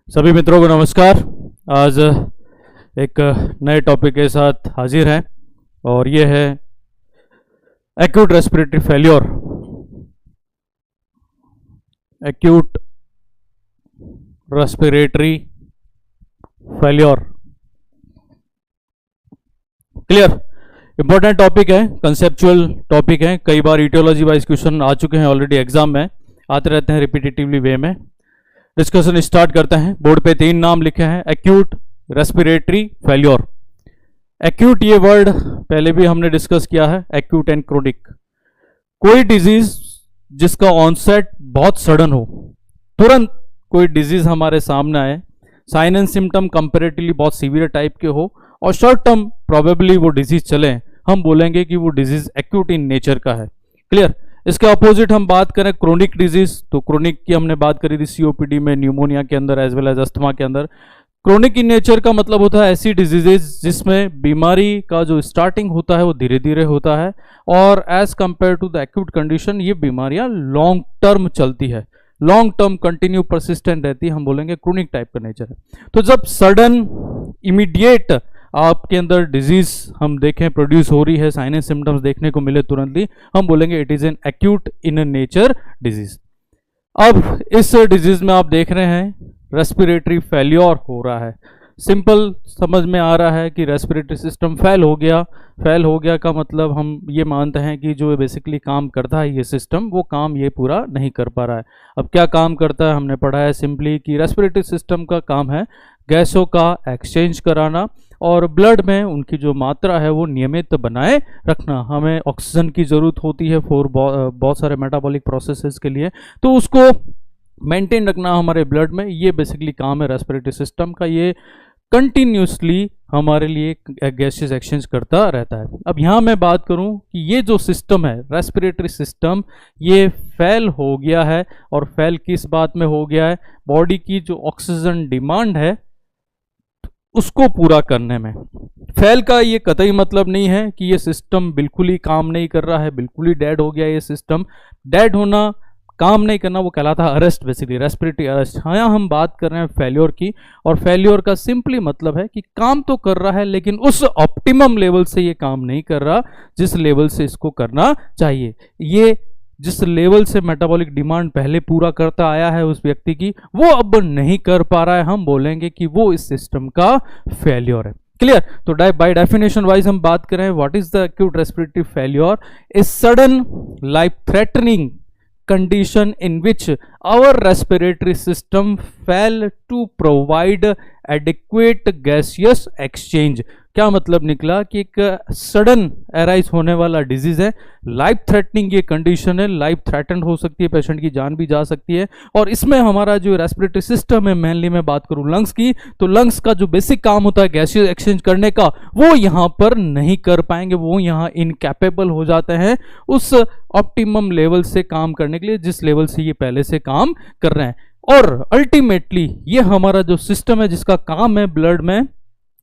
सभी मित्रों को नमस्कार। आज एक नए टॉपिक के साथ हाजिर हैं और ये है acute respiratory failure. Acute respiratory failure, clear? Important topic है, कंसेप्चुअल टॉपिक है। कई बार इटियोलॉजी वाइज क्वेश्चन आ चुके हैं ऑलरेडी, एग्जाम में आते रहते हैं रिपीटेटिवली वे में। डिस्कशन स्टार्ट करते हैं। बोर्ड पे 3 नाम लिखे हैं, एक्यूट रेस्पिरेटरी फेल्योर। एक्यूट ये वर्ड पहले भी हमने डिस्कस किया है, एक्यूट एंड क्रोनिक। कोई डिजीज जिसका ऑनसेट बहुत सडन हो, तुरंत कोई डिजीज हमारे सामने आए, साइन एंड सिम्टम कंपेरेटिवली बहुत सीवियर टाइप के हो और शॉर्ट टर्म प्रोबेबली वो डिजीज चले, हम बोलेंगे कि वो डिजीज एक्यूट इन नेचर का है। क्लियर? इसके अपोजिट हम बात करें क्रोनिक डिजीज, तो क्रोनिक की हमने बात करी थी सीओपीडी में, न्यूमोनिया के अंदर एज वेल एज अस्थमा के अंदर। क्रोनिक इन नेचर का मतलब होता है ऐसी डिजीजेज जिसमें बीमारी का जो स्टार्टिंग होता है वो धीरे धीरे होता है और as compare to the acute condition ये बीमारियां लॉन्ग टर्म चलती है, लॉन्ग टर्म कंटिन्यू परसिस्टेंट रहती है, हम बोलेंगे क्रोनिक टाइप का नेचर है। तो जब सडन इमीडिएट आपके अंदर डिजीज हम देखें प्रोड्यूस हो रही है, साइन एंड सिम्टम्स देखने को मिले तुरंत ही, हम बोलेंगे it is an acute in nature disease. अब इस डिजीज में आप देख रहे हैं रेस्पिरेटरी फेल्योर हो रहा है। सिंपल समझ में आ रहा है कि रेस्पिरेटरी सिस्टम फेल हो गया। फेल हो गया का मतलब हम ये मानते हैं कि जो बेसिकली काम करता है ये सिस्टम, वो काम ये पूरा नहीं कर पा रहा है। अब क्या काम करता है? हमने पढ़ा है सिंपली कि रेस्पिरेटरी सिस्टम का काम है गैसों का एक्सचेंज कराना और ब्लड में उनकी जो मात्रा है वो नियमित बनाए रखना। हमें ऑक्सीजन की ज़रूरत होती है फॉर बहुत सारे मेटाबॉलिक प्रोसेसेस के लिए, तो उसको मेंटेन रखना हमारे ब्लड में, ये बेसिकली काम है रेस्पिरेटरी सिस्टम का। ये कंटिन्यूसली हमारे लिए गैसेस एक्सचेंज करता रहता है। अब यहाँ मैं बात करूँ कि ये जो सिस्टम है रेस्पिरेटरी सिस्टम, ये फेल हो गया है। और फेल किस बात में हो गया है? बॉडी की जो ऑक्सीजन डिमांड है उसको पूरा करने में। फेल का ये कतई मतलब नहीं है कि ये सिस्टम बिल्कुल ही काम नहीं कर रहा है, बिल्कुल ही डेड हो गया ये सिस्टम। डेड होना, काम नहीं करना, वो कहलाता है अरेस्ट, बेसिकली रेस्पिरेटरी अरेस्ट। हाँ, यहाँ हम बात कर रहे हैं फेल्योर की, और फेल्योर का सिंपली मतलब है कि काम तो कर रहा है लेकिन उस ऑप्टिमम लेवल से ये काम नहीं कर रहा जिस लेवल से इसको करना चाहिए। ये जिस लेवल से मेटाबॉलिक डिमांड पहले पूरा करता आया है उस व्यक्ति की, वो अब नहीं कर पा रहा है, हम बोलेंगे कि वो इस सिस्टम का फेल्योर है। क्लियर? तो बाय डेफिनेशन वाइज हम बात करें what is the acute respiratory failure? A sudden life threatening condition in which our respiratory system fail to provide adequate gaseous exchange। क्या मतलब निकला कि एक सडन अराइज होने वाला डिजीज है, लाइफ थ्रेटनिंग ये कंडीशन है, लाइफ थ्रेटन हो सकती है, पेशेंट की जान भी जा सकती है। और इसमें हमारा जो रेस्पिरेटरी सिस्टम है, मेनली मैं बात करूं लंग्स की, तो लंग्स का जो बेसिक काम होता है गैसियस एक्सचेंज करने का, वो यहाँ पर नहीं कर पाएंगे, वो यहाँ इनकैपेबल हो जाते हैं उस ऑप्टिमम लेवल से काम करने के लिए जिस लेवल से ये पहले से काम कर रहे हैं। और अल्टीमेटली ये हमारा जो सिस्टम है जिसका काम है ब्लड में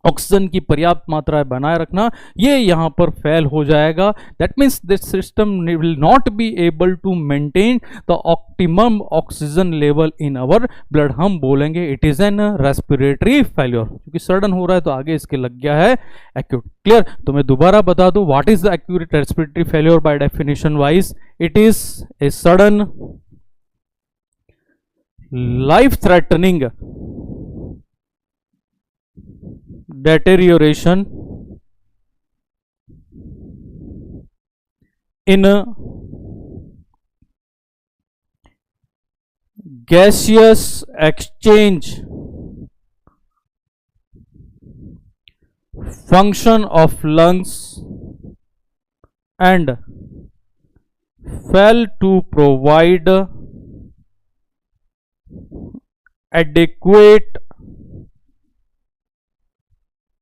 ऑक्सीजन की पर्याप्त मात्रा बनाए रखना, ये यहाँ पर फेल हो जाएगा। That means this system will not be able to maintain the optimum oxygen level in our blood, हम बोलेंगे it is an respiratory failure. क्योंकि सडन हो रहा है तो आगे इसके लग गया है एक्यूट। क्लियर? तो मैं दोबारा बता दूं what is the acute respiratory failure by definition wise? It is a sudden life threatening deterioration in gaseous exchange function of lungs and fail to provide adequate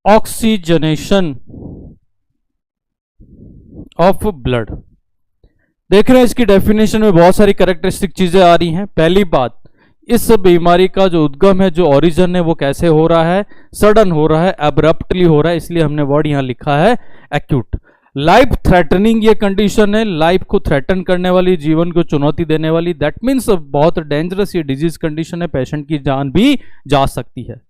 oxygenation of blood. देख रहे हैं इसकी definition में बहुत सारी characteristic चीजें आ रही हैं। पहली बात, इस बीमारी का जो उद्गम है, जो ओरिजिन है, वो कैसे हो रहा है? सडन हो रहा है, अब्रप्टली हो रहा है, इसलिए हमने वर्ड यहां लिखा है एक्यूट। लाइफ थ्रेटनिंग ये कंडीशन है, लाइफ को थ्रेटन करने वाली, जीवन को चुनौती देने वाली, दैट मीन्स बहुत डेंजरस ये डिजीज कंडीशन है, पेशेंट की जान भी जा सकती है।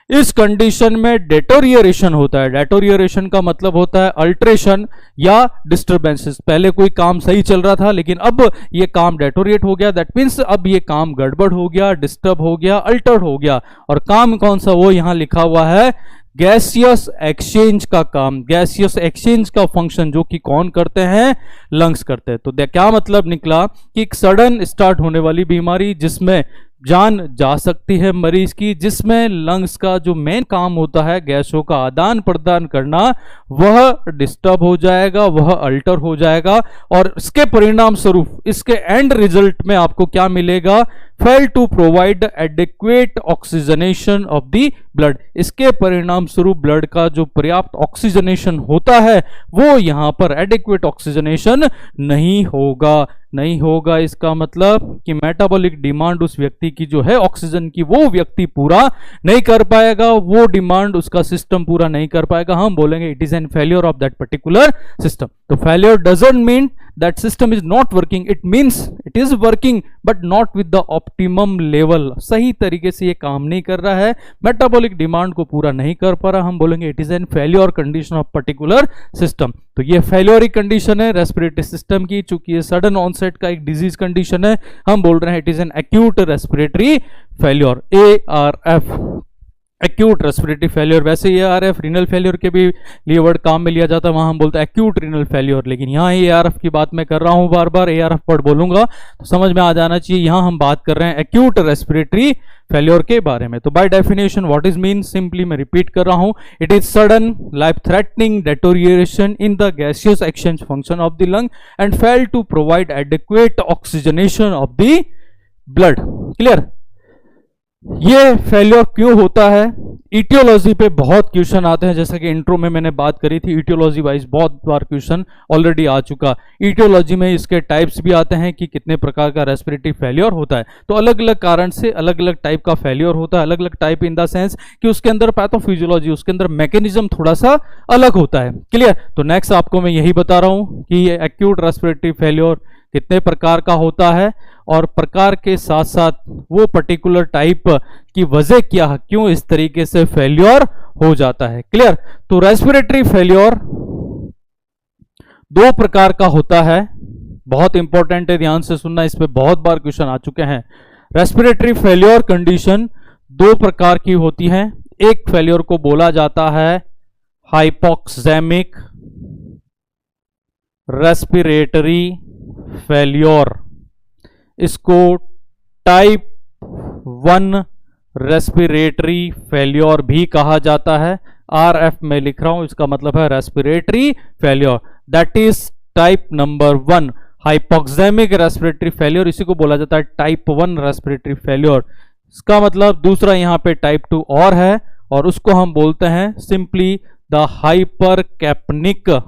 इस कंडीशन में डेटोरियरेशन होता है। डेटोरियरेशन का मतलब होता है अल्ट्रेशन या डिस्टर्बेंसेस। पहले कोई काम सही चल रहा था लेकिन अब ये काम डेटोरिएट हो गया, दैट मीन्स अब ये काम गड़बड़ हो गया, डिस्टर्ब हो गया, अल्टर्ड हो गया। और काम कौन सा, वो यहां लिखा हुआ है गैसियस एक्सचेंज का काम, गैसियस एक्सचेंज का फंक्शन जो कि कौन करते हैं, लंग्स करते हैं। तो क्या मतलब निकला कि एक सडन स्टार्ट होने वाली बीमारी जिसमें जान जा सकती है मरीज की, जिसमें लंग्स का जो मेन काम होता है गैसों का आदान प्रदान करना, वह डिस्टर्ब हो जाएगा, वह अल्टर हो जाएगा। और इसके परिणाम स्वरूप, इसके एंड रिजल्ट में आपको क्या मिलेगा, fail to provide adequate oxygenation of the blood. इसके परिणाम स्वरूप ब्लड का जो पर्याप्त ऑक्सीजनेशन होता है वो यहां पर एडिक्वेट ऑक्सीजनेशन नहीं होगा। इसका मतलब कि मेटाबॉलिक डिमांड उस व्यक्ति की जो है ऑक्सीजन की, वो व्यक्ति पूरा नहीं कर पाएगा, वो डिमांड उसका सिस्टम पूरा नहीं कर पाएगा। हम बोलेंगे it is an failure of that particular system. तो failure doesn't mean that system is not working, it means it is working but not with the optimum level. सही तरीके से ये काम नहीं कर रहा है, मेटाबॉलिक डिमांड को पूरा नहीं कर पा रहा, हम बोलेंगे it is an failure condition of particular system. तो ये फेलियर कंडीशन है रेस्पिरेटरी सिस्टम की, चूंकि ये सडन ऑनसेट का एक डिजीज कंडीशन है, हम बोल रहे हैं it is an acute respiratory failure, ARF, acute respiratory failure. वैसे ARF रीनल फेलियर के भी लिए वर्ड काम में लिया जाता है, वहां हम बोलते हैं एक्यूट रीनल फेलियर, लेकिन यहाँ ARF की बात मैं कर रहा हूं, बार बार ARF वर्ड बोलूंगा तो समझ में आ जाना चाहिए। यहां हम बात कर रहे हैं एक्यूट रेस्पिरेटरी फेलियर के बारे में। तो by definition what is mean, simply मैं रिपीट कर रहा हूं, it is sudden life threatening deterioration in the gaseous exchange function of the lung and fail to provide adequate oxygenation of the blood. Clear. ये failure क्यों होता है, etiology पे बहुत क्वेश्चन आते हैं, जैसा कि इंट्रो में मैंने बात करी थी, इटियोलॉजी वाइज बहुत बार क्वेश्चन ऑलरेडी आ चुका। इटियोलॉजी में इसके टाइप्स भी आते हैं कि कितने प्रकार का रेस्पिरेटरी फेलियर होता है। तो अलग अलग कारण से अलग अलग टाइप का फेलियर होता है, अलग अलग टाइप इन द सेंस कि उसके अंदर पैथोफिजियोलॉजी, उसके अंदर मैकेनिज्म थोड़ा सा अलग होता है। क्लियर। तो नेक्स्ट आपको मैं यही बता रहा हूं कि ये एक्यूट रेस्पिरेटरी फेलियर कितने प्रकार का होता है और प्रकार के साथ साथ वो पर्टिकुलर टाइप की वजह क्या है, क्यों इस तरीके से फेलियर हो जाता है। क्लियर। तो रेस्पिरेटरी फेलियर दो प्रकार का होता है, बहुत इंपॉर्टेंट है, ध्यान से सुनना, इस पे बहुत बार क्वेश्चन आ चुके हैं। रेस्पिरेटरी फेलियर कंडीशन दो प्रकार की होती है। एक फेलियर को बोला जाता है हाइपोक्सेमिक रेस्पिरेटरी फेलियर, इसको टाइप 1 रेस्पिरेटरी फेलियर भी कहा जाता है। RF में लिख रहा हूं, इसका मतलब है respiratory failure, that is type number 1 hypoxemic respiratory failure, इसी को बोला जाता है टाइप 1 रेस्पिरेटरी फेलियर। इसका मतलब दूसरा यहां पे टाइप 2 और है, और उसको हम बोलते हैं simply the hypercapnic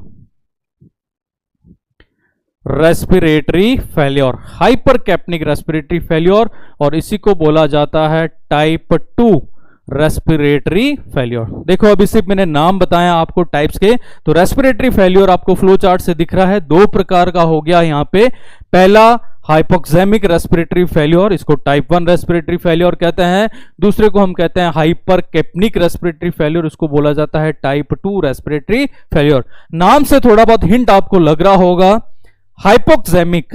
respiratory failure, hypercapnic respiratory failure, और इसी को बोला जाता है टाइप 2 रेस्पिरेटरी फेलियर। देखो अभी सिर्फ मैंने नाम बताया आपको टाइप्स के। तो रेस्पिरेटरी फेलियर आपको फ्लो चार्ट से दिख रहा है, दो प्रकार का हो गया यहां पे। पहला हाइपोक्सेमिक रेस्पिरेटरी फेलियर, इसको टाइप 1 रेस्पिरेटरी फेलियर कहते हैं। दूसरे को हम कहते हैं हाइपरकैप्निक रेस्पिरेटरी फेलियर, इसको बोला जाता है टाइप 2 रेस्पिरेटरी फेलियर। नाम से थोड़ा बहुत हिंट आपको लग रहा होगा। हाइपोक्सेमिक,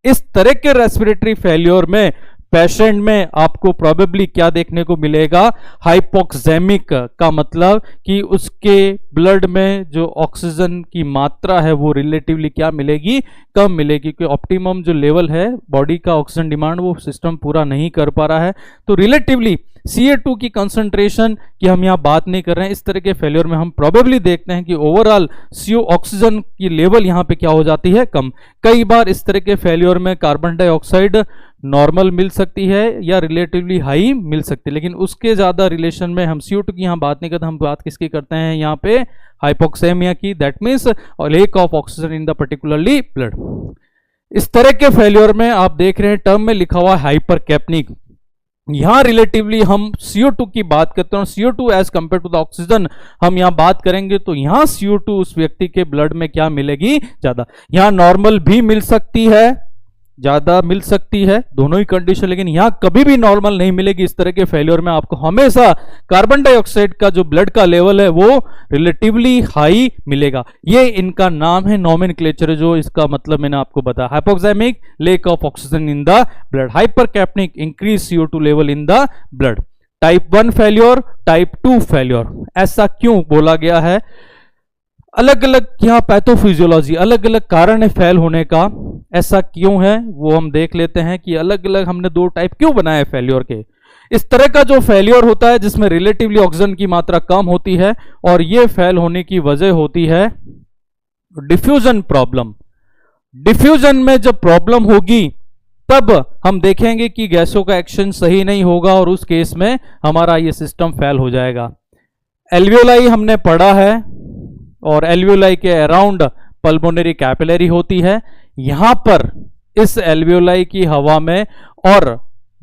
इस तरह के रेस्पिरेटरी फेलियर में पेशेंट में आपको प्रोबेबली क्या देखने को मिलेगा, हाइपोक्सेमिक का मतलब कि उसके ब्लड में जो ऑक्सीजन की मात्रा है वो रिलेटिवली क्या मिलेगी, कम मिलेगी, क्योंकि ऑप्टिमम जो लेवल है बॉडी का ऑक्सीजन डिमांड वो सिस्टम पूरा नहीं कर पा रहा है। तो रिलेटिवली CA2 की कंसंट्रेशन की हम यहाँ बात नहीं कर रहे हैं। इस तरह के फेलियर में हम प्रोबेबली देखते हैं कि ओवरऑल CO ऑक्सीजन की लेवल यहाँ पे क्या हो जाती है, कम। कई बार इस तरह के फेलियर में कार्बन डाइऑक्साइड नॉर्मल मिल सकती है या रिलेटिवली हाई मिल सकती है, लेकिन उसके ज्यादा रिलेशन में हम CO2 की यहाँ बात नहीं करते, हम बात किसकी करते हैं यहाँ पे, हाइपोक्सेमिया की, that means lack of oxygen in the particularly blood. इस तरह के फेलियर में आप देख रहे हैं टर्म में लिखा हुआ हाइपरकैप्निक, यहां रिलेटिवली हम CO2 की बात करते हैं, CO2 as compare to the oxygen हम यहां बात करेंगे, तो यहां CO2 उस व्यक्ति के ब्लड में क्या मिलेगी, ज्यादा। यहां नॉर्मल भी मिल सकती है, ज्यादा मिल सकती है, दोनों ही कंडीशन, लेकिन यहां कभी भी नॉर्मल नहीं मिलेगी। इस तरह के फेल्योर में आपको हमेशा कार्बन डाइऑक्साइड का जो ब्लड का लेवल है वो रिलेटिवली हाई मिलेगा। ये इनका नाम है, नॉमेनक्लेचर है, जो इसका मतलब मैंने आपको बताया। Hypoxaemic, lack of oxygen in the blood, hypercapnic, increase CO2 level in the blood. Type 1 failure, type 2 failure, ऐसा क्यों बोला गया है? अलग अलग यहाँ पैथोफिजियोलॉजी, अलग अलग कारण है फेल होने का, ऐसा क्यों है वो हम देख लेते हैं कि अलग अलग हमने दो टाइप क्यों बनाए फेल्योर के। इस तरह का जो फेल्योर होता है जिसमें रिलेटिवली ऑक्सीजन की मात्रा कम होती है, और ये फेल होने की वजह होती है डिफ्यूजन प्रॉब्लम। डिफ्यूजन में जब प्रॉब्लम होगी तब हम देखेंगे कि गैसों का एक्शन सही नहीं होगा, और उस केस में हमारा ये सिस्टम फेल हो जाएगा। एल्वियोलाई हमने पढ़ा है, और एल्वियोलाई के अराउंड पल्मोनरी कैपिलरी होती है। यहां पर इस एल्वियोलाई की हवा में और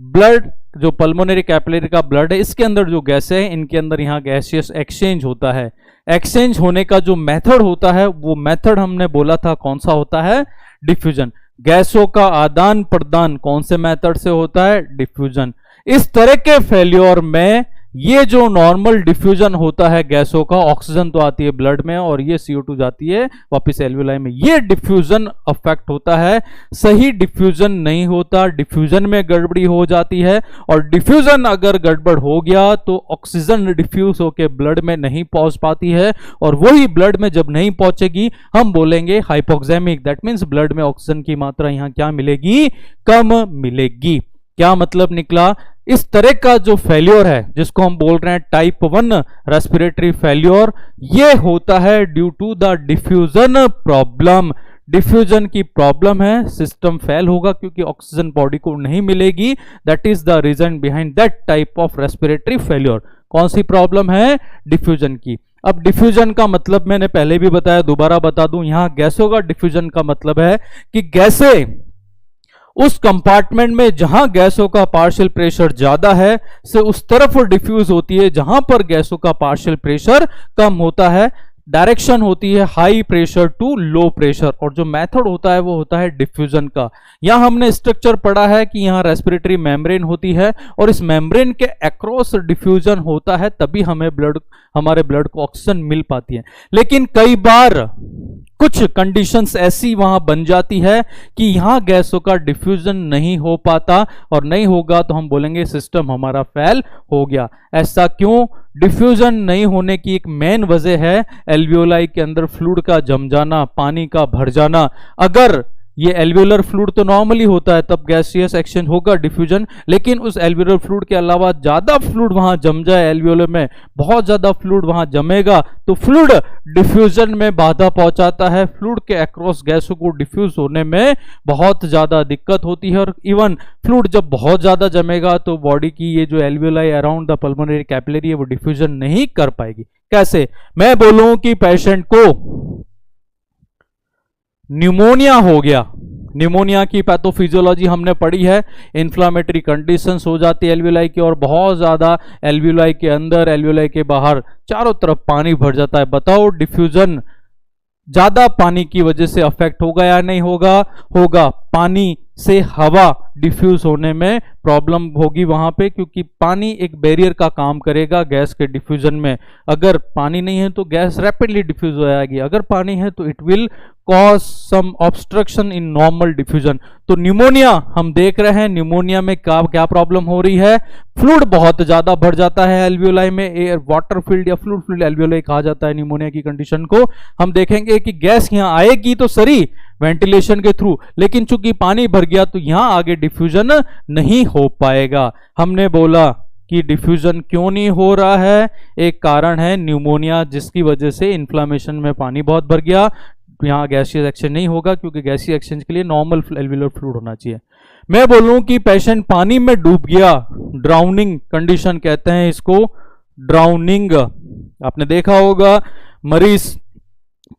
ब्लड, जो पल्मोनरी कैपिलरी का ब्लड है, इसके अंदर जो गैसें हैं, इनके अंदर यहां गैसियस एक्सचेंज होता है। एक्सचेंज होने का जो मेथड होता है, वो मेथड हमने बोला था कौन सा होता है, डिफ्यूजन। गैसों का आदान प्रदान कौन से मेथड से होता है, डिफ्यूजन। इस तरह के फेल्योर में ये जो नॉर्मल डिफ्यूजन होता है गैसों का, ऑक्सीजन तो आती है ब्लड में और ये CO2 जाती है वापस एल्वियोलाई में, ये डिफ्यूजन अफेक्ट होता है। सही डिफ्यूजन नहीं होता, डिफ्यूजन में गड़बड़ी हो जाती है, और डिफ्यूजन अगर गड़बड़ हो गया तो ऑक्सीजन डिफ्यूज होकर ब्लड में नहीं पहुंच पाती है, और वही ब्लड में जब नहीं पहुंचेगी हम बोलेंगे हाइपोक्सेमिक। दैट मीन्स ब्लड में ऑक्सीजन की मात्रा यहां क्या मिलेगी, कम मिलेगी। क्या मतलब निकला? इस तरह का जो फेल्योर है जिसको हम बोल रहे हैं टाइप 1 रेस्पिरेटरी फेल्योर, ये होता है due to the diffusion problem. Diffusion की प्रॉब्लम है, सिस्टम फेल होगा क्योंकि ऑक्सीजन बॉडी को नहीं मिलेगी। That is the reason behind that type of respiratory failure. कौन सी प्रॉब्लम है? डिफ्यूजन की। अब डिफ्यूजन का मतलब मैंने पहले भी बताया, दोबारा बता दूं, यहां गैसों का डिफ्यूजन का मतलब है कि गैसें उस कंपार्टमेंट में जहां गैसों का पार्शियल प्रेशर ज्यादा है से उस तरफ डिफ्यूज होती है जहां पर गैसों का पार्शियल प्रेशर कम होता है। डायरेक्शन होती है high pressure to low pressure, और जो मेथड होता है वो होता है डिफ्यूजन का। यहां हमने स्ट्रक्चर पढ़ा है कि यहां रेस्पिरेटरी मेम्ब्रेन होती है, और इस मेम्ब्रेन के अक्रॉस डिफ्यूजन होता है, तभी हमारे ब्लड को ऑक्सीजन मिल पाती है। लेकिन कई बार कुछ कंडीशंस ऐसी वहां बन जाती है कि यहां गैसों का डिफ्यूजन नहीं हो पाता, और नहीं होगा तो हम बोलेंगे सिस्टम हमारा फेल हो गया। ऐसा क्यों? डिफ्यूजन नहीं होने की एक मेन वजह है एल्वियोलाई के अंदर फ्लूइड का जम जाना, पानी का भर जाना। अगर ये एल्वियोलर फ्लूइड तो नॉर्मली होता है तब गैसियस एक्सचेंज होगा, डिफ्यूजन, लेकिन उस एल्वियोलर फ्लूइड के अलावा ज्यादा फ्लूइड वहां जम जाए, एल्वियोलर में बहुत ज्यादा फ्लूइड वहां जमेगा तो फ्लूइड डिफ्यूजन में बाधा पहुंचाता है। फ्लूइड के अक्रॉस गैसों को डिफ्यूज होने में बहुत ज्यादा दिक्कत होती है, और इवन फ्लूइड जब बहुत ज्यादा जमेगा तो बॉडी की ये जो alveoli around the pulmonary capillary है वो डिफ्यूजन नहीं कर पाएगी। कैसे? मैं बोलूं कि पेशेंट को न्यूमोनिया हो गया, न्यूमोनिया की पैथोफिजियोलॉजी हमने पढ़ी है, इन्फ्लामेटरी कंडीशंस हो जाती है एल्वियोलाई की, और बहुत ज्यादा एल्वियोलाई के अंदर, एल्वियोलाई के बाहर चारों तरफ पानी भर जाता है। बताओ डिफ्यूजन ज्यादा पानी की वजह से अफेक्ट होगा या नहीं होगा? होगा। पानी से हवा डिफ्यूज होने में प्रॉब्लम होगी वहां पे, क्योंकि पानी एक बैरियर का काम करेगा गैस के डिफ्यूजन में। अगर पानी नहीं है तो गैस रैपिडली डिफ्यूज हो जाएगी, अगर पानी है तो it will cause some obstruction in normal diffusion. तो न्यूमोनिया हम देख रहे हैं, न्यूमोनिया में क्या प्रॉब्लम हो रही है? फ्लूइड बहुत ज्यादा भर जाता है एल्वियोलाई में, एयर वाटर फील्ड या फ्लूइड फील्ड एल्वियोलाई कहा जाता है न्यूमोनिया की कंडीशन को। हम देखेंगे कि गैस यहां आएगी तो सही वेंटिलेशन के थ्रू, लेकिन चूंकि पानी भर गया तो यहां आगे डिफ्यूजन नहीं हो पाएगा। हमने बोला कि डिफ्यूजन क्यों नहीं हो रहा है, एक कारण है न्यूमोनिया, जिसकी वजह से इन्फ्लामेशन में पानी बहुत भर गया, यहां गैसियस एक्सचेंज नहीं होगा, क्योंकि गैसियस एक्सचेंज के लिए नॉर्मल एल्वियोलर फ्लूइड होना चाहिए। मैं बोलूं कि पेशेंट पानी में डूब गया, ड्राउनिंग कंडीशन कहते हैं इसको, ड्राउनिंग। आपने देखा होगा मरीज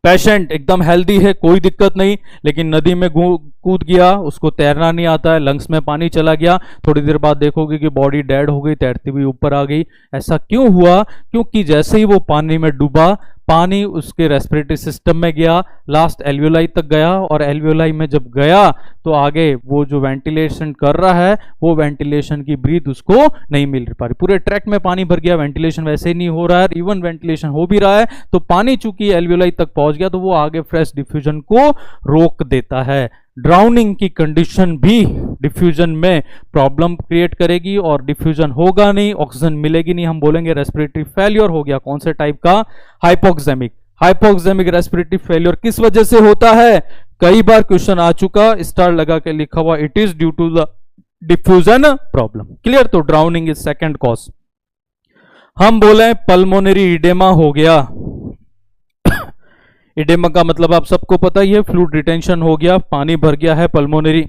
पेशेंट एकदम हेल्दी है, कोई दिक्कत नहीं, लेकिन नदी में कूद गया, उसको तैरना नहीं आता है, लंग्स में पानी चला गया, थोड़ी देर बाद देखोगे कि बॉडी डेड हो गई, तैरती हुई ऊपर आ गई। ऐसा क्यों हुआ? क्योंकि जैसे ही वो पानी में डूबा, पानी उसके रेस्पिरेटरी सिस्टम में गया, लास्ट एल्वियोलाई तक गया, और एल्वियोलाई में जब गया तो आगे वो जो वेंटिलेशन कर रहा है वो वेंटिलेशन की ब्रीथ उसको नहीं मिल पा रही, पूरे ट्रैक में पानी भर गया, वेंटिलेशन वैसे ही नहीं हो रहा है, इवन वेंटिलेशन हो भी रहा है तो पानी चूंकि एल्वियोलाई तक पहुंच गया तो वो आगे फ्रेश डिफ्यूजन को रोक देता है। ड्राउनिंग की कंडीशन भी डिफ्यूजन में प्रॉब्लम क्रिएट करेगी और डिफ्यूजन होगा नहीं, ऑक्सीजन मिलेगी नहीं, हम बोलेंगे रेस्पिरेटरी फेलियर हो गया। कौन से टाइप का? हाइपोक्सेमिक। हाइपोक्सेमिक रेस्पिरेटरी फेलियर किस वजह से होता है? कई बार क्वेश्चन आ चुका, स्टार लगा के लिखा हुआ, it is due to the diffusion problem. Clear? तो ड्राउनिंग इज सेकंड कॉज। हम बोले पल्मोनरी इडेमा हो गया। इडेमा का मतलब आप सबको पता ही है, फ्लूइड रिटेंशन हो गया, पानी भर गया है पल्मोनरी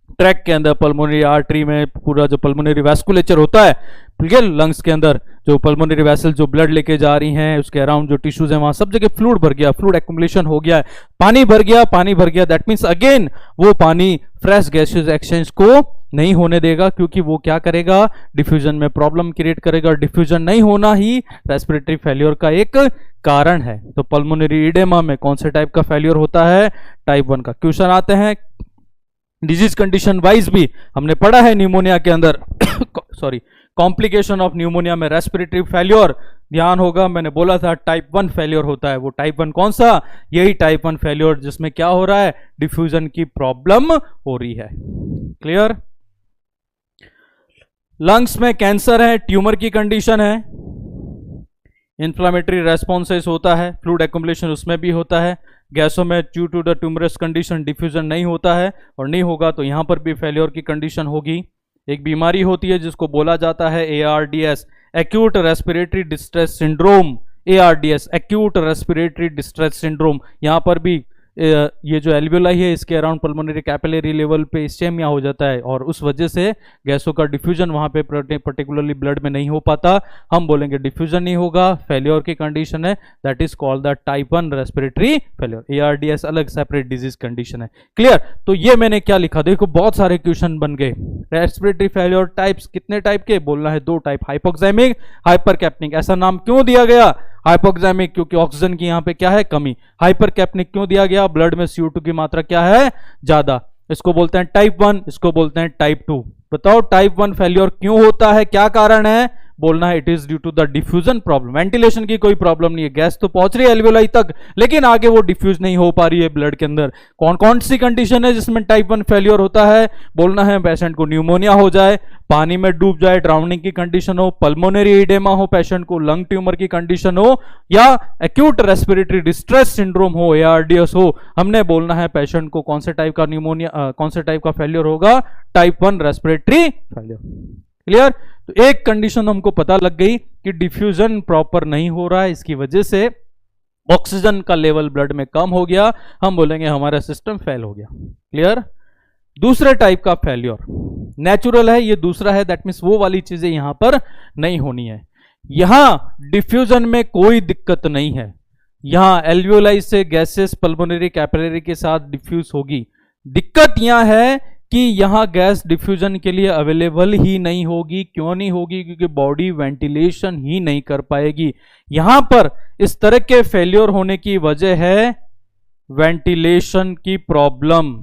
ट्रैक के अंदर, पल्मोनरी आर्टरी में, पूरा जो पल्मोनरी वैस्कुलेचर होता है लंग्स के अंदर, जो पल्मोनरी वेसल जो ब्लड लेके जा रही हैं, उसके अराउंड जो टिश्यूज हैं वहां सब जगह फ्लूइड भर गया, फ्लूइड एक्युमुलेशन हो गया है, पानी भर गया, पानी भर गया। दैट मीन्स अगेन वो पानी फ्रेश गैसेस एक्सचेंज को नहीं होने देगा, क्योंकि वो क्या करेगा? डिफ्यूजन में प्रॉब्लम क्रिएट करेगा। डिफ्यूजन नहीं होना ही रेस्पिरेटरी फेलियर का एक कारण है। तो पल्मोनरी इडेमा में कौन से टाइप का फेलियर होता है? टाइप 1 का। क्वेश्चन आते हैं डिजीज कंडीशन वाइज भी हमने पढ़ा है न्यूमोनिया के अंदर सॉरी, कॉम्प्लिकेशन ऑफ न्यूमोनिया में रेस्पिरेटरी फेलियर, ध्यान होगा मैंने बोला था टाइप 1 फेलियर होता है। वो टाइप 1 कौन सा? यही टाइप 1 फेलियर जिसमें क्या हो रहा है? डिफ्यूजन की प्रॉब्लम हो रही है। क्लियर? लंग्स में कैंसर है, ट्यूमर की कंडीशन है, इन्फ्लामेटरी रेस्पॉन्सेस होता है, फ्लूइड एक्युमुलेशन उसमें भी होता है। गैसों में due to the tumorous condition diffusion नहीं होता है, और नहीं होगा तो यहां पर भी फेलियर की कंडीशन होगी। एक बीमारी होती है जिसको बोला जाता है ARDS, acute respiratory distress syndrome. ARDS, acute respiratory distress syndrome. यहां पर भी ये जो एल्वियोलाई है इसके अराउंड पल्मोनरी कैपिलरी लेवल पे इस्चेमिया हो जाता है, और उस वजह से गैसों का डिफ्यूजन वहां पे पर्टिकुलरली ब्लड में नहीं हो पाता। हम बोलेंगे डिफ्यूजन नहीं होगा, फेलियर की कंडीशन है, that is called the type 1 respiratory failure. ARDS अलग सेपरेट डिजीज कंडीशन है। क्लियर? तो ये मैंने क्या लिखा, देखो बहुत सारे क्वेश्चन बन गए। रेस्पिरेटरी फेलियर टाइप्स कितने टाइप के? बोलना है 2 टाइप, हाइपोक्सेमिक, हाइपरकैप्निक। ऐसा नाम क्यों दिया गया? हाइपोक्सेमिक क्योंकि ऑक्सीजन की यहां पे क्या है? कमी। हाइपरकैप्निक क्यों दिया गया? ब्लड में CO2 की मात्रा क्या है? ज्यादा। इसको बोलते हैं टाइप 1, इसको बोलते हैं टाइप 2। बताओ टाइप 1 फेलियर क्यों होता है, क्या कारण है? बोलना है it is due to the diffusion problem. Ventilation की कोई प्रॉब्लम नहीं है, गैस तो पहुंच रही है एल्वियोलाई तक, लेकिन आगे वो डिफ्यूज नहीं हो पा रही है ब्लड के अंदर। कौन कौन सी कंडीशन है जिसमें टाइप 1 फेलियर होता है? बोलना है पेशेंट को न्यूमोनिया हो जाए, पानी में डूब जाए, ड्राउनिंग की कंडीशन हो, पल्मोनरी इडेमा हो, पेशेंट को लंग ट्यूमर की कंडीशन हो, या एक्यूट रेस्पिरेटरी डिस्ट्रेस सिंड्रोम हो, ARDS हो। हमने बोलना है पेशेंट को कौन से टाइप का न्यूमोनिया, कौन से टाइप का फेलियर होगा? Type 1 respiratory failure. क्लियर? तो एक कंडीशन हमको पता लग गई कि डिफ्यूजन प्रॉपर नहीं हो रहा है, इसकी वजह से ऑक्सीजन का लेवल ब्लड में कम हो गया, हम बोलेंगे हमारा सिस्टम फेल हो गया। क्लियर? दूसरे टाइप का फेलियर नेचुरल है, ये दूसरा है, दैट मीन्स वो वाली चीजें यहां पर नहीं होनी है। यहां डिफ्यूजन में कोई दिक्कत नहीं है, यहां एल्वियोलाई से गैसेस पल्मोनरी कैपिलरी के साथ डिफ्यूज होगी। दिक्कत यहां है कि यहां गैस डिफ्यूजन के लिए अवेलेबल ही नहीं होगी। क्यों नहीं होगी? क्योंकि बॉडी वेंटिलेशन ही नहीं कर पाएगी। यहां पर इस तरह के फेलियर होने की वजह है वेंटिलेशन की प्रॉब्लम।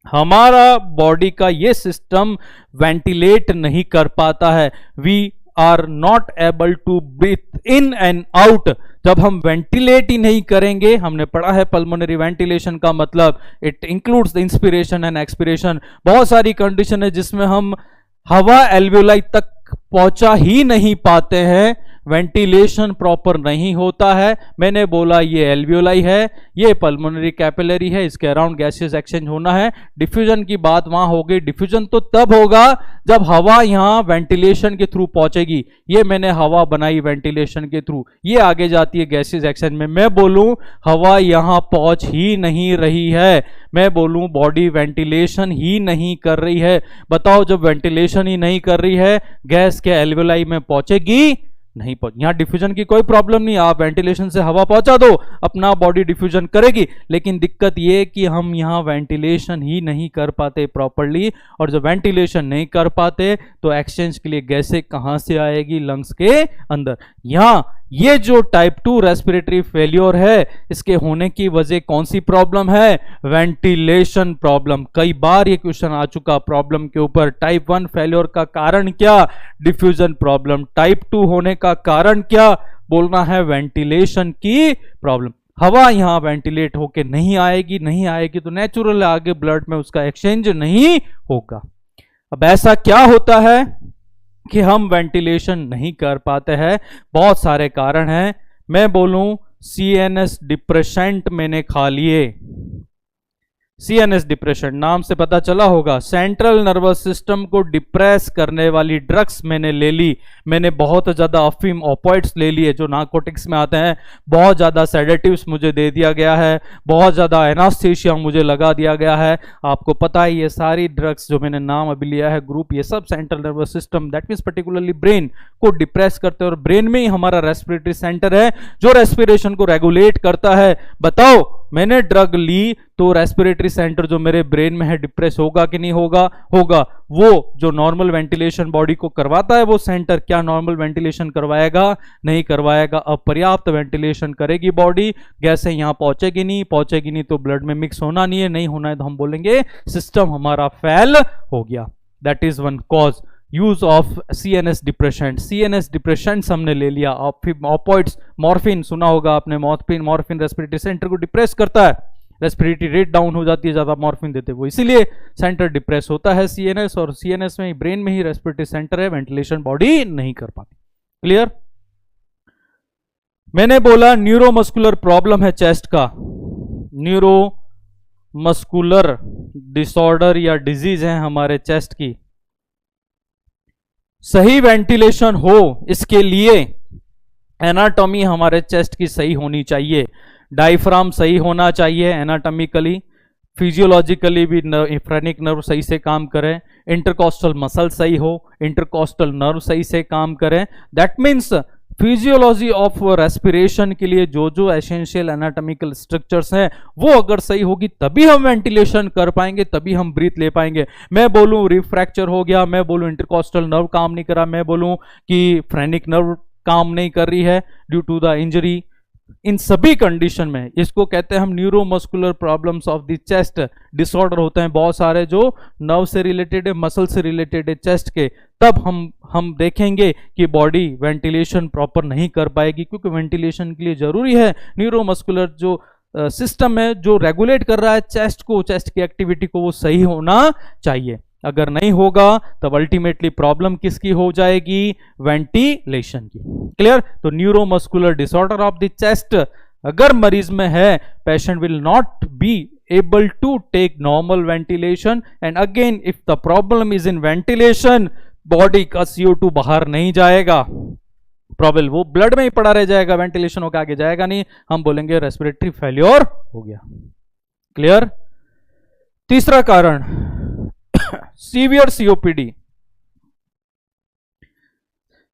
हमारा बॉडी का ये सिस्टम वेंटिलेट नहीं कर पाता है, we are not able to breathe in and out. जब हम वेंटिलेट ही नहीं करेंगे, हमने पढ़ा है पल्मोनरी वेंटिलेशन का मतलब it includes the inspiration and expiration. बहुत सारी कंडीशन है जिसमें हम हवा एल्वियोलाई तक पहुंचा ही नहीं पाते हैं, वेंटिलेशन प्रॉपर नहीं होता है। मैंने बोला ये एल्वियोलाई है, ये पल्मोनरी कैपिलरी है, इसके अराउंड गैसेस एक्सचेंज होना है। डिफ्यूजन की बात वहां हो गई। डिफ्यूजन तो तब होगा जब हवा यहां वेंटिलेशन के थ्रू पहुंचेगी। ये मैंने हवा बनाई वेंटिलेशन के थ्रू, ये आगे जाती है गैसेस एक्सचेंज में। मैं बोलूं हवा यहां पहुंच ही नहीं रही है, मैं बोलूं बॉडी वेंटिलेशन ही नहीं कर रही है। बताओ जब वेंटिलेशन ही नहीं कर रही है, गैस के एल्वियोलाई में पहुंचेगी नहीं पहुंच। यहाँ डिफ्यूजन की कोई प्रॉब्लम नहीं, आप वेंटिलेशन से हवा पहुंचा दो, अपना बॉडी डिफ्यूजन करेगी। लेकिन दिक्कत ये कि हम यहाँ वेंटिलेशन ही नहीं कर पाते प्रॉपरली, और जब वेंटिलेशन नहीं कर पाते तो एक्सचेंज के लिए गैसें कहाँ से आएगी? लंग्स के अंदर। यहाँ ये जो टाइप 2 रेस्पिरेटरी फेल्योर है, इसके होने की वजह कौन सी प्रॉब्लम है? Ventilation problem. कई बार ये क्वेश्चन आ चुका प्रॉब्लम के ऊपर। टाइप 1 फेल्योर का कारण क्या? Diffusion problem. टाइप 2 होने का कारण क्या? बोलना है वेंटिलेशन की प्रॉब्लम। हवा यहां वेंटिलेट होके नहीं आएगी तो नेचुरल आगे ब्लड में उसका एक्सचेंज नहीं होगा। अब ऐसा क्या होता है कि हम वेंटिलेशन नहीं कर पाते हैं? बहुत सारे कारण हैं। मैं बोलूं सीएनएस डिप्रेसेंट मैंने खा लिए। सीएनएस डिप्रेशन नाम से पता चला होगा, सेंट्रल नर्वस सिस्टम को डिप्रेस करने वाली ड्रग्स मैंने ले ली। मैंने बहुत ज्यादा अफीम ऑपोइड्स ले लिए जो नार्कोटिक्स में आते हैं, बहुत ज्यादा सेडेटिव्स मुझे दे दिया गया है, बहुत ज्यादा एनास्थेशिया मुझे लगा दिया गया है। आपको पता है ये सारी ड्रग्स जो मैंने नाम अभी लिया है ग्रुप, ये सब central nervous system that means particularly brain को डिप्रेस करते हैं, और ब्रेन में ही हमारा रेस्पिरेटरी सेंटर है जो रेस्पिरेशन को रेगुलेट करता है। बताओ मैंने ड्रग ली तो रेस्पिरेटरी सेंटर जो मेरे ब्रेन में है डिप्रेस होगा कि नहीं होगा? होगा। वो जो नॉर्मल वेंटिलेशन बॉडी को करवाता है वो सेंटर क्या नॉर्मल वेंटिलेशन करवाएगा? नहीं करवाएगा। अपर्याप्त वेंटिलेशन करेगी बॉडी, गैसें यहां पहुंचेगी नहीं तो ब्लड में मिक्स होना नहीं होना है तो हम बोलेंगे सिस्टम हमारा फेल हो गया। That is one cause use of CNS depressant. CNS depressants हमने ले लिया। ऑपोइड्स, मॉर्फिन सुना होगा आपने, मॉर्फिन रेस्पिरेटरी सेंटर को डिप्रेस करता है, रेस्पिरेटरी रेट डाउन हो जाती है, ज्यादा मॉर्फिन देते वो, इसीलिए सेंटर डिप्रेस होता है सीएनएस, और सीएनएस में ब्रेन में ही रेस्पिरेटरी सेंटर है, वेंटिलेशन बॉडी नहीं कर पाती। क्लियर? मैंने बोला न्यूरोमस्कुलर प्रॉब्लम है चेस्ट का, न्यूरोमस्कुलर डिसऑर्डर या डिजीज है हमारे चेस्ट की। सही वेंटिलेशन हो इसके लिए एनाटॉमी हमारे चेस्ट की सही होनी चाहिए, डायफ्राम सही होना चाहिए एनाटॉमिकली, फिजियोलॉजिकली भी फ्रेनिक नर्व सही से काम करें, इंटरकॉस्टल मसल सही हो, इंटरकॉस्टल नर्व सही से काम करें। That means physiology of respiration के लिए जो जो एसेंशियल एनाटॉमिकल स्ट्रक्चर्स हैं वो अगर सही होगी तभी हम वेंटिलेशन कर पाएंगे, तभी हम ब्रीथ ले पाएंगे। मैं बोलूं रिब फ्रैक्चर हो गया, मैं बोलूं इंटरकॉस्टल नर्व काम नहीं करा, मैं बोलूं कि फ्रेनिक नर्व काम नहीं कर रही है ड्यू टू द इंजरी, इन सभी कंडीशन में इसको कहते हैं हम neuromuscular problems of the chest. Disorder होते हैं बहुत सारे जो नर्व से रिलेटेड है, मसल से रिलेटेड है चेस्ट के, तब हम देखेंगे कि बॉडी वेंटिलेशन प्रॉपर नहीं कर पाएगी, क्योंकि वेंटिलेशन के लिए जरूरी है न्यूरोमस्कुलर जो सिस्टम है जो रेगुलेट कर रहा है चेस्ट को, चेस्ट की एक्टिविटी को, वो सही होना चाहिए। अगर नहीं होगा तब अल्टीमेटली प्रॉब्लम किसकी हो जाएगी? वेंटिलेशन की। क्लियर? तो neuromuscular disorder of the chest अगर मरीज में है, patient will not B able to take normal ventilation, and again if the problem is in ventilation, body का CO2 बाहर नहीं जाएगा, प्रॉब्लम वो ब्लड में ही पड़ा रह जाएगा, वेंटिलेशन होकर आगे जाएगा नहीं, हम बोलेंगे रेस्पिरेटरी फेल्योर हो गया। क्लियर? तीसरा कारण सीवियर सीओपीडी।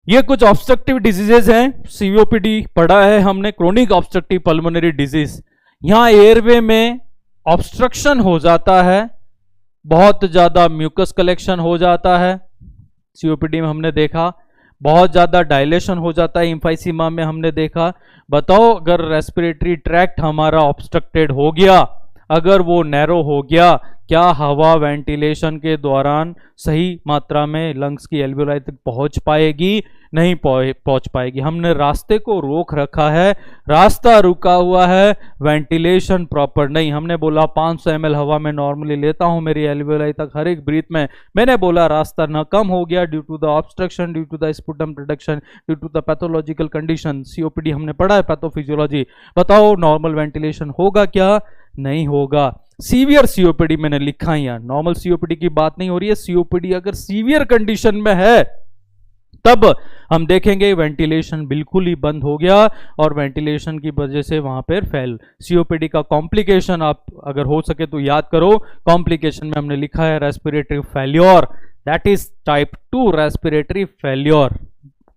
ये कुछ ऑब्स्ट्रक्टिव डिजीजेज हैं। सीओपीडी पढ़ा है हमने, क्रोनिक ऑब्स्ट्रक्टिव पल्मोनरी डिजीज। यहां एयरवे में ऑब्स्ट्रक्शन हो जाता है, बहुत ज्यादा म्यूकस कलेक्शन हो जाता है, सीओपीडी में हमने देखा, बहुत ज्यादा डायलेशन हो जाता है, एम्फाइसीमा में हमने देखा। बताओ अगर रेस्पिरेटरी ट्रैक्ट हमारा ऑब्स्ट्रक्टेड हो गया, अगर वो नैरो हो गया, क्या हवा वेंटिलेशन के दौरान सही मात्रा में लंग्स की एल्वियोलाई तक पहुंच पाएगी? नहीं पहुंच पाएगी। हमने रास्ते को रोक रखा है, रास्ता रुका हुआ है, वेंटिलेशन प्रॉपर नहीं। हमने बोला 500 ml हवा में नॉर्मली लेता हूं मेरी एल्वियोलाई तक हर एक ब्रीथ में, मैंने बोला रास्ता न कम हो गया due to the obstruction, due to the sputum production, due to the pathological condition. COPD हमने पढ़ा है, पैथोफिजियोलॉजी। बताओ नॉर्मल वेंटिलेशन होगा क्या? नहीं होगा। सीवियर सीओपीडी मैंने लिखा है यहाँ, नॉर्मल सीओपीडी की बात नहीं हो रही है। सीओपीडी अगर सीवियर कंडीशन में है तब हम देखेंगे वेंटिलेशन बिल्कुल ही बंद हो गया और वेंटिलेशन की वजह से वहां पर फेल। सीओपीडी का कॉम्प्लिकेशन आप अगर हो सके तो याद करो, कॉम्प्लिकेशन में हमने लिखा है respiratory failure, that is type 2 respiratory failure.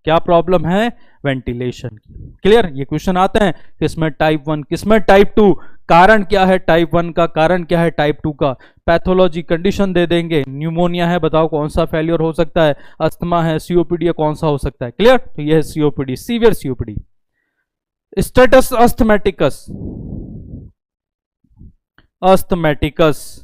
क्या प्रॉब्लम है? वेंटिलेशन की। क्लियर? ये क्वेश्चन आते हैं किसमें टाइप 1, किसमें टाइप 2, कारण क्या है टाइप 1 का, कारण क्या है टाइप 2 का, पैथोलॉजी कंडीशन दे देंगे, न्यूमोनिया है बताओ कौन सा फेल्योर हो सकता है, अस्थमा है, सीओपीडी है कौन सा हो सकता है। क्लियर? तो यह है सीओपीडी, सीवियर सीओपीडी। स्टेटस अस्थमेटिकस, अस्थमेटिकस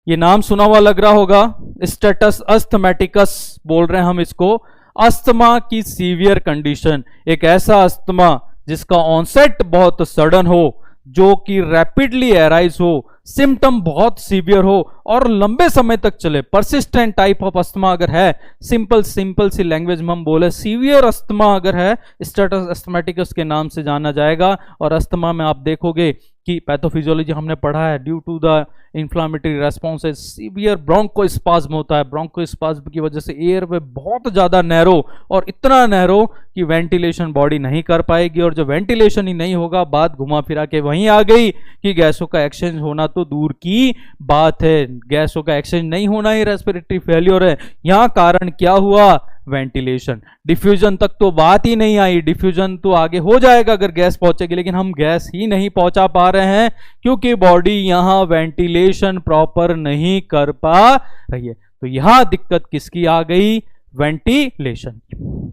ये नाम सुना हुआ लग रहा होगा, स्टेटस अस्थमेटिकस बोल रहे हैं हम इसको। अस्थमा की सीवियर कंडीशन, एक ऐसा अस्थमा जिसका ऑनसेट बहुत सडन हो, जो कि रैपिडली एराइज हो, सिम्टम बहुत सीवियर हो और लंबे समय तक चले, परसिस्टेंट टाइप ऑफ अस्थमा अगर है, सिंपल सी लैंग्वेज में हम बोले सीवियर अस्थमा अगर है, स्टेटस अस्थमेटिकस के नाम से जाना जाएगा। और अस्थमा में आप देखोगे कि पैथोफिजियोलॉजी हमने पढ़ा है, due to the inflammatory responses severe bronchospasm होता है। ब्रोंकोस्पाज्म की वजह से एयर वे बहुत ज्यादा नैरो, और इतना नैरो कि वेंटिलेशन बॉडी नहीं कर पाएगी, और जब वेंटिलेशन ही नहीं होगा बात घुमा फिरा के वहीं आ गई कि गैसों का एक्सचेंज होना तो दूर की बात है, गैसों का एक्सचेंज नहीं होना ही रेस्पिरेटरी फेल्योर है। यहां कारण क्या हुआ? वेंटिलेशन। डिफ्यूजन तक तो बात ही नहीं आई, डिफ्यूजन तो आगे हो जाएगा अगर गैस पहुंचेगी, लेकिन हम गैस ही नहीं पहुंचा पा रहे हैं क्योंकि बॉडी यहां वेंटिलेशन प्रॉपर नहीं कर पा रही है। तो यहां दिक्कत किसकी आ गई? वेंटिलेशन।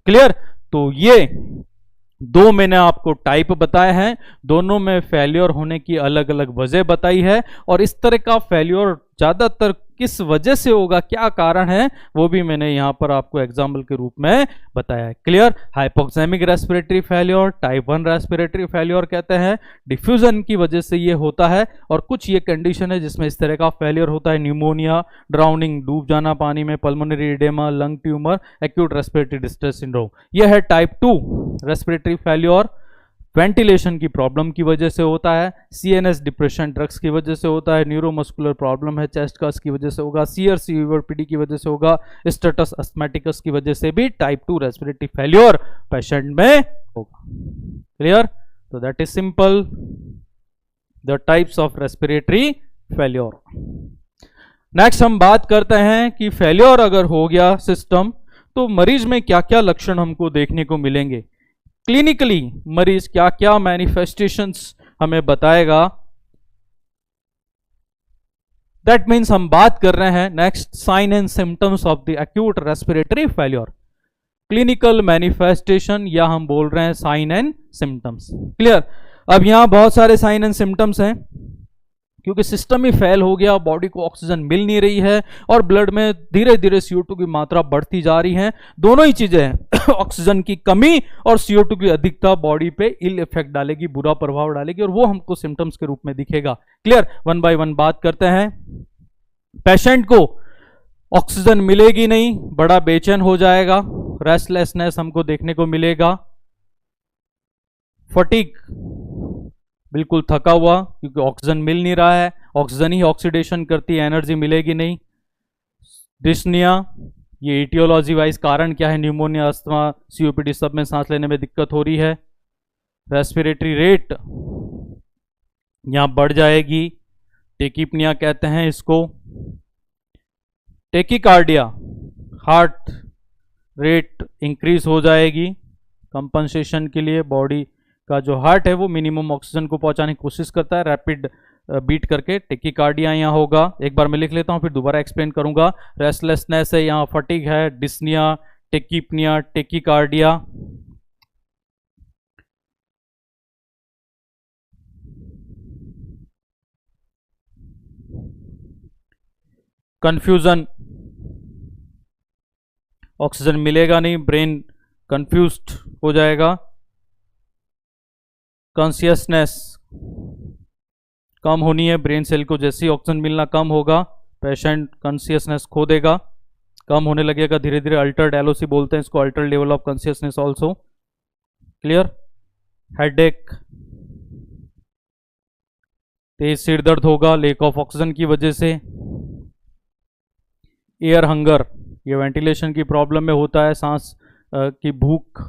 क्लियर? तो ये दो मैंने आपको टाइप बताए हैं, दोनों में फेल्योर होने की अलग अलग वजह बताई है, और इस तरह का फेल्योर ज्यादातर किस वजह से होगा, क्या कारण है, वो भी मैंने यहां पर आपको एग्जाम्पल के रूप में बताया है। Clear? Hypoxaemic respiratory failure, type 1 respiratory failure कहते हैं, डिफ्यूजन की वजह से ये होता है, और कुछ ये कंडीशन है जिसमें इस तरह का फेल्योर होता है, न्यूमोनिया, ड्राउनिंग, डूब जाना पानी में, pulmonary oedema, lung tumour, acute respiratory distress syndrome. यह है टाइप 2 रेस्पिरेटरी फेल्योर, वेंटिलेशन की प्रॉब्लम की वजह से होता है, सीएनएस डिप्रेशन ड्रग्स की वजह से होता है, न्यूरोमस्कुलर प्रॉब्लम है, चेस्ट कस की वजह से होगा, सीओपीडी की वजह से होगा, स्टेटस अस्थमेटिकस की वजह से भी टाइप 2 रेस्पिरेटरी फेल्योर पेशेंट में होगा। क्लियर? तो that is simple the types of respiratory failure. Next हम बात करते हैं कि फेल्योर अगर हो गया सिस्टम तो मरीज में क्या क्या लक्षण हमको देखने को मिलेंगे, क्लिनिकली मरीज क्या क्या मैनिफेस्टेशंस हमें बताएगा। दैट मीन्स हम बात कर रहे हैं next sign and symptoms of the acute respiratory failure, clinical manifestation या हम बोल रहे हैं साइन एंड सिम्टम्स। क्लियर? अब यहां बहुत सारे साइन एंड सिम्टम्स हैं क्योंकि सिस्टम ही फेल हो गया, बॉडी को ऑक्सीजन मिल नहीं रही है और ब्लड में धीरे धीरे CO2 की मात्रा बढ़ती जा रही है। दोनों ही चीजें हैं ऑक्सीजन की कमी और CO2 की अधिकता बॉडी पे इल इफेक्ट डालेगी, बुरा प्रभाव डालेगी, और वो हमको सिम्टम्स के रूप में दिखेगा। क्लियर? वन बाय वन बात करते हैं। पेशेंट को ऑक्सीजन मिलेगी नहीं, बड़ा बेचैन हो जाएगा, रेस्टलेसनेस हमको देखने को मिलेगा, फटीग, बिल्कुल थका हुआ क्योंकि ऑक्सीजन मिल नहीं रहा है, ऑक्सीजन ही ऑक्सीडेशन करती है, एनर्जी मिलेगी नहीं। डिस्निया, ये इटियोलॉजी वाइज कारण क्या है, न्यूमोनिया, अस्थमा, सीओपीडी सब में सांस लेने में दिक्कत हो रही है। रेस्पिरेटरी रेट यहां बढ़ जाएगी, टेकिपनिया कहते हैं इसको। टेकिकार्डिया, हार्ट रेट इंक्रीज हो जाएगी, कंपनसेशन के लिए बॉडी का जो हार्ट है वो मिनिमम ऑक्सीजन को पहुंचाने की कोशिश करता है, रैपिड बीट करके टेकिकार्डिया यहाँ होगा। एक बार मैं लिख लेता हूँ फिर दोबारा एक्सप्लेन करूंगा। रेस्टलेसनेस है, यहाँ फटीग है, dyspnoea, tachypnoea, tachycardia. Confusion, oxygen मिलेगा नहीं, ब्रेन कंफ्यूज्ड हो जाएगा। कॉन्शियसनेस कम होनी है, ब्रेन सेल को जैसे ही ऑक्सीजन मिलना कम होगा पेशेंट कॉन्शियसनेस खो देगा, कम होने लगेगा धीरे धीरे। अल्टर्ड एलओसी बोलते हैं इसको, altered level of consciousness also. Clear? Headache, तेज सिर दर्द होगा लेक ऑफ ऑक्सीजन की वजह से। एयर हंगर, ये वेंटिलेशन की प्रॉब्लम में होता है, सांस की भूख,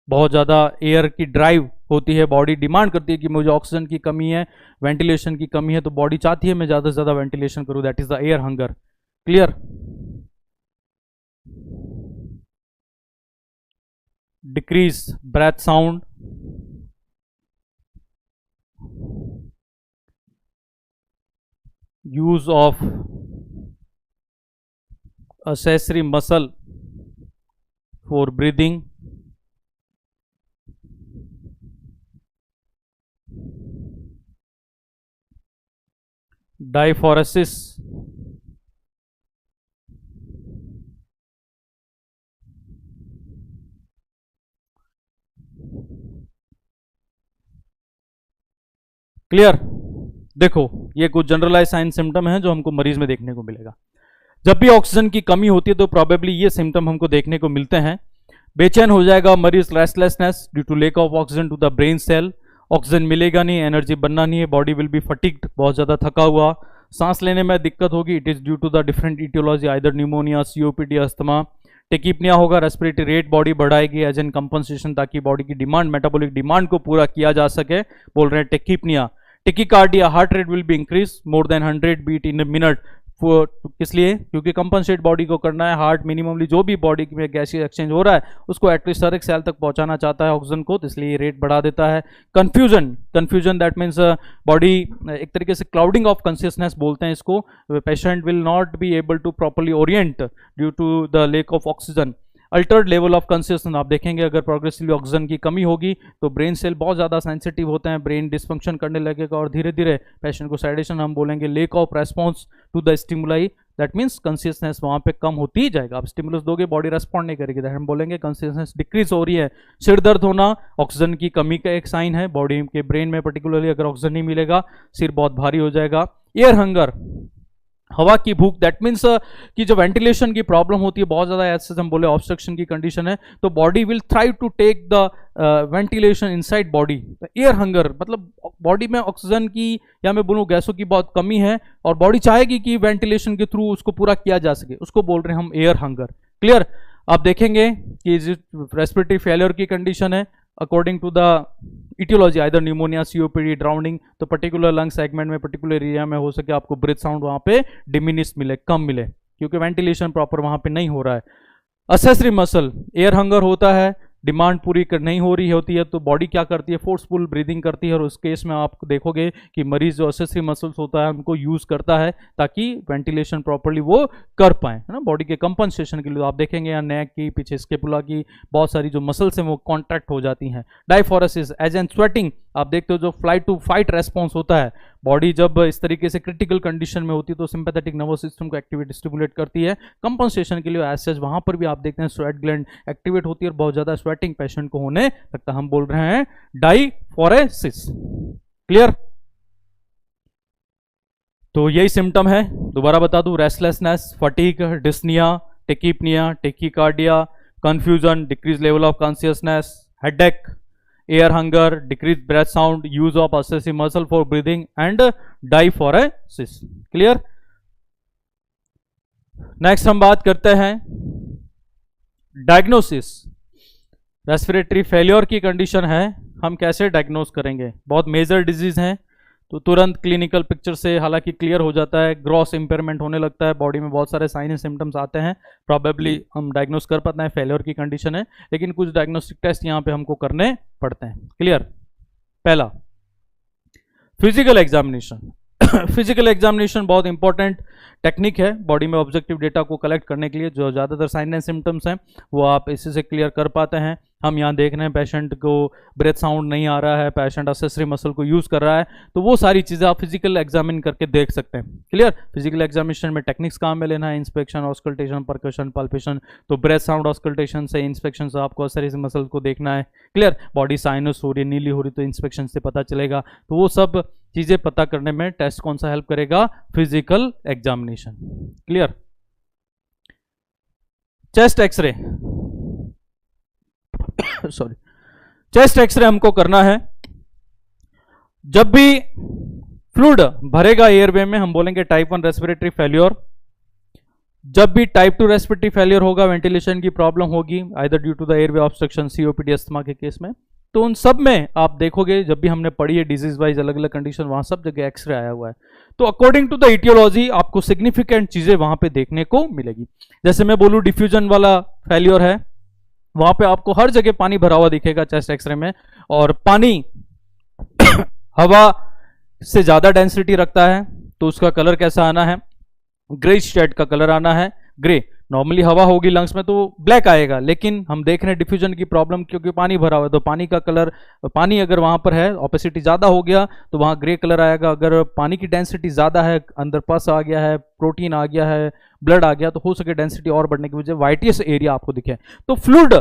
बहुत ज़्यादा एयर की ड्राइव होती है, बॉडी डिमांड करती है कि मुझे ऑक्सीजन की कमी है, वेंटिलेशन की कमी है, तो बॉडी चाहती है मैं ज़्यादा से ज़्यादा वेंटिलेशन करूं, that is the air hunger. Clear? decrease breath sound, use of accessory muscle for breathing, diaphoresis, clear. देखो ये कुछ जनरलाइज साइन सिम्टम है जो हमको मरीज में देखने को मिलेगा। जब भी ऑक्सीजन की कमी होती है तो प्रॉबेबली ये सिम्टम हमको देखने को मिलते हैं। बेचैन हो जाएगा मरीज, restlessness due to lack of oxygen to the brain cell, oxygen मिलेगा नहीं, एनर्जी बनना नहीं है, बॉडी विल बी फटीग्ड, बहुत ज्यादा थका हुआ, सांस लेने में दिक्कत होगी, it is due to the different aetiology, either pneumonia, COPD, asthma. Tachypnoea होगा, रेस्पिरेटरी रेट बॉडी बढ़ाएगी एज एन कंपनसेशन, ताकि बॉडी की डिमांड, मेटाबॉलिक डिमांड को पूरा किया जा सके, बोल रहे हैं tachypnoea. Tachycardia, heart rate will be increase more than 100 beat in a minute, किस लिए? क्योंकि कंपनसेट बॉडी को करना है, हार्ट मिनिममली जो भी बॉडी में गैसीय एक्सचेंज हो रहा है उसको एटलीस्ट हर एक सेल तक पहुंचाना चाहता है ऑक्सीजन को, तो इसलिए रेट बढ़ा देता है। कंफ्यूजन दैट मीन्स बॉडी एक तरीके से क्लाउडिंग ऑफ कॉन्शियसनेस बोलते हैं इसको, patient will not be able to properly orient due to the lack of oxygen. Altered level of consciousness, आप देखेंगे अगर प्रोग्रेसिवली ऑक्सीजन की कमी होगी तो ब्रेन सेल बहुत ज़्यादा सेंसिटिव होते हैं, ब्रेन डिसफंक्शन करने लगेगा और धीरे धीरे पेशेंट को सेडेशन, हम बोलेंगे lack of response to the stimuli, that means consciousness वहाँ पे कम होती ही जाएगा। आप स्टिमुलस दोगे बॉडी रेस्पॉन्ड नहीं करेगी, दैट हम बोलेंगे कॉन्शियसनेस डिक्रीज हो रही है। सिर दर्द होना ऑक्सीजन की कमी का एक साइन है, बॉडी के ब्रेन में पर्टिकुलरली अगर ऑक्सीजन नहीं मिलेगा सिर बहुत भारी हो जाएगा। एयर हंगर, हवा की भूख, दैट मीन्स कि जो वेंटिलेशन की प्रॉब्लम होती है बहुत ज़्यादा, ऐसे हम बोले ऑब्स्ट्रक्शन की कंडीशन है, तो body will try to take the ventilation inside body. Air hunger मतलब बॉडी में ऑक्सीजन की या मैं बोलूँ गैसों की बहुत कमी है और बॉडी चाहेगी कि वेंटिलेशन के थ्रू उसको पूरा किया जा सके, उसको बोल रहे हैं हम एयर हंगर। क्लियर। आप देखेंगे कि रेस्पिरेटरी फेलियर की कंडीशन है according to the aetiology, either pneumonia, COPD, drowning, तो पर्टिकुलर लंग सेगमेंट में, पर्टिकुलर एरिया में हो सके आपको ब्रेथ साउंड वहां पे डिमिनिश मिले, कम मिले, क्योंकि वेंटिलेशन प्रॉपर वहां पे नहीं हो रहा है। असेसरी मसल, एयर हंगर होता है, डिमांड पूरी नहीं हो रही होती है तो बॉडी क्या करती है, फोर्सफुल ब्रीदिंग करती है, और उस केस में आप देखोगे कि मरीज जो असेसरी मसल्स होता है उनको यूज करता है ताकि वेंटिलेशन प्रॉपरली वो कर पाए, है ना, बॉडी के कंपनसेशन के लिए। आप देखेंगे यहाँ नेक की, पीछे स्केपुला की बहुत सारी जो मसल्स हैं वो कॉन्ट्रैक्ट हो जाती हैं। डायफोरेसिस, एज एन स्वेटिंग, आप देखते हो जो फ्लाइट टू फाइट रेस्पॉन्स होता है, बॉडी जब इस तरीके से क्रिटिकल कंडीशन में होती है तो सिंपैथेटिक नर्वस सिस्टम को एक्टिवेट स्टिमुलेट करती है कंपनसेशन के लिए। एज वहां पर भी आप देखते हैं स्वेट ग्लैंड एक्टिवेट होती है और बहुत ज्यादा स्वेटिंग पेशेंट को होने लगता है, हम बोल रहे हैं डायफोरेसिस। क्लियर। तो यही सिम्टम है, दोबारा बता दूं, restlessness, fatigue, dyspnoea, tachypnoea, tachycardia, confusion, decrease level of consciousness, headache, air hunger, decrease breath sound, use of accessory muscle for breathing and diaphoresis. Clear. Next हम बात करते हैं डायग्नोसिस। रेस्पिरेटरी फेलियर की कंडीशन है, हम कैसे डायग्नोस करेंगे? बहुत मेजर डिजीज है तो तुरंत क्लिनिकल पिक्चर से हालांकि क्लियर हो जाता है, ग्रॉस इंपेयरमेंट होने लगता है, बॉडी में बहुत सारे साइन एंड सिम्टम्स आते हैं, प्रॉबेबली हम डायग्नोस कर पाते हैं फेलियर की कंडीशन है, लेकिन कुछ डायग्नोस्टिक टेस्ट यहाँ पे हमको करने पड़ते हैं। क्लियर। पहला, फिजिकल एग्जामिनेशन। फिजिकल एग्जामिनेशन बहुत इंपॉर्टेंट टेक्निक है बॉडी में ऑब्जेक्टिव डेटा को कलेक्ट करने के लिए। जो ज़्यादातर साइन एंड सिम्टम्स हैं वो आप इसी से क्लियर कर पाते हैं। हम यहाँ देख रहे हैं पेशेंट को ब्रेथ साउंड नहीं आ रहा है, पेशेंट असेसरी मसल को यूज़ कर रहा है, तो वो सारी चीज़ें आप फिजिकल एग्जामिन करके देख सकते हैं। क्लियर। फिजिकल एग्जामिनेशन में टेक्निक्स काम में लेना है, इंस्पेक्शन, ऑस्कल्टेशन, परकशन, पल्पेशन। तो ब्रेथ साउंड ऑस्कल्टेशन से, इंस्पेक्शन से आपको असेसरी मसल को देखना है। क्लियर। बॉडी साइनस हो रही है, नीली हो रही, तो इंस्पेक्शन से पता चलेगा। तो वो सब चीज़ें पता करने में टेस्ट कौन सा हेल्प करेगा? Physical examination. Clear. Chest X-ray, sorry, chest X-ray हमको करना है। जब भी फ्लूइड भरेगा एयरवे में, हम बोलेंगे टाइप 1 रेस्पिरेटरी फेल्योर। जब भी टाइप 2 रेस्पिरेटरी फेल्योर होगा, वेंटिलेशन की प्रॉब्लम होगी, either due to the airway obstruction, COPD, asthma के केस में, तो उन सब में आप देखोगे जब भी हमने पढ़ी है डिजीज वाइज अलग अलग कंडीशन, वहां सब जगह एक्सरे आया हुआ है। तो अकॉर्डिंग टू द इटियोलॉजी आपको सिग्निफिकेंट चीजें वहां पे देखने को मिलेगी। जैसे मैं बोलूं डिफ्यूजन वाला फेल्योर है, वहां पे आपको हर जगह पानी भरा हुआ दिखेगा चेस्ट एक्सरे में, और पानी हवा से ज्यादा डेंसिटी रखता है, तो उसका कलर कैसा आना है, ग्रे शेड का कलर आना है, ग्रे। नॉर्मली हवा होगी लंग्स में तो ब्लैक आएगा, लेकिन हम देख रहे हैं डिफ्यूजन की प्रॉब्लम, क्योंकि पानी भरा हुआ है तो पानी का कलर, पानी अगर वहां पर है ऑपेसिटी ज्यादा हो गया तो वहां ग्रे कलर आएगा। अगर पानी की डेंसिटी ज्यादा है, अंदर पस आ गया है, प्रोटीन आ गया है, ब्लड आ गया, तो हो सके डेंसिटी और बढ़ने की वजह व्हाइटिश एरिया आपको दिखे। तो फ्लूइड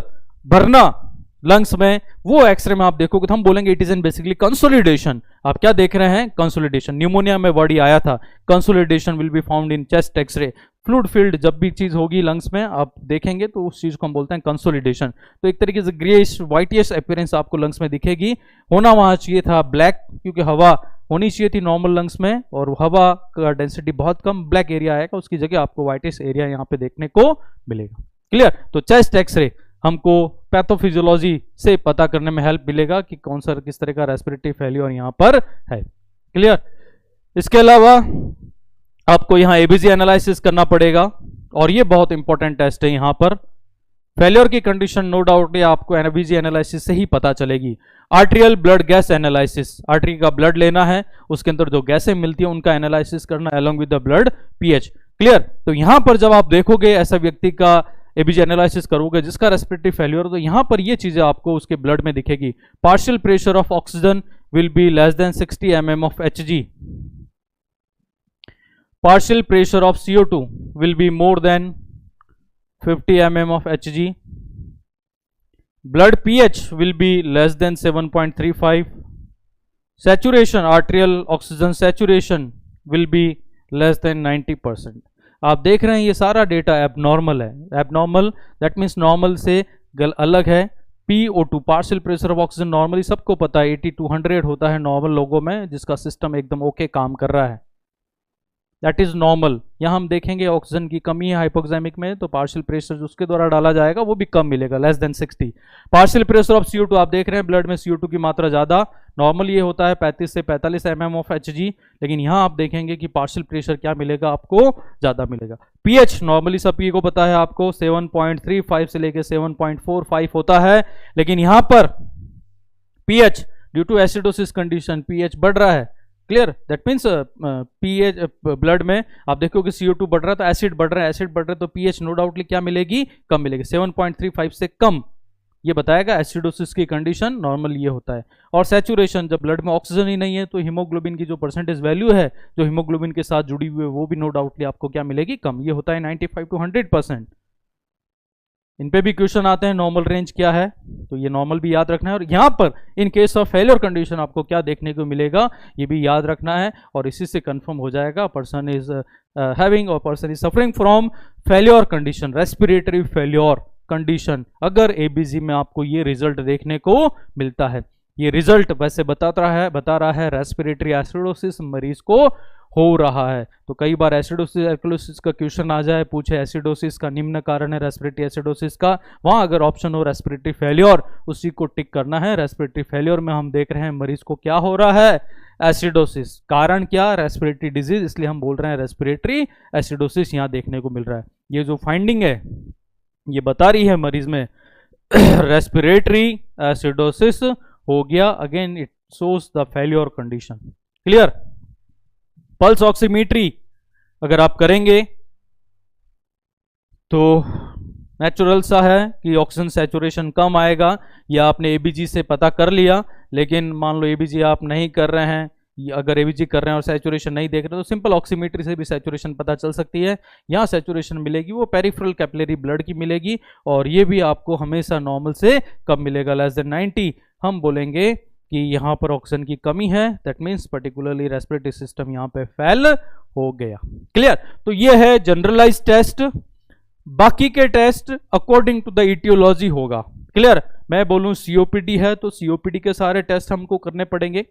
भरना लंग्स में, वो एक्सरे में आप देखोगे तो हम बोलेंगे it is an basically consolidation. आप क्या देख रहे हैं, कंसोलिडेशन। न्यूमोनिया में वर्ड ही आया था, consolidation will be found in chest X-ray. Fluid field जब भी चीज होगी लंग्स में आप देखेंगे तो उस चीज को हम बोलते हैं कंसोलिडेशन। तो एक तरीके से ग्रेइश व्हाइटिश अपीयरेंस आपको लंग्स में दिखेगी। होना वहां चाहिए था ब्लैक, क्योंकि हवा होनी चाहिए थी नॉर्मल लंग्स में, और हवा का डेंसिटी बहुत कम, ब्लैक एरिया आएगा, उसकी जगह आपको व्हाइटिश एरिया यहाँ पे देखने को मिलेगा। क्लियर। तो चेस्ट एक्सरे हमको पैथोफिजियोलॉजी से पता करने में हेल्प मिलेगा कि कौन सा किस तरह का रेस्पिरेटरी फेल्योर यहां पर है। क्लियर। इसके अलावा आपको यहां एबीजी एनालिसिस करना पड़ेगा, और ये बहुत इंपॉर्टेंट टेस्ट है यहां पर। फेल्योर की कंडीशन नो डाउट आपको एबीजी एनालिसिस से ही पता चलेगी। Arterial blood gas analysis, artery का ब्लड लेना है, उसके अंदर जो गैसें मिलती है उनका एनालिसिस करना along with the blood pH. Clear. तो यहां पर जब आप देखोगे ऐसा व्यक्ति का एबीजी एनालिसिस करोगे जिसका रेस्पिरेटरी फेल्योर, तो यहां पर ये चीजें आपको उसके ब्लड में दिखेगी। Partial pressure of oxygen will be less than 60 mm of Hg. Partial pressure of CO2 will be more than 50 mm of Hg. Blood pH will be less than 7.35. Saturation, arterial oxygen saturation will be less than 90%. आप देख रहे हैं ये सारा data abnormal है। Abnormal that means normal से अलग है। PO2 partial pressure of oxygen normally सबको पता है 80 to 100 होता है नॉर्मल लोगों में, जिसका सिस्टम एकदम ओके काम कर रहा है, दैट इज नॉर्मल। यहां हम देखेंगे ऑक्सीजन की कमी है हाइपोक्सामिक में, तो पार्शियल प्रेशर जो उसके द्वारा डाला जाएगा वो भी कम मिलेगा, less than 60। Partial pressure of CO2 आप देख रहे हैं ब्लड में CO2 की मात्रा ज्यादा, नॉर्मल ये होता है 35 से 45 mm of Hg, लेकिन यहां आप देखेंगे कि पार्शियल प्रेशर क्या मिलेगा, आपको ज्यादा मिलेगा। पीएच नॉर्मली सभी को पता है आपको 7.35 से लेकर 7.45 होता है, लेकिन यहां पर pH due to acidosis condition pH बढ़ रहा है। Clear. That means pH blood में आप देखोगे CO2 बढ़ रहा है तो एसिड बढ़ रहा है, एसिड बढ़ रहा है तो पीएच नो डाउटली क्या मिलेगी, कम मिलेगी, 7.35 से कम, ये बताएगा एसिडोसिस की कंडीशन। नॉर्मल ये होता है। और सैचुरेशन, जब ब्लड में ऑक्सीजन ही नहीं है तो हीमोग्लोबिन की जो परसेंटेज वैल्यू है जो हीमोग्लोबिन के साथ जुड़ी हुई है वो भी नो डाउटली आपको क्या मिलेगी, कम, ये होता है 95 to 100%। इन पे भी क्वेश्चन आते हैं नॉर्मल रेंज क्या है, तो ये नॉर्मल भी याद रखना है। और यहाँ पर in case of failure condition आपको क्या देखने को मिलेगा ये भी याद रखना है, और इसी से कंफर्म हो जाएगा पर्सन इज हैविंग और person is suffering from failure condition, respiratory failure condition. अगर एबीजी में आपको ये रिजल्ट देखने को मिलता है, ये रिजल्ट वैसे बता रहा है रेस्पिरेटरी एसिडोसिस मरीज को हो रहा है। तो कई बार एसिडोसिस एल्कलोसिस का क्वेश्चन आ जाए, पूछे एसिडोसिस का निम्न कारण है रेस्पिरेटरी एसिडोसिस का, वहां अगर ऑप्शन हो रेस्पिरेटरी फेलियर, उसी को टिक करना है। रेस्पिरेटरी फेलियर में हम देख रहे हैं मरीज को क्या हो रहा है, एसिडोसिस। कारण क्या, रेस्पिरेटरी डिजीज, इसलिए हम बोल रहे हैं रेस्पिरेटरी एसिडोसिस यहां देखने को मिल रहा है। ये जो फाइंडिंग है ये बता रही है मरीज में रेस्पिरेटरी एसिडोसिस हो गया। Again it shows the failure condition. Clear. Pulse oximetry अगर आप करेंगे तो नेचुरल सा है कि ऑक्सीजन सैचुरेशन कम आएगा, या आपने एबीजी से पता कर लिया, लेकिन मान लो एबीजी आप नहीं कर रहे हैं, अगर एबीजी कर रहे हैं और सैचुरेशन नहीं देख रहे तो सिंपल ऑक्सीमीट्री से भी सैचुरेशन पता चल सकती है। यहाँ सैचुरेशन मिलेगी वो पेरिफेरल कैपिलरी ब्लड की मिलेगी, और ये भी आपको हमेशा नॉर्मल से कम मिलेगा, लेस देन 90। हम बोलेंगे कि यहाँ पर ऑक्सीजन की कमी है, that means particularly respiratory system यहाँ पे फेल हो गया। क्लियर। तो ये है जनरलाइज टेस्ट। बाकी के test according to the aetiology होगा। क्लियर। मैं बोलूं सीओपीडी है तो सीओपीडी के सारे टेस्ट हमको करने पड़ेंगे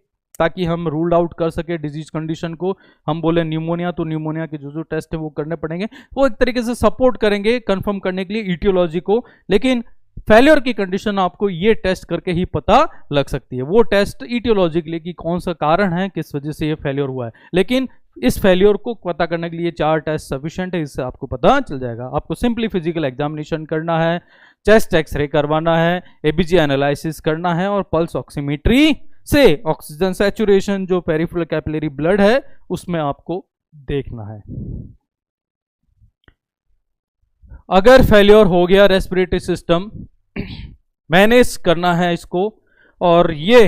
ताकि हम रूल आउट कर सके डिजीज कंडीशन को। हम बोले न्यूमोनिया तो न्यूमोनिया के जो टेस्ट है वो करने पड़ेंगे, वो एक तरीके से सपोर्ट करेंगे कंफर्म करने के लिए इटियोलॉजी को। लेकिन फेलियर की कंडीशन आपको ये टेस्ट करके ही पता लग सकती है, वो टेस्ट इटियोलॉजी के लिए कि कौन सा कारण है, किस वजह से ये फेलियर हुआ है। लेकिन इस फेलियर को पता करने के लिए 4 टेस्ट सफिशिएंट है, इससे आपको पता चल जाएगा। आपको सिंपली फिजिकल एग्जामिनेशन करना है, चेस्ट एक्सरे करवाना है, एबीजी एनालिसिस करना है और पल्स ऑक्सीमेट्री से ऑक्सीजन सैचुरेशन जो पेरिफेरल कैपिलरी ब्लड है उसमें आपको देखना है। अगर फेल्योर हो गया रेस्पिरेटरी सिस्टम, मैनेज करना है इसको, और ये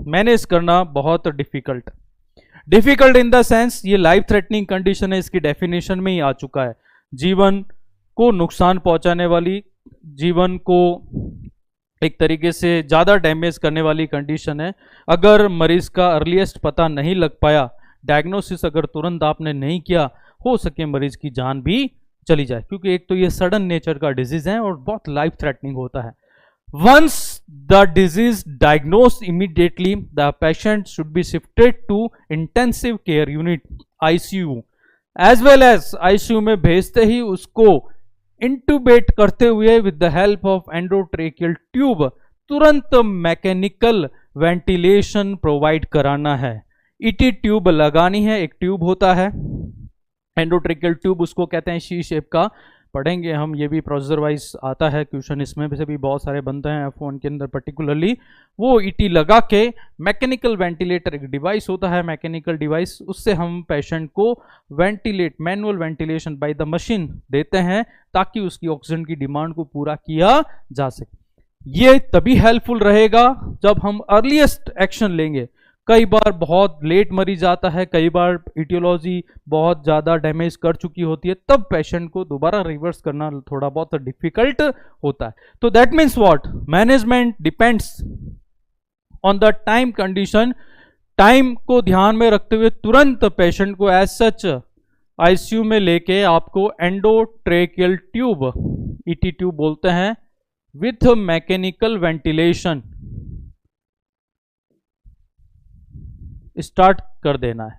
मैनेज करना बहुत डिफिकल्ट इन द सेंस ये लाइफ थ्रेटनिंग कंडीशन है, इसकी डेफिनेशन में ही आ चुका है। जीवन को नुकसान पहुंचाने वाली, जीवन को एक तरीके से ज़्यादा डैमेज करने वाली कंडीशन है। अगर मरीज का अर्लीस्ट पता नहीं लग पाया, डायग्नोसिस अगर तुरंत आपने नहीं किया, हो सके मरीज की जान भी चली जाए, क्योंकि एक तो ये सडन नेचर का डिजीज है और बहुत लाइफ थ्रेटनिंग होता है। Once the disease diagnosed, immediately the patient should be shifted to intensive care unit ICU, as well as ICU में भेजते ही उसको इंटूबेट करते हुए with the help of endotracheal tube तुरंत मैकेनिकल वेंटिलेशन प्रोवाइड कराना है। ईटी ट्यूब लगानी है, एक ट्यूब होता है एंडोट्रेकियल ट्यूब, उसको कहते हैं सी शेप का, पढ़ेंगे हम, ये भी प्रोसीजर वाइज आता है क्वेश्चन, इसमें से भी बहुत सारे बनते हैं F1 के अंदर पर्टिकुलरली। वो ईटी लगा के मैकेनिकल वेंटिलेटर, एक डिवाइस होता है मैकेनिकल डिवाइस, उससे हम पेशेंट को ventilate, manual ventilation by the machine देते हैं ताकि उसकी ऑक्सीजन की डिमांड को पूरा किया जा सके। ये तभी हेल्पफुल रहेगा जब हम अर्लीस्ट एक्शन लेंगे। कई बार बहुत लेट मरीज आता है, कई बार इटियोलॉजी बहुत ज़्यादा डैमेज कर चुकी होती है, तब पेशेंट को दोबारा रिवर्स करना थोड़ा बहुत डिफिकल्ट होता है। तो that means what, management depends on the time condition. Time को ध्यान में रखते हुए तुरंत पेशेंट को एज सच आईसीयू में लेके आपको एंडोट्रेकियल ट्यूब, ईटी ट्यूब बोलते हैं, विथ मैकेनिकल वेंटिलेशन स्टार्ट कर देना है।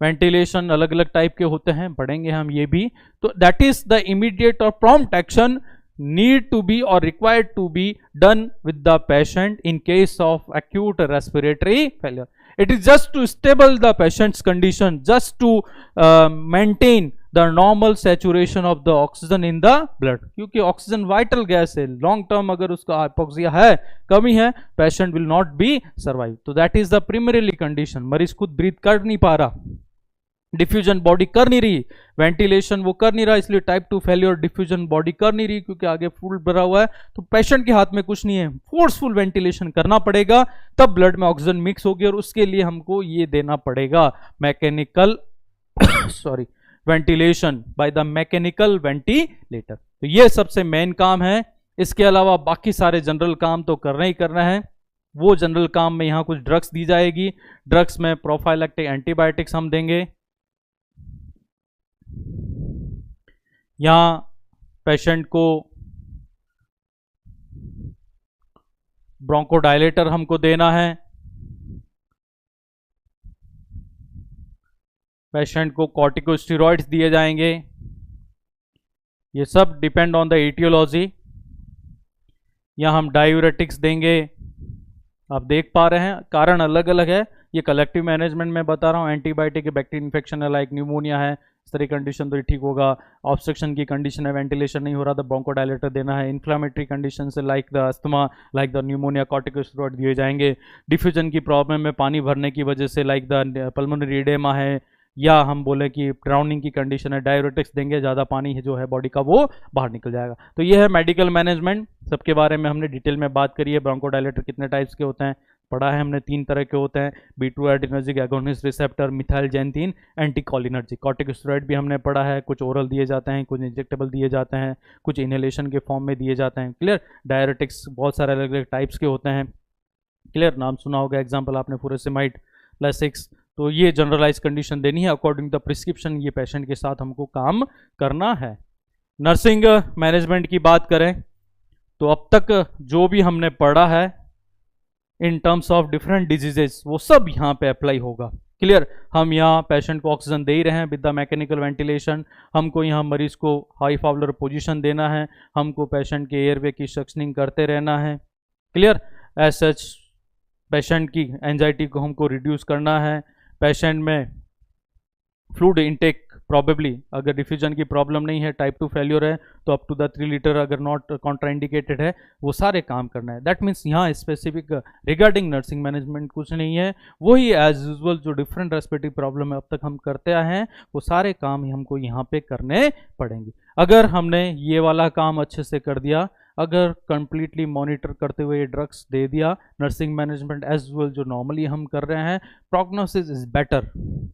वेंटिलेशन अलग अलग टाइप के होते हैं, पढ़ेंगे हम ये भी। तो दैट इज द इमीडिएट और prompt action need to be or required to be done with the patient in case of acute respiratory failure. It is just to stable the patient's condition, just to maintain the normal saturation of the oxygen in the blood, क्योंकि oxygen vital gas है, long term अगर उसका hypoxia है, कमी है, patient will not be survive. तो that is the primarily condition. मरीज खुद ब्रीथ कर नहीं पा रहा, डिफ्यूजन बॉडी कर नहीं रही, वेंटिलेशन वो कर नहीं रहा, इसलिए टाइप 2 फेलियर, डिफ्यूजन बॉडी कर नहीं रही क्योंकि आगे फुल भरा हुआ है, तो पेशेंट के हाथ में कुछ नहीं है, फोर्सफुल वेंटिलेशन करना पड़ेगा, तब ब्लड में ऑक्सीजन मिक्स होगी और उसके लिए हमको ये देना पड़ेगा mechanical sorry ventilation by the mechanical ventilator. तो ये सबसे मेन काम है। इसके अलावा बाकी सारे जनरल काम तो करना ही करना है। वो जनरल काम में यहाँ कुछ ड्रग्स दी जाएगी, ड्रग्स में प्रोफाइलैक्टिक एंटीबायोटिक्स हम देंगे। यहाँ पेशेंट को ब्रोंकोडायलेटर हमको देना है, पेशेंट को कॉर्टिकोस्टेरॉइड्स दिए जाएंगे। ये सब डिपेंड ऑन द एटियोलॉजी। यहाँ हम डायूरेटिक्स देंगे, आप देख पा रहे हैं कारण अलग अलग है, ये कलेक्टिव मैनेजमेंट में बता रहा हूँ। एंटीबायोटिक बैक्टीरियल इन्फेक्शन है, लाइक न्यूमोनिया है, इस तरह कंडीशन तो ठीक होगा। ऑब्स्ट्रक्शन की कंडीशन है, वेंटिलेशन नहीं हो रहा, तो ब्रोंकोडायलेटर देना है। इन्फ्लामेटरी कंडीशन से like the asthma, like the pneumonia, corticosteroid दिए जाएंगे। डिफ्यूजन की प्रॉब्लम में पानी भरने की वजह से लाइक द पल्मोनरी एडेमा है, या हम बोले कि ड्राउनिंग की कंडीशन है, डायूरेटिक्स देंगे, ज़्यादा पानी जो है बॉडी का वो बाहर निकल जाएगा। तो ये है मेडिकल मैनेजमेंट, सबके बारे में हमने डिटेल में बात करी है। ब्रोंकोडायलेटर कितने टाइप्स के होते हैं पढ़ा है हमने, 3 तरह के होते हैं, B2 adrenergic agonist receptor, methylxanthine, anticholinergic. Corticosteroid भी हमने पढ़ा है, कुछ ओरल दिए जाते हैं, कुछ इंजेक्टेबल दिए जाते हैं, कुछ इनहेलेशन के फॉर्म में दिए जाते हैं। क्लियर। डायूरेटिक्स बहुत सारे अलग अलग टाइप्स के होते हैं, क्लियर, नाम सुना होगा, एग्जाम्पल आपने फुरासेमाइड, प्लस तो ये जनरलाइज कंडीशन देनी है अकॉर्डिंग द प्रिस्क्रिप्शन, ये पेशेंट के साथ हमको काम करना है। नर्सिंग मैनेजमेंट की बात करें तो अब तक जो भी हमने पढ़ा है in terms of different diseases, वो सब यहाँ पे अप्लाई होगा। क्लियर। हम यहाँ पेशेंट को ऑक्सीजन दे ही रहे हैं विद द मैकेनिकल वेंटिलेशन, हमको यहाँ मरीज को हाई फाउलर पोजीशन देना है, हमको पेशेंट के एयरवे की सक्शनिंग करते रहना है। क्लियर। एज सच पेशेंट की एंजाइटी को हमको रिड्यूस करना है, पेशेंट में फ्लूइड इंटेक प्रॉबेबली अगर डिफ्यूजन की प्रॉब्लम नहीं है, टाइप 2 फेल्योर है, तो अप टू द 3 लीटर अगर नॉट कॉन्ट्राइंडिकेटेड है, वो सारे काम करना है। दैट मीन्स यहाँ स्पेसिफिक रिगार्डिंग नर्सिंग मैनेजमेंट कुछ नहीं है, वही एज यूजुअल जो डिफरेंट रेस्पिरेटरी प्रॉब्लम है अब तक हम करते आए हैं, वो सारे काम ही हमको यहाँ पे करने पड़ेंगे। अगर हमने ये वाला काम अच्छे से कर दिया, अगर कंप्लीटली मॉनिटर करते हुए ये ड्रग्स दे दिया, नर्सिंग मैनेजमेंट एज यूजुअल जो नॉर्मली हम कर रहे हैं, prognosis is better,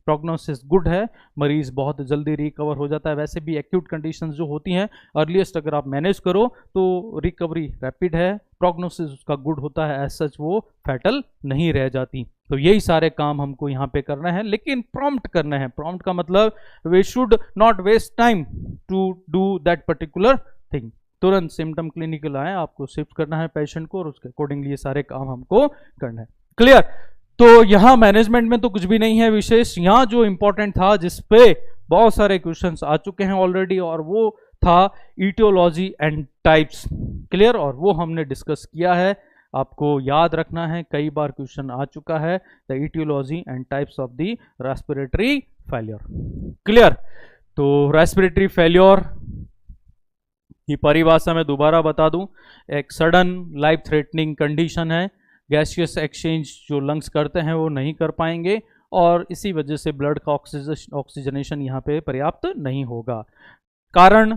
prognosis good है, मरीज बहुत जल्दी रिकवर हो जाता है। वैसे भी एक्यूट कंडीशंस जो होती हैं अर्लीस्ट अगर आप मैनेज करो तो रिकवरी रैपिड है, प्रोग्नोसिस उसका गुड होता है, एज सच वो फैटल नहीं रह जाती। तो यही सारे काम हमको यहाँ पे करना है, लेकिन प्रॉम्प्ट करना है। प्रॉम्प्ट का मतलब we should not waste time to do that particular thing. तुरंत सिम्टम क्लिनिकल आए, आपको शिफ्ट करना है पेशेंट को और उसके अकॉर्डिंगली ये सारे काम हमको करना है। क्लियर? तो यहाँ मैनेजमेंट में तो कुछ भी नहीं है विशेष। यहाँ जो इंपॉर्टेंट था, जिसपे बहुत सारे क्वेश्चंस आ चुके हैं ऑलरेडी, और वो था ईटियोलॉजी एंड टाइप्स। क्लियर? और वो हमने डिस्कस किया है, आपको याद रखना है, कई बार क्वेश्चन आ चुका है, the aetiology and types of the respiratory failure. Clear? तो रेस्पिरेटरी फेल्योर की परिभाषा में दोबारा बता दूं, एक सडन लाइफ थ्रेटनिंग कंडीशन है, गैसियस एक्सचेंज जो लंग्स करते हैं वो नहीं कर पाएंगे, और इसी वजह से ब्लड का ऑक्सीजनेशन यहाँ पे पर्याप्त नहीं होगा। कारण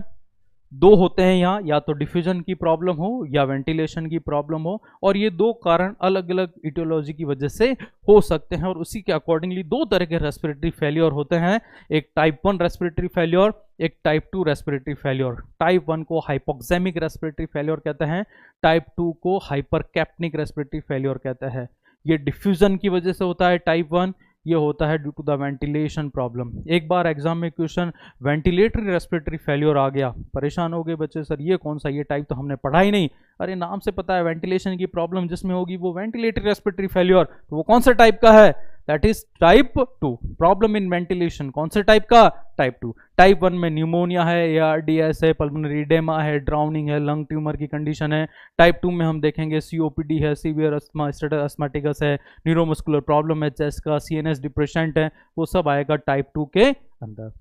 दो होते हैं यहाँ, या तो डिफ्यूजन की प्रॉब्लम हो या वेंटिलेशन की प्रॉब्लम हो, और ये दो कारण अलग अलग ईटियोलॉजी की वजह से हो सकते हैं, और उसी के अकॉर्डिंगली दो तरह के रेस्पिरेटरी फेल्योर होते हैं, एक टाइप 1 रेस्पिरेटरी फेल्योर, एक टाइप 2 रेस्पिरेटरी फेल्योर। टाइप 1 को हाइपोक्सेमिक रेस्पिरेटरी फेल्योर कहते हैं, टाइप 2 को हाइपरकैप्निक रेस्पिरेटरी फेल्योर कहते हैं। ये डिफ्यूजन की वजह से होता है टाइप 1, ये होता है due to the ventilation problem. एक बार एग्जाम में क्वेश्चन वेंटिलेटरी रेस्पिरेटरी फेल्योर आ गया, परेशान हो गए बच्चे, सर ये कौन सा, ये टाइप तो हमने पढ़ा ही नहीं। अरे नाम से पता है वेंटिलेशन की प्रॉब्लम जिसमें होगी वो वेंटिलेटरी रेस्पिरेटरी फेल्योर, तो वो कौन सा टाइप का है? That is type 2, problem in ventilation. कौन से टाइप का? टाइप 2। टाइप 1 में न्यूमोनिया है, ARDS है, पल्मोनरी एडेमा है, ड्राउनिंग है, लंग ट्यूमर की कंडीशन है। टाइप 2 में हम देखेंगे COPD है, सीवियर अस्थमा, स्टेटस अस्थमाटिकस है, न्यूरोमस्कुलर प्रॉब्लम है, चेस्ट का, CNS डिप्रेशेंट है, वो सब आएगा टाइप 2 के अंदर।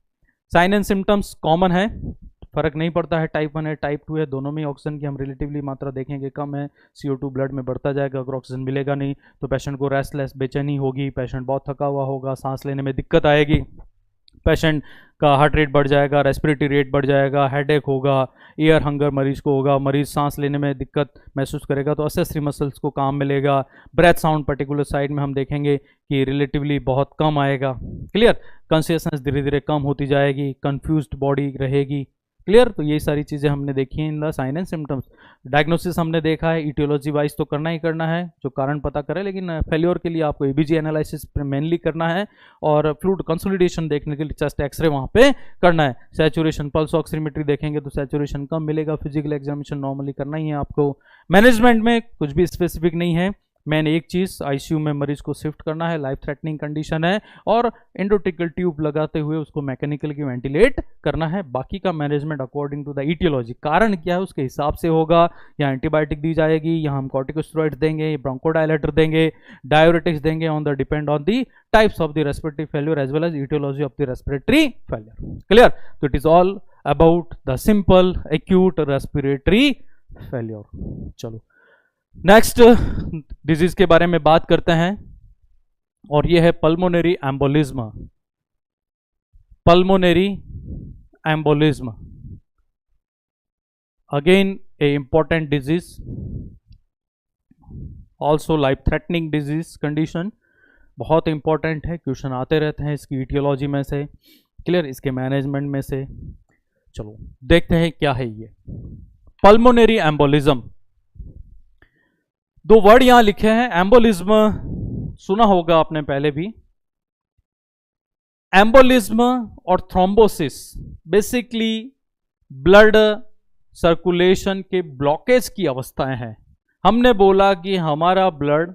साइन एंड सिम्टम्स कॉमन है, फर्क नहीं पड़ता है टाइप 1 है टाइप 2 है, दोनों में ऑक्सीजन की हम रिलेटिवली मात्रा देखेंगे कम है, CO2 ब्लड में बढ़ता जाएगा, अगर ऑक्सीजन मिलेगा नहीं तो पेशेंट को रेस्टलेस, बेचैनी होगी, पेशेंट बहुत थका हुआ होगा, सांस लेने में दिक्कत आएगी, पेशेंट का हार्ट रेट बढ़ जाएगा, रेस्पिरेटरी रेट बढ़ जाएगा, हेडेक होगा, एयर हंगर मरीज को होगा, मरीज सांस लेने में दिक्कत महसूस करेगा, तो असेसरी मसल्स को काम मिलेगा। ब्रेथ साउंड पर्टिकुलर साइड में हम देखेंगे कि रिलेटिवली बहुत कम आएगा। क्लियर? कॉन्शियसनेस धीरे धीरे कम होती जाएगी, कंफ्यूज्ड बॉडी रहेगी। क्लियर? तो ये सारी चीज़ें हमने देखी हैं in the sign and symptoms. Diagnosis हमने देखा है, ईटियोलॉजी वाइज तो करना ही करना है, जो कारण पता करे, लेकिन फेल्योर के लिए आपको ABG एनालिसिस मेनली करना है, और फ्लूइड कंसोलिडेशन देखने के लिए चेस्ट एक्सरे वहाँ पे करना है। सैचुरेशन पल्स ऑक्सीमेट्री देखेंगे तो सैचुरेशन कम मिलेगा, फिजिकल एग्जामिनेशन नॉर्मली करना ही है आपको। मैनेजमेंट में कुछ भी स्पेसिफिक नहीं है, मैन एक चीज़, ICU में मरीज को शिफ्ट करना है, लाइफ थ्रेटनिंग कंडीशन है, और एंडोट्रिकल ट्यूब लगाते हुए उसको मैकेनिकली वेंटिलेट करना है। बाकी का management according to the aetiology, कारण क्या है उसके हिसाब से होगा। या एंटीबायोटिक दी जाएगी, या हम कॉर्टिकोस्टेरॉइड्स देंगे, ब्रोंकोडायलेटर देंगे, डायोरेटिक्स देंगे, on the depend on the types of the respiratory failure as well as aetiology of the respiratory failure. Clear? तो it is all about the simple acute respiratory failure. चलो next disease के बारे में बात करते हैं, और यह है pulmonary embolism. Pulmonary embolism again a important disease, also life threatening disease condition, बहुत इंपॉर्टेंट है, क्वेश्चन आते रहते हैं इसकी ईटियोलॉजी में से। क्लियर? इसके मैनेजमेंट में से। चलो देखते हैं क्या है ये पल्मोनरी एम्बोलिज्म। दो वर्ड यहां लिखे हैं, एम्बोलिज्म सुना होगा आपने पहले भी। एम्बोलिज्म और थ्रोम्बोसिस बेसिकली ब्लड सर्कुलेशन के ब्लॉकेज की अवस्थाएं हैं। हमने बोला कि हमारा ब्लड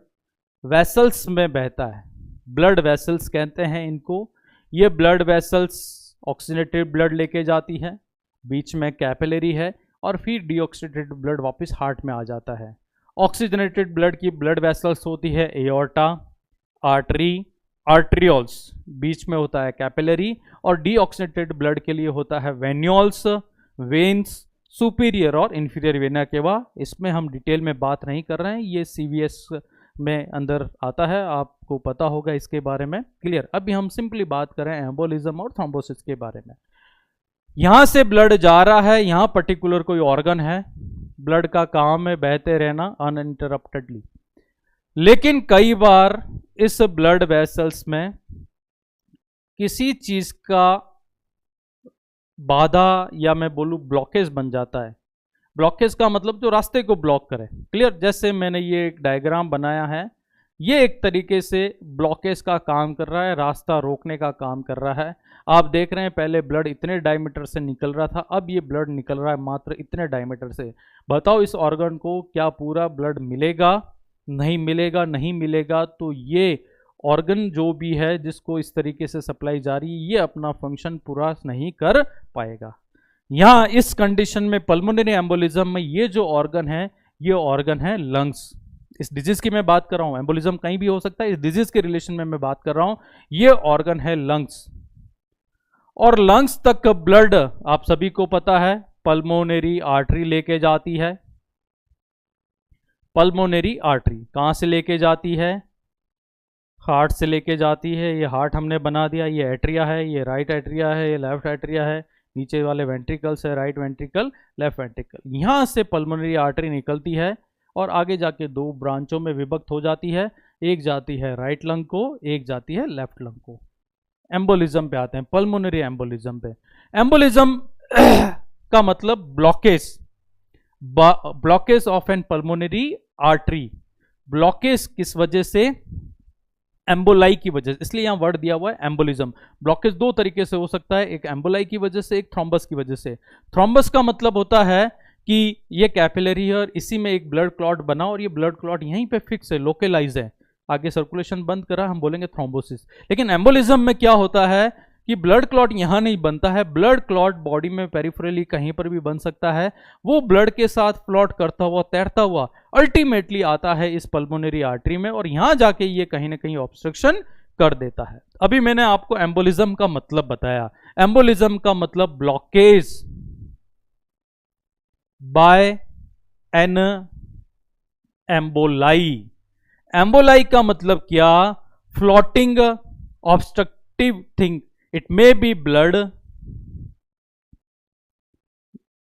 वेसल्स में बहता है, ब्लड वेसल्स कहते हैं इनको। ये ब्लड वेसल्स ऑक्सीजनेटेड ब्लड लेके जाती है, बीच में कैपिलरी है, और फिर डीऑक्सीडेटेड ब्लड वापस हार्ट में आ जाता है। ऑक्सीजनेटेड ब्लड की ब्लड वेसल्स होती है एओर्टा, आर्टरी, आर्टेरियोल्स, बीच में होता है कैपिलरी, और डीऑक्सीनेटेड ब्लड के लिए होता है वेन्यूल्स, वेन्स, सुपीरियर और इंफीरियर वेना केवा। इसमें हम डिटेल में बात नहीं कर रहे हैं, ये सीवीएस में अंदर आता है, आपको पता होगा इसके बारे में। क्लियर। अभी हम सिंपली बात करें एम्बोलिज्म और थ्रोम्बोसिस के बारे में। यहां से ब्लड जा रहा है, यहां पर्टिकुलर कोई ऑर्गन है, ब्लड का काम है बहते रहना अनइंटरप्टेडली, लेकिन कई बार इस ब्लड वेसल्स में किसी चीज का बाधा या मैं बोलूं ब्लॉकेज बन जाता है। ब्लॉकेज का मतलब जो रास्ते को ब्लॉक करे। क्लियर। जैसे मैंने ये एक डायग्राम बनाया है, ये एक तरीके से ब्लॉकेज का काम कर रहा है, रास्ता रोकने का काम कर रहा है। आप देख रहे हैं पहले ब्लड इतने डायमीटर से निकल रहा था, अब ये ब्लड निकल रहा है मात्र इतने डायमीटर से। बताओ इस ऑर्गन को क्या पूरा ब्लड मिलेगा? नहीं मिलेगा। नहीं मिलेगा तो ये ऑर्गन जो भी है जिसको इस तरीके से सप्लाई जा रही है, ये अपना फंक्शन पूरा नहीं कर पाएगा। यहां इस कंडीशन में पल्मोनरी एम्बोलिज्म में ये जो ऑर्गन है, ये ऑर्गन है लंग्स। इस डिजीज की मैं बात कर रहा हूं, एम्बोलिज्म कहीं भी हो सकता है, इस डिजीज के रिलेशन में मैं बात कर रहा हूं। ये ऑर्गन है लंग्स, और लंग्स तक ब्लड आप सभी को पता है पल्मोनरी आर्टरी लेके जाती है। पल्मोनरी आर्टरी कहां से लेके जाती है? हार्ट से लेके जाती है। ये हार्ट हमने बना दिया, ये एट्रिया है, ये राइट एट्रिया है, ये लेफ्ट एट्रिया है, नीचे वाले वेंट्रिकल्स है, राइट वेंट्रिकल, लेफ्ट वेंट्रिकल। यहां से पल्मोनरी आर्टरी निकलती है और आगे जाके दो ब्रांचों में विभक्त हो जाती है। एक जाती है राइट लंग को, एक जाती है लेफ्ट लंग को। एम्बोलिज्म पे आते हैं, पल्मोनरी एम्बोलिज्म पे। एम्बोलिज्म का मतलब blockage, blockage of an pulmonary artery. Blockage किस वजह से? एम्बोलाई की वजह से, इसलिए यहां वर्ड दिया हुआ है एम्बोलिज्म। ब्लॉकेज दो तरीके से हो सकता है, एक एम्बोलाई की वजह से, एक थ्रोम्बस की वजह से। थ्रोम्बस का मतलब होता है कि ये कैपिलरी है और इसी में एक ब्लड क्लॉट बना और ये ब्लड क्लॉट यहीं पे फिक्स है, लोकलाइज है, आगे सर्कुलेशन बंद करा, हम बोलेंगे थ्रोम्बोसिस। लेकिन एम्बोलिज्म में क्या होता है कि ब्लड क्लॉट यहां नहीं बनता है, ब्लड क्लॉट बॉडी में पेरिफेरली कहीं पर भी बन सकता है। वो ब्लड के साथ फ्लोट करता हुआ, तैरता हुआ अल्टीमेटली आता है इस पल्मोनरी आर्टरी में और यहां जाके ये कहीं ना कहीं ऑब्स्ट्रक्शन कर देता है। अभी मैंने आपको एम्बोलिज्म का मतलब बताया। एम्बोलिज्म का मतलब blockage by an emboli. Emboli का मतलब क्या? Floating obstructive thing. It may be blood,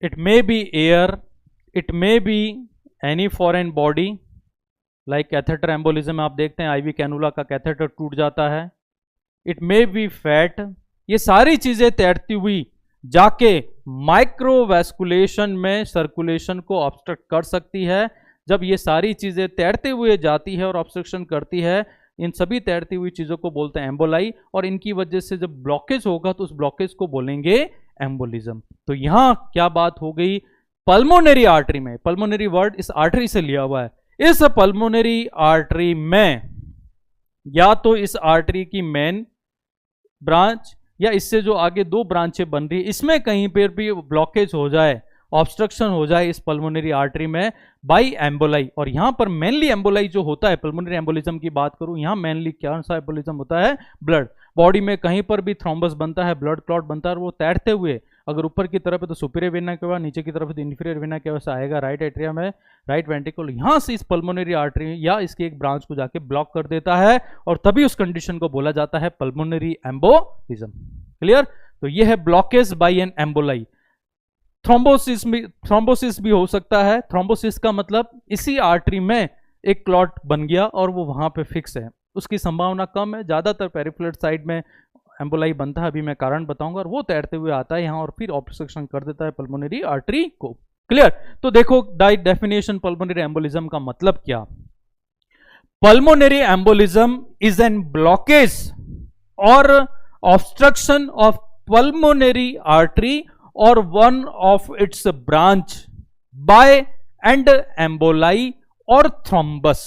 it may be air, it may be any foreign body, like catheter embolism आप देखते हैं आईवी कैनुला का कैथेटर टूट जाता है। It may be fat, ये सारी चीजें तैरती हुई जाके माइक्रोवैस्कुलेशन में सर्कुलेशन को ऑब्स्ट्रक्ट कर सकती है। जब ये सारी चीजें तैरते हुए जाती है और ऑब्स्ट्रक्शन करती है, इन सभी तैरती हुई चीजों को बोलते हैं एम्बोलाई, और इनकी वजह से जब ब्लॉकेज होगा तो उस ब्लॉकेज को बोलेंगे एम्बोलिज्म। तो यहां क्या बात हो गई? पल्मोनरी आर्टरी में, पल्मोनरी वर्ड इस आर्टरी से लिया हुआ है, इस पल्मोनरी आर्टरी में या तो इस आर्टरी की मेन ब्रांच या इससे जो आगे दो ब्रांचें बन रही है, इसमें कहीं पर भी ब्लॉकेज हो जाए, ऑब्स्ट्रक्शन हो जाए इस पल्मोनरी आर्टरी में बाई एम्बोलाई। और यहां पर मेनली एम्बोलाई जो होता है, पल्मोनरी एम्बोलिज्म की बात करूं, यहां मेनली क्या सा एम्बोलिज्म होता है? ब्लड। बॉडी में कहीं पर भी थ्रोम्बस बनता है, ब्लड क्लॉट बनता है, और वो तैरते हुए अगर ऊपर की तरफ है तो सुपीरियर वेना केवा, नीचे की तरफ है तो इंफीरियर वेना केवा से आएगा राइट एट्रिया में, राइट वेंट्रिकल, यहां से इस पल्मोनरी आर्टरी या इसकी एक ब्रांच को जाके ब्लॉक कर देता है और तभी उस कंडीशन को बोला जाता है पल्मोनरी एम्बोलिज्म। क्लियर? तो यह है blockage by an emboli. Thrombosis भी हो सकता है। थ्रोम्बोसिस का मतलब इसी आर्टरी में एक क्लॉट बन गया और वो वहां पे फिक्स है, उसकी संभावना कम है। ज्यादातर पेरिफेरल साइड में एम्बोलाई बनता है, अभी मैं कारण बताऊंगा, और वो तैरते हुए आता है यहां और फिर ऑब्स्ट्रक्शन कर देता है पल्मोनरी आर्टरी को। क्लियर? तो देखो डेफिनेशन पल्मोनरी एम्बोलिज्म का मतलब क्या? Pulmonary embolism is an blockage और obstruction of pulmonary artery or one of its branch by and emboli or thrombus।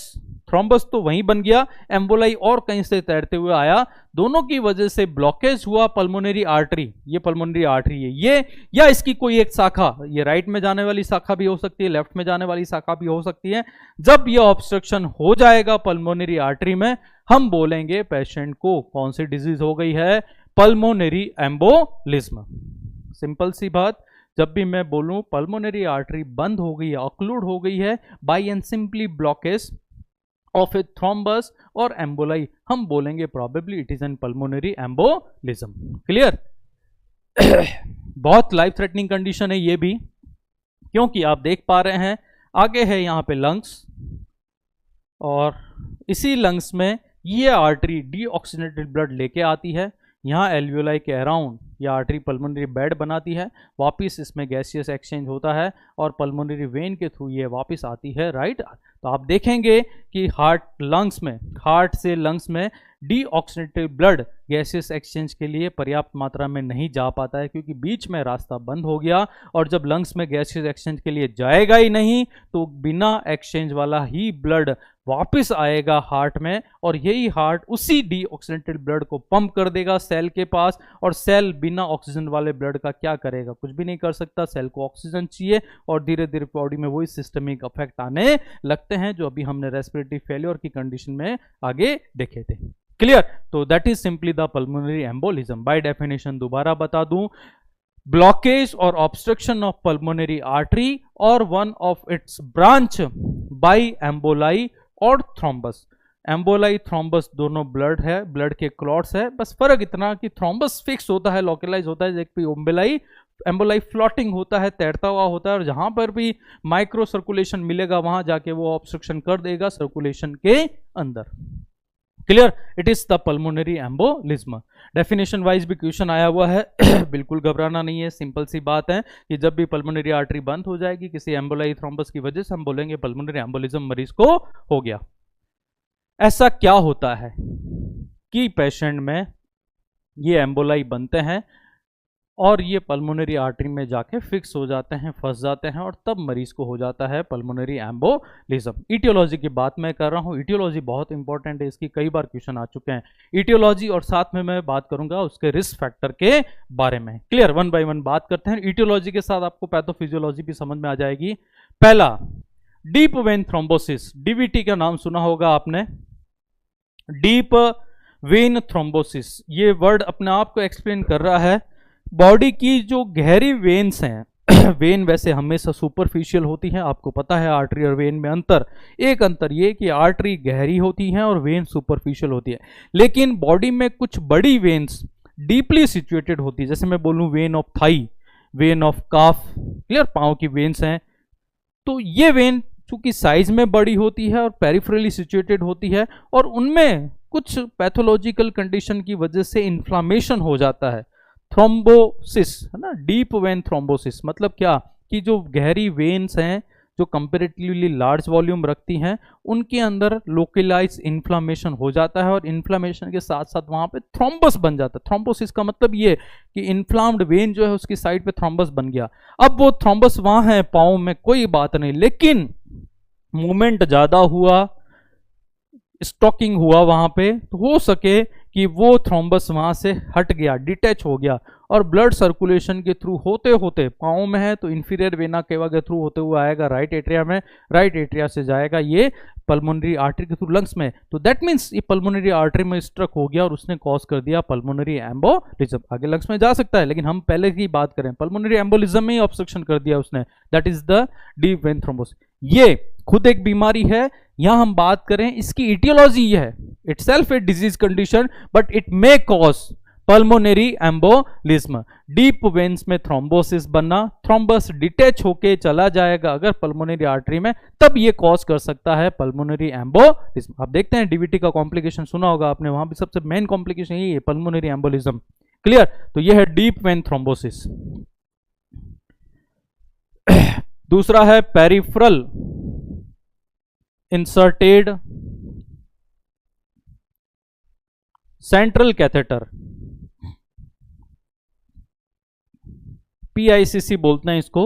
Thrombus तो वहीं बन गया, एम्बोलाई और कहीं से तैरते हुए आया, दोनों की वजह से ब्लॉकेज हुआ पल्मोनरी आर्टरी, ये पल्मोनरी आर्टरी है ये, या इसकी कोई एक शाखा, ये राइट में जाने वाली शाखा भी हो सकती है, लेफ्ट में जाने वाली शाखा भी हो सकती है। जब ये ऑब्स्ट्रक्शन हो जाएगा पल्मोनरी आर्टरी में, हम बोलेंगे पेशेंट को कौन सी डिजीज हो गई है, पल्मोनरी एम्बोलिज्म। सिंपल सी बात, जब भी मैं बोलूं पल्मोनरी आर्टरी बंद हो गई है, ऑक्लूड हो गई है by and simply blockage of a thrombus और एम्बोलाई, हम बोलेंगे probably it is an pulmonary embolism. Clear? बहुत लाइफ थ्रेटनिंग कंडीशन है ये भी, क्योंकि आप देख पा रहे हैं आगे है यहां पे लंग्स, और इसी लंग्स में ये आर्टरी डीऑक्सीजनेटेड ब्लड लेके आती है, यहाँ एल्वियोलाई के अराउंड या आर्टरी पल्मोनरी बेड बनाती है, वापस इसमें गैसियस एक्सचेंज होता है और पल्मोनरी वेन के थ्रू ये वापस आती है, राइट। तो आप देखेंगे कि हार्ट से लंग्स में डीऑक्सीजनेटेड ब्लड गैसियस एक्सचेंज के लिए पर्याप्त मात्रा में नहीं जा पाता है, क्योंकि बीच में रास्ता बंद हो गया, और जब लंग्स में गैसियस एक्सचेंज के लिए जाएगा ही नहीं तो बिना एक्सचेंज वाला ही ब्लड वापस आएगा हार्ट में, और यही हार्ट उसी डीऑक्सीजनेटेड ब्लड को पंप कर देगा सेल के पास, और सेल बिना ऑक्सीजन वाले ब्लड का क्या करेगा, कुछ भी नहीं कर सकता, सेल को ऑक्सीजन चाहिए, और धीरे धीरे बॉडी में वही सिस्टमिक इफेक्ट आने लगते हैं जो अभी हमने रेस्पिरेटरी फेलियर की कंडीशन में आगे देखे थे। क्लियर? तो that is simply the pulmonary embolism. By definition दोबारा बता दूं, ब्लॉकेज और ऑब्स्ट्रक्शन ऑफ पल्मोनरी आर्टरी और one of its branch by emboli और थ्रोम्बस। एम्बोलाई थ्रोम्बस दोनों ब्लड है, ब्लड के क्लॉट्स है, बस फर्क इतना कि थ्रोम्बस फिक्स होता है, लोकलाइज होता है, जबकि एम्बोलाई फ्लोटिंग होता है, तैरता हुआ होता है, और जहां पर भी माइक्रो सर्कुलेशन मिलेगा वहां जाके वो ऑब्स्ट्रक्शन कर देगा सर्कुलेशन के अंदर। Clear? It is the pulmonary embolism. Definition wise भी क्वेश्चन आया हुआ है, बिल्कुल घबराना नहीं है, सिंपल सी बात है कि जब भी पल्मोनरी आर्टरी बंद हो जाएगी किसी एम्बोलाई थ्रोम्बस की वजह से, हम बोलेंगे पल्मोनरी एम्बोलिज्म मरीज को हो गया। ऐसा क्या होता है कि पेशेंट में ये एम्बोलाई बनते हैं और ये पल्मोनरी आर्टरी में जाके फिक्स हो जाते हैं, फंस जाते हैं, और तब मरीज को हो जाता है पल्मोनरी एम्बोलिज्म। इटियोलॉजी की बात मैं कर रहा हूँ, इटियोलॉजी बहुत इंपॉर्टेंट है, इसकी कई बार क्वेश्चन आ चुके हैं। इटियोलॉजी और साथ में मैं बात करूंगा उसके रिस्क फैक्टर के बारे में। क्लियर? वन बाय वन बात करते हैं। इटियोलॉजी के साथ आपको पैथोफिजियोलॉजी भी समझ में आ जाएगी। पहला, डीप वेन थ्रोम्बोसिस, डीवीटी का नाम सुना होगा आपने। डीप वेन थ्रोम्बोसिस, ये वर्ड अपने आप को एक्सप्लेन कर रहा है, बॉडी की जो गहरी वेन्स हैं वेन वैसे हमेशा सुपरफिशियल होती हैं, आपको पता है आर्टरी और वेन में अंतर, एक अंतर ये कि आर्टरी गहरी होती हैं और वेन सुपरफिशियल होती है, लेकिन बॉडी में कुछ बड़ी वेन्स डीपली सिचुएटेड होती है, जैसे मैं बोलूं when of thigh, when of calf, clear, पांव की वेन्स हैं, तो ये वेन चूंकि साइज में बड़ी होती है और पेरिफेरली सिचुएटेड होती है, और उनमें कुछ पैथोलॉजिकल कंडीशन की वजह से इन्फ्लामेशन हो जाता है, थ्रोम्बोसिस है ना। डीप वेन थ्रोम्बोसिस मतलब क्या कि जो गहरी वेन्स हैं जो कंपेरेटिवली लार्ज वॉल्यूम रखती हैं, उनके अंदर लोकलाइज इन्फ्लामेशन हो जाता है, और इन्फ्लामेशन के साथ साथ वहां पे थ्रोम्बस बन जाता है। थ्रोम्बोसिस का मतलब ये कि इन्फ्लाम्ड वेन जो है उसकी साइड पे थ्रोम्बस बन गया। अब वो थ्रोम्बस वहां है पाँव में, कोई बात नहीं, लेकिन मूवमेंट ज्यादा हुआ, स्टॉकिंग हुआ वहां पे, तो हो सके कि वो थ्रोम्बस वहां से हट गया, डिटैच हो गया, और ब्लड सर्कुलेशन के थ्रू होते होते, पाँव में है तो इंफीरियर वेना केवा के थ्रू होते हुए आएगा राइट एट्रिया में, राइट एट्रिया से जाएगा ये पल्मोनरी आर्टरी के थ्रू लंग्स में, तो दैट मीन्स ये पल्मोनरी आर्टरी में स्ट्रक हो गया और उसने कॉज कर दिया पल्मोनरी एम्बोलिज्म। आगे लंग्स में जा सकता है, लेकिन हम पहले की बात करें, पल्मोनरी एम्बोलिज्म में ही ऑब्स्ट्रक्शन कर दिया उसने, that is the deep vein thrombosis. ये खुद एक बीमारी है, यहां हम बात करें इसकी इटियोलॉजी ये है, itself a disease condition but it may cause pulmonary embolism. Deep veins में थ्रोम्बोसिस बनना, थ्रोम्बस डिटैच होके चला जाएगा अगर पल्मोनरी आर्टरी में, तब ये कॉज कर सकता है पल्मोनरी एम्बोलिज्म। आप देखते हैं डीवीटी का कॉम्प्लिकेशन सुना होगा आपने, वहां भी सबसे मेन कॉम्प्लिकेशन यही है, पल्मोनरी एम्बोलिज्म। क्लियर? तो ये है डीप वेन थ्रोम्बोसिस। दूसरा है peripheral inserted central catheter, PICC बोलते हैं इसको।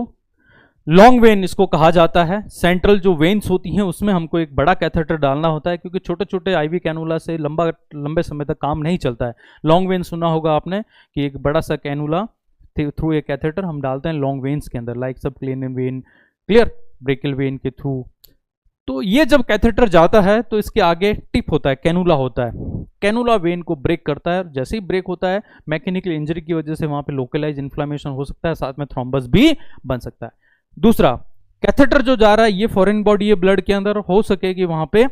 लॉन्ग वेन इसको कहा जाता है। सेंट्रल जो वेन्स होती हैं उसमें हमको एक बड़ा कैथेटर डालना होता है, क्योंकि छोटे छोटे आईवी कैनुला से लंबे समय तक काम नहीं चलता है। लॉन्ग वेन सुना होगा आपने कि एक बड़ा सा कैनुला थ्रू एक कैथेटर हम डालते हैं लॉन्ग वेन्स के अंदर, like subclavian vein, clear, brachial vein के थ्रू। तो ये जब कैथेटर जाता है तो इसके आगे टिप होता है, कैनुला होता है। कैनुला वेन को ब्रेक करता है, जैसे ही ब्रेक होता है मैकेनिकल इंजरी की वजह से वहां पे लोकलाइज इन्फ्लामेशन हो सकता है, साथ में थ्रोम्बस भी बन सकता है। दूसरा, कैथेटर जो जा रहा है ये फॉरेन बॉडी है ब्लड के अंदर, हो सके कि वहां पे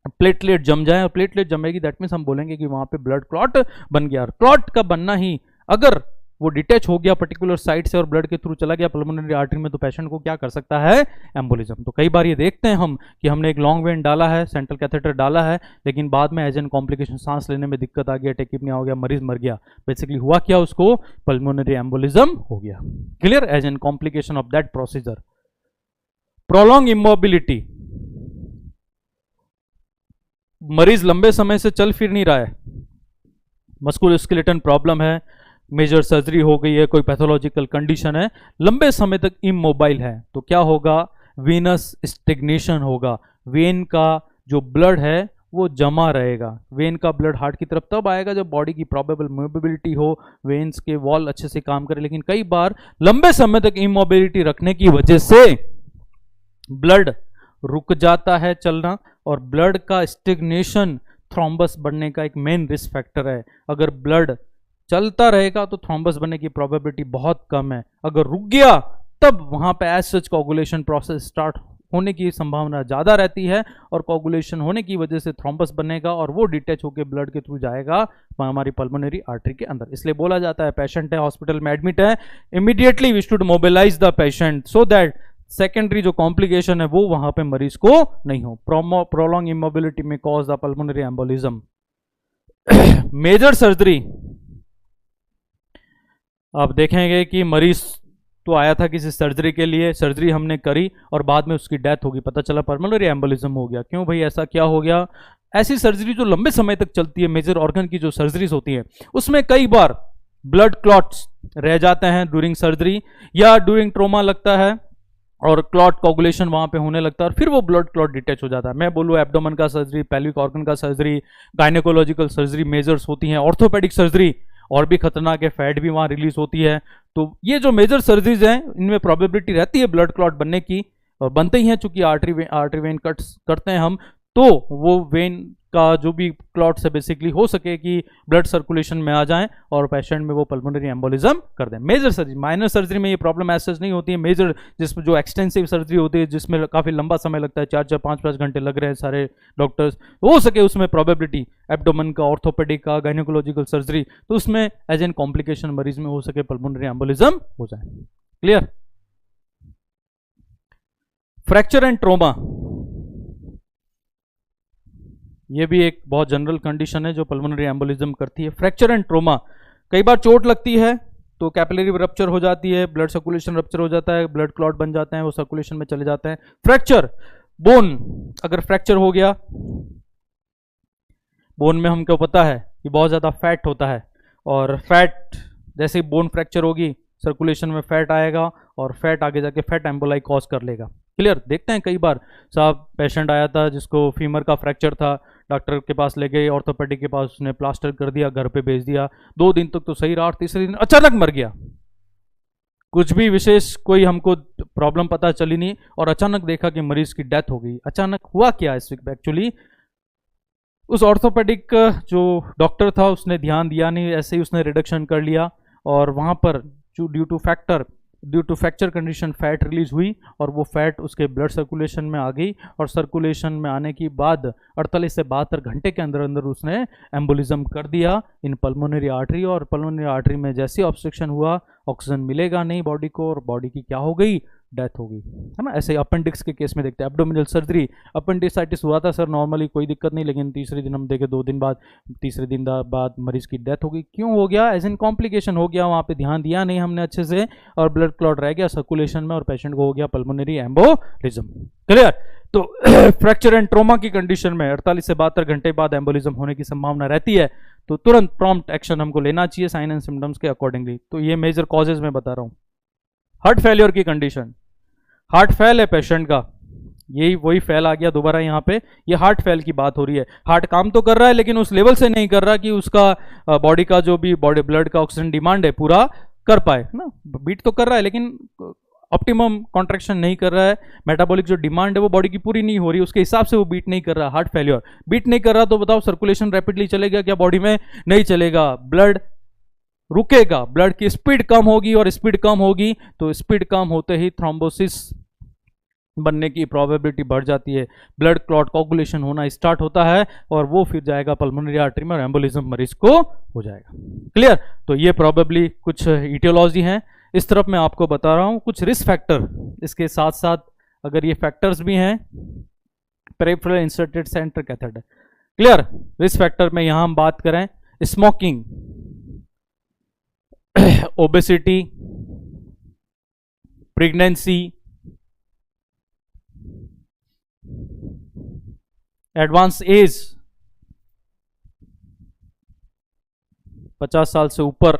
प्लेटलेट जम जाए, और प्लेटलेट जमेगी दैट मीन्स हम बोलेंगे कि वहां पे ब्लड क्लॉट बन गया। क्लॉट का बनना ही, अगर वो डिटैच हो गया पर्टिकुलर साइड से और ब्लड के थ्रू चला गया पल्मोनरी आर्टरी में, तो पेशेंट को क्या कर सकता है, एम्बोलिज्म। तो कई बार ये देखते हैं हम कि हमने एक लॉन्ग वेन डाला है, सेंट्रल कैथेटर डाला है, लेकिन बाद में एज एन कॉम्प्लिकेशन सांस लेने में दिक्कत आ गया, टेकिपनिया हो गया, मरीज मर गया। बेसिकली हुआ क्या, उसको पल्मोनरी एम्बोलिज्म हो गया। Clear, as an complication of that procedure. Prolong immobility, मरीज लंबे समय से चल फिर नहीं रहा है, मस्कुलोस्केलेटल प्रॉब्लम है, मेजर सर्जरी हो गई है, कोई पैथोलॉजिकल कंडीशन है, लंबे समय तक इमोबाइल है, तो क्या होगा, वेनस स्टेग्नेशन होगा। वेन का जो ब्लड है वो जमा रहेगा। वेन का ब्लड हार्ट की तरफ तब आएगा जब बॉडी की प्रोबेबल मोबिलिटी हो, वेन्स के वॉल अच्छे से काम करे। लेकिन कई बार लंबे समय तक इमोबिलिटी रखने की वजह से ब्लड रुक जाता है चलना, और ब्लड का स्टेग्नेशन थ्रोम्बस बनने का एक मेन रिस्क फैक्टर है। अगर ब्लड चलता रहेगा तो थ्रोम्बस बनने की प्रोबेबिलिटी बहुत कम है, अगर रुक गया तब वहां पे as such coagulation process start होने की संभावना ज़्यादा रहती है, और कोगुलेशन होने की वजह से थ्रोम्बस बनेगा और वो डिटैच होकर ब्लड के थ्रू जाएगा हमारी पल्मोनरी आर्टरी के अंदर। इसलिए बोला जाता है पेशेंट है हॉस्पिटल में एडमिट है, immediately we should mobilise the patient so that secondary जो कॉम्प्लिकेशन है वो वहां पे मरीज को नहीं हो। प्रोलॉन्ग इमोबिलिटी में cause the pulmonary embolism. Major surgery, आप देखेंगे कि मरीज तो आया था किसी सर्जरी के लिए, सर्जरी हमने करी और बाद में उसकी डेथ होगी, पता चला पल्मोनरी एम्बोलिज्म हो गया। क्यों भाई, ऐसा क्या हो गया? ऐसी सर्जरी जो लंबे समय तक चलती है, मेजर ऑर्गन की जो सर्जरीज होती है, उसमें कई बार ब्लड क्लॉट्स रह जाते हैं ड्यूरिंग सर्जरी, या ड्यूरिंग ट्रोमा लगता है और क्लॉट कोगुलेशन वहां पे होने लगता है और फिर वो ब्लड क्लॉट डिटैच हो जाता है। मैं बोलूँ एब्डोमेन का सर्जरी, पेल्विक ऑर्गन का सर्जरी, गायनेकोलॉजिकल सर्जरी मेजर्स होती हैं, ऑर्थोपेडिक सर्जरी और भी खतरनाक है, फैट भी वहां रिलीज होती है। तो ये जो मेजर सर्जरीज हैं इनमें प्रोबेबिलिटी रहती है ब्लड क्लॉट बनने की, और बनते ही हैं चूंकि आर्टरी वेन कट्स करते हैं हम, तो वो वेन का जो भी क्लॉट से बेसिकली हो सके कि ब्लड सर्कुलेशन में आ जाए और पेशेंट में वो पल्मोनरी एम्बोलिज्म कर दें। मेजर सर्जरी, माइनर सर्जरी में ये प्रॉब्लम ऐसा नहीं होती है। मेजर जिसमें जो एक्सटेंसिव सर्जरी होती है जिसमें काफ़ी लंबा समय लगता है, 4-4, 5-5 घंटे लग रहे हैं सारे डॉक्टर्स, हो सके उसमें प्रोबेबिलिटी एब्डोमेन का, ऑर्थोपेडिक का, गायनेकोलॉजिकल सर्जरी, तो उसमें एज एन कॉम्प्लिकेशन मरीज में हो सके पल्मोनरी एम्बोलिज्म हो जाए। क्लियर? फ्रैक्चर एंड ट्रोमा, ये भी एक बहुत जनरल कंडीशन है जो पल्मोनरी एम्बोलिज्म करती है। फ्रैक्चर एंड ट्रोमा, कई बार चोट लगती है तो कैपिलरी रप्चर हो जाती है, ब्लड सर्कुलेशन रप्चर हो जाता है, ब्लड क्लॉट बन जाते हैं, वो सर्कुलेशन में चले जाते हैं। फ्रैक्चर, बोन अगर फ्रैक्चर हो गया, बोन में हमको पता है कि बहुत ज़्यादा फैट होता है, और फैट जैसे ही बोन फ्रैक्चर होगी सर्कुलेशन में फैट आएगा और फैट आगे जाके फैट एम्बोलाई कॉज कर लेगा। क्लियर? देखते हैं कई बार साहब पेशेंट आया था जिसको फीमर का फ्रैक्चर था, डॉक्टर के पास ले गए, ऑर्थोपेडिक के पास, उसने प्लास्टर कर दिया, घर पे भेज दिया, 2 दिन तक तो सही रहा और तीसरे दिन अचानक मर गया। कुछ भी विशेष कोई हमको प्रॉब्लम पता चली नहीं और अचानक देखा कि मरीज की डेथ हो गई। अचानक हुआ क्या? एक्चुअली उस ऑर्थोपेडिक जो डॉक्टर था उसने ध्यान दिया नहीं, ऐसे ही उसने रिडक्शन कर लिया और वहाँ पर due to fracture condition fat release हुई और वो फैट उसके ब्लड सर्कुलेशन में आ गई, और सर्कुलेशन में आने के बाद 48 से 72 घंटे के अंदर अंदर उसने एम्बोलिज्म कर दिया इन पल्मोनरी आर्टरी, और पल्मोनरी आर्टरी में जैसे ऑब्स्ट्रक्शन हुआ ऑक्सीजन मिलेगा नहीं बॉडी को और बॉडी की क्या हो गई? डेथ हो गई, है ना। ऐसे अपेंडिक्स के केस में देखते हैं, एब्डोमिनल सर्जरी, अपेंडिसाइटिस हुआ था सर नॉर्मली कोई दिक्कत नहीं, लेकिन तीसरे दिन हम देखे 2 दिन बाद, तीसरे दिन बाद मरीज की डेथ हो गई। क्यों हो गया? एज इन कॉम्प्लिकेशन हो गया, वहाँ पे ध्यान दिया नहीं हमने अच्छे से और ब्लड क्लॉट रह गया सर्कुलेशन में और पेशेंट को हो गया पल्मोनरी एम्बोलिज्म। क्लियर? तो फ्रैक्चर एंड ट्रोमा की कंडीशन में 48 से 72 घंटे बाद एम्बोलिज्म होने की संभावना रहती है, तो तुरंत प्रॉम्प्ट एक्शन हमको लेना चाहिए साइन एंड सिम्टम्स के अकॉर्डिंगली। तो ये मेजर कॉजेज में बता रहा हूँ। हार्ट फेलियर की कंडीशन, हार्ट फेल है पेशेंट का, यही वही फेल आ गया दोबारा यहाँ पे, ये हार्ट फेल की बात हो रही है। हार्ट काम तो कर रहा है लेकिन उस लेवल से नहीं कर रहा कि उसका बॉडी का जो भी बॉडी ब्लड का ऑक्सीजन डिमांड है पूरा कर पाए, है ना। बीट तो कर रहा है लेकिन ऑप्टिमम कॉन्ट्रैक्शन नहीं कर रहा है, मेटाबॉलिक जो डिमांड है वो बॉडी की पूरी नहीं हो रही, उसके हिसाब से वो बीट नहीं कर रहा। हार्ट फेल्योर, बीट नहीं कर रहा तो बताओ सर्कुलेशन रैपिडली चलेगा क्या बॉडी में? नहीं चलेगा, ब्लड रुकेगा, ब्लड की स्पीड कम होगी, और स्पीड कम होगी तो स्पीड कम होते ही थ्रोम्बोसिस बनने की प्रोबेबिलिटी बढ़ जाती है, ब्लड क्लॉट कोगुलेशन होना स्टार्ट होता है, और वो फिर जाएगा पल्मोनरी आर्टरी में और एम्बोलिज्म मरीज को हो जाएगा। क्लियर? तो ये प्रोबेबली कुछ इटियोलॉजी हैं। इस तरफ मैं आपको बता रहा हूं कुछ रिस्क फैक्टर, इसके साथ साथ अगर ये फैक्टर्स भी हैं, peripheral inserted centre catheter. Clear? Risk factor में यहां हम बात करें smoking, obesity, pregnancy, advance age 50 साल से ऊपर,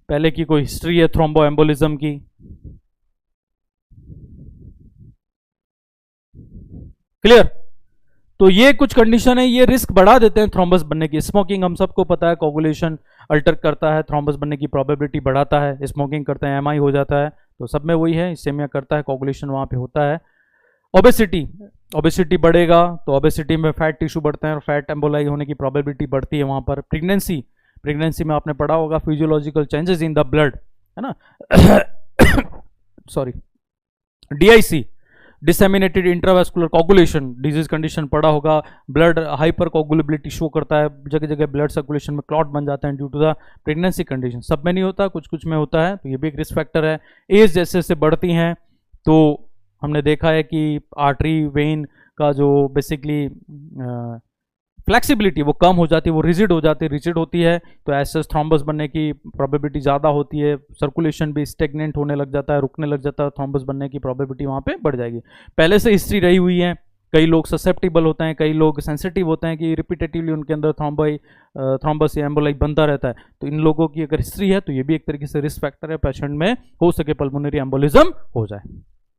पहले की कोई हिस्ट्री है थ्रोम्बो एम्बोलिज्म की, क्लियर? तो ये कुछ कंडीशन है, ये रिस्क बढ़ा देते हैं थ्रोम्बस बनने की। स्मोकिंग हम सबको पता है कोगुलेशन अल्टर करता है, थ्रोम्बस बनने की प्रोबेबिलिटी बढ़ाता है। स्मोकिंग करते हैं एमआई हो जाता है, तो सब में वही है, इसेमिया करता है, कोगुलेशन वहां पे होता है। ओबेसिटी, ओबेसिटी बढ़ेगा तो ओबेसिटी में फैट टिश्यू बढ़ते हैं और फैट एम्बोलाई होने की प्रोबेबिलिटी बढ़ती है वहां पर। प्रेगनेंसी, प्रेगनेंसी में आपने पढ़ा होगा physiological changes in the blood, है ना। Sorry, DIC, disseminated intravascular coagulation disease condition पढ़ा होगा, ब्लड हाइपर कोगुलेबिलिटी शो करता है, जगह जगह ब्लड सर्कुलेशन में क्लॉट बन जाते हैं due to the pregnancy condition. सब में नहीं होता, कुछ कुछ में होता है, तो ये भी एक रिस्क फैक्टर है। एज जैसे जैसे बढ़ती हैं तो हमने देखा है कि आर्टरी वेन का जो बेसिकली फ्लेक्सिबिलिटी वो कम हो जाती है, वो रिजिड हो जाती है, रिजिड होती है तो ऐसे थ्रोम्बस बनने की प्रोबेबिलिटी ज़्यादा होती है। सर्कुलेशन भी स्टेगनेंट होने लग जाता है, रुकने लग जाता है, थ्रोम्बस बनने की प्रोबेबिलिटी वहाँ पे बढ़ जाएगी। पहले से हिस्ट्री रही हुई है, कई लोग ससेप्टिबल होते हैं, कई लोग सेंसिटिव होते हैं कि रिपीटेटिवली उनके अंदर थ्रोम्बस या एम्बोलाई बनता रहता है, तो इन लोगों की अगर हिस्ट्री है तो ये भी एक तरीके से रिस्क फैक्टर है, पेशेंट में हो सके पल्मोनरी एम्बोलिज्म हो जाए।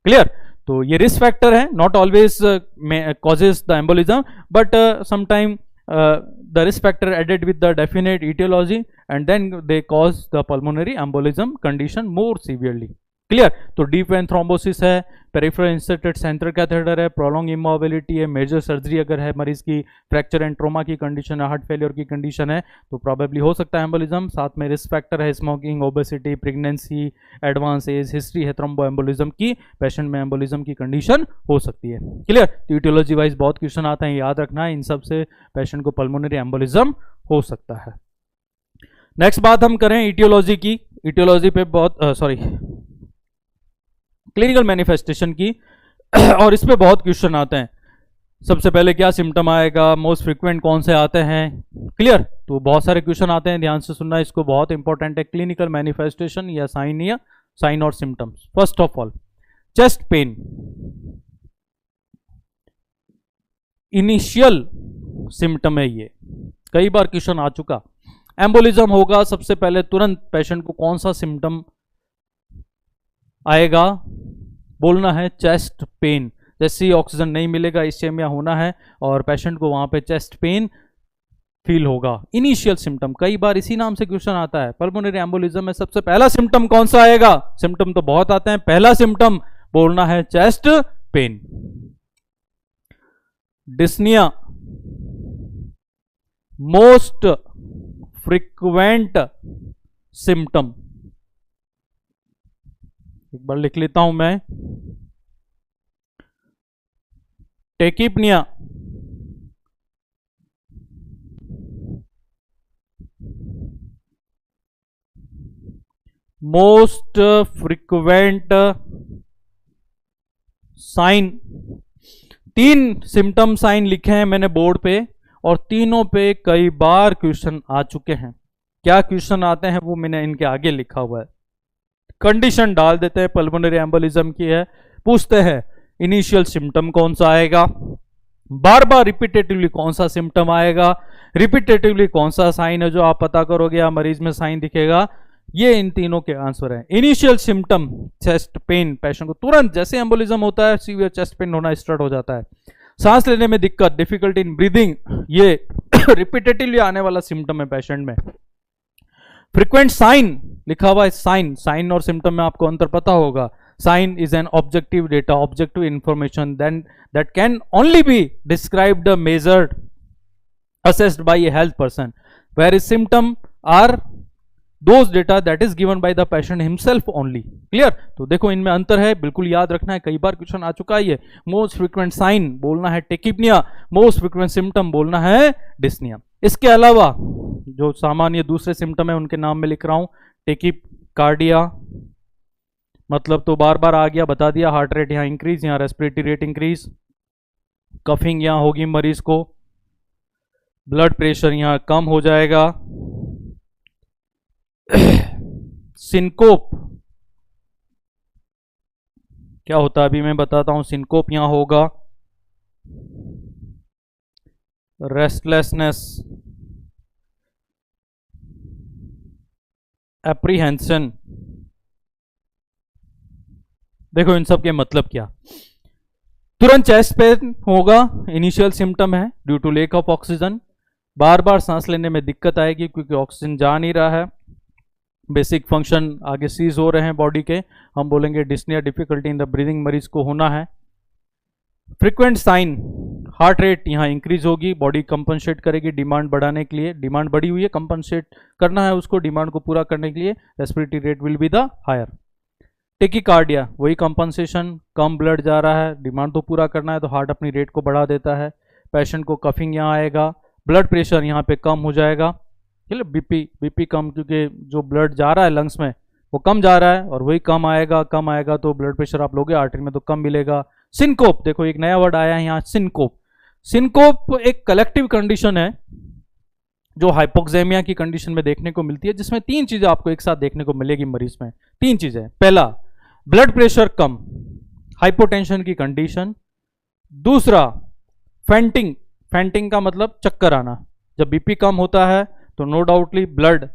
क्लियर? तो ये रिस्क फैक्टर है, not always causes the embolism, but sometime the risk factor added with the definite etiology and then they cause the pulmonary embolism condition more severely. Clear? तो deep vein thrombosis है, peripheral inserted central catheter है, prolong immobility है, major surgery अगर है मरीज की, fracture and trauma की condition है, हार्ट फेलियर की कंडीशन है, तो प्रॉबेबली हो सकता है एम्बोलिज्म। साथ में रिस्क फैक्टर है smoking, obesity, pregnancy, advance age, history है थ्रोम्बो एम्बोलिज्म की, पेशेंट में एम्बोलिज्म की कंडीशन हो सकती है। क्लियर? तो ईटियोलॉजी वाइज बहुत क्वेश्चन आते हैं, याद रखना है, इन सब से पेशेंट को पल्मोनरी एम्बोलिज्म हो सकता है। नेक्स्ट बात हम करें ईटियोलॉजी की, ईटियोलॉजी पे बहुत क्लिनिकल मैनिफेस्टेशन की और इस पे बहुत क्वेश्चन आते हैं। सबसे पहले क्या सिम्टम आएगा, मोस्ट फ्रीक्वेंट कौन से आते हैं? क्लियर? तो बहुत सारे क्वेश्चन आते हैं, ध्यान से सुनना, इसको बहुत इंपॉर्टेंट है। क्लिनिकल मैनिफेस्टेशन या साइन और symptoms. First of all chest pain, initial symptom है ये, कई बार क्वेश्चन आ चुका। एम्बोलिज्म होगा सबसे पहले तुरंत पेशेंट को कौन सा सिम्टम आएगा? बोलना है चेस्ट पेन, जैसे ही ऑक्सीजन नहीं मिलेगा इस्चेमिया होना है और पेशेंट को वहां पे चेस्ट पेन फील होगा। इनिशियल सिम्टम, कई बार इसी नाम से क्वेश्चन आता है। पल्मोनरी एम्बोलिज्म में सबसे पहला सिम्टम कौन सा आएगा? सिम्टम तो बहुत आते हैं, पहला सिम्टम बोलना है chest pain. Dyspnoea, most frequent symptom, एक बार लिख लेता हूं मैं। Tachypnoea, most frequent sign. तीन सिम्टम साइन लिखे हैं मैंने बोर्ड पे और तीनों पे कई बार क्वेश्चन आ चुके हैं। क्या क्वेश्चन आते हैं वो मैंने इनके आगे लिखा हुआ है। कंडीशन डाल देते हैं, पल्मोनरी एम्बोलिज्म की है, पूछते हैं इनिशियल सिम्टम कौन सा आएगा, बार बार रिपीटेटिवली कौन सा सिम्टम आएगा, रिपीटेटिवली कौन सा साइन है जो आप पता करोगे या मरीज में साइन दिखेगा, ये इन तीनों के आंसर हैं। Initial symptom chest pain, patient को तुरंत जैसे एम्बोलिज्म होता है सीवियर चेस्ट पेन होना स्टार्ट हो जाता है। सांस लेने में दिक्कत, डिफिकल्टी इन ब्रीदिंग, ये रिपीटेटिवली आने वाला सिम्टम है पेशेंट में। फ्रीक्वेंट साइन लिखा हुआ है, साइन और सिम्टम में आपको अंतर पता होगा। Sign is an objective data, objective information then that can only be described, measured, assessed by a health person, whereas symptom are those data that is given by the patient himself only. Clear? तो देखो इनमें अंतर है, बिल्कुल याद रखना है, कई बार क्वेश्चन आ चुका है ये। मोस्ट फ्रीक्वेंट साइन बोलना है टेकिपनिया, मोस्ट फ्रीक्वेंट सिम्टम बोलना है डिस्निया। इसके अलावा जो सामान्य दूसरे सिम्टम है उनके नाम में लिख रहा हूं, टेकिकार्डिया मतलब तो बार बार आ गया, बता दिया। हार्ट रेट यहाँ इंक्रीज, यहाँ रेस्पिरेटरी रेट इंक्रीज, कफिंग यहाँ होगी मरीज को, ब्लड प्रेशर यहां कम हो जाएगा, सिनकोप क्या होता है अभी मैं बताता हूं। सिनकोप यहां होगा, रेस्टलेसनेस, एप्रीहेंशन। देखो इन सब के मतलब क्या। तुरंत चेस्ट पेन होगा, इनिशियल सिम्टम है due to lack of oxygen. बार बार सांस लेने में दिक्कत आएगी क्योंकि ऑक्सीजन जा नहीं रहा है, बेसिक फंक्शन आगे सीज हो रहे हैं बॉडी के, हम बोलेंगे dyspnoea, difficulty in the breathing मरीज को होना है। फ्रीक्वेंट साइन, हार्ट रेट यहाँ इंक्रीज होगी, बॉडी कंपनसेट करेगी डिमांड बढ़ाने के लिए, डिमांड बढ़ी हुई है कंपनसेट करना है उसको, डिमांड को पूरा करने के लिए respiratory rate will be the higher. Tachycardia वही कंपनसेशन, कम ब्लड जा रहा है, डिमांड तो पूरा करना है तो हार्ट अपनी रेट को बढ़ा देता है। पेशेंट को कफिंग यहाँ आएगा, ब्लड प्रेशर यहाँ पे कम हो जाएगा, बीपी कम, क्योंकि जो ब्लड जा रहा है लंग्स में वो कम जा रहा है और वही कम आएगा तो ब्लड प्रेशर आप लोगे आर्टरी में तो कम मिलेगा। सिनकोप, देखो एक नया वर्ड आया है यहाँ, सिनकोप। सिनकोप एक कलेक्टिव कंडीशन है जो हाइपोक्सेमिया की कंडीशन में देखने को मिलती है, जिसमें तीन चीजें आपको एक साथ देखने को मिलेगी मरीज में। तीन चीजें, पहला ब्लड प्रेशर कम, हाइपोटेंशन की कंडीशन। दूसरा फेंटिंग, फेंटिंग का मतलब चक्कर आना। जब बीपी कम होता है तो नो डाउटली ब्लड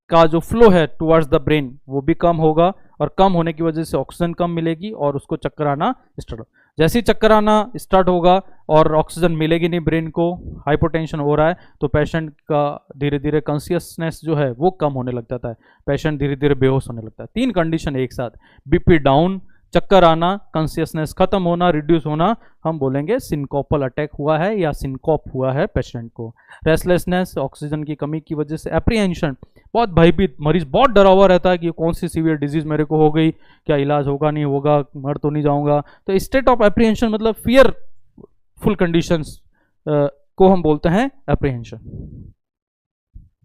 का जो फ्लो है टुवर्ड्स द ब्रेन वो भी कम होगा, और कम होने की वजह से ऑक्सीजन कम मिलेगी और उसको चक्कर आना स्टार्ट हो। जैसे ही चक्कर आना स्टार्ट होगा और ऑक्सीजन मिलेगी नहीं ब्रेन को, हाइपोटेंशन हो रहा है, तो पेशेंट का धीरे धीरे कॉन्शियसनेस जो है वो कम होने लग जाता है, पेशेंट धीरे धीरे बेहोश होने लगता है। तीन कंडीशन एक साथ, बीपी डाउन, चक्कर आना, कॉन्शियसनेस खत्म होना, रिड्यूस होना, हम बोलेंगे सिनकोपल अटैक हुआ है या सिनकोप हुआ है पेशेंट को। रेस्टलेसनेस, ऑक्सीजन की कमी की वजह से एप्रीहेंशन, बहुत भयभीत, मरीज बहुत डरा हुआ रहता है कि कौन सी सीवियर डिजीज मेरे को हो गई, क्या इलाज होगा नहीं होगा, मर तो नहीं जाऊंगा। तो स्टेट ऑफ एप्रीहेंशन मतलब फियरफुल कंडीशंस को हम बोलते हैं एप्रीहेंशन।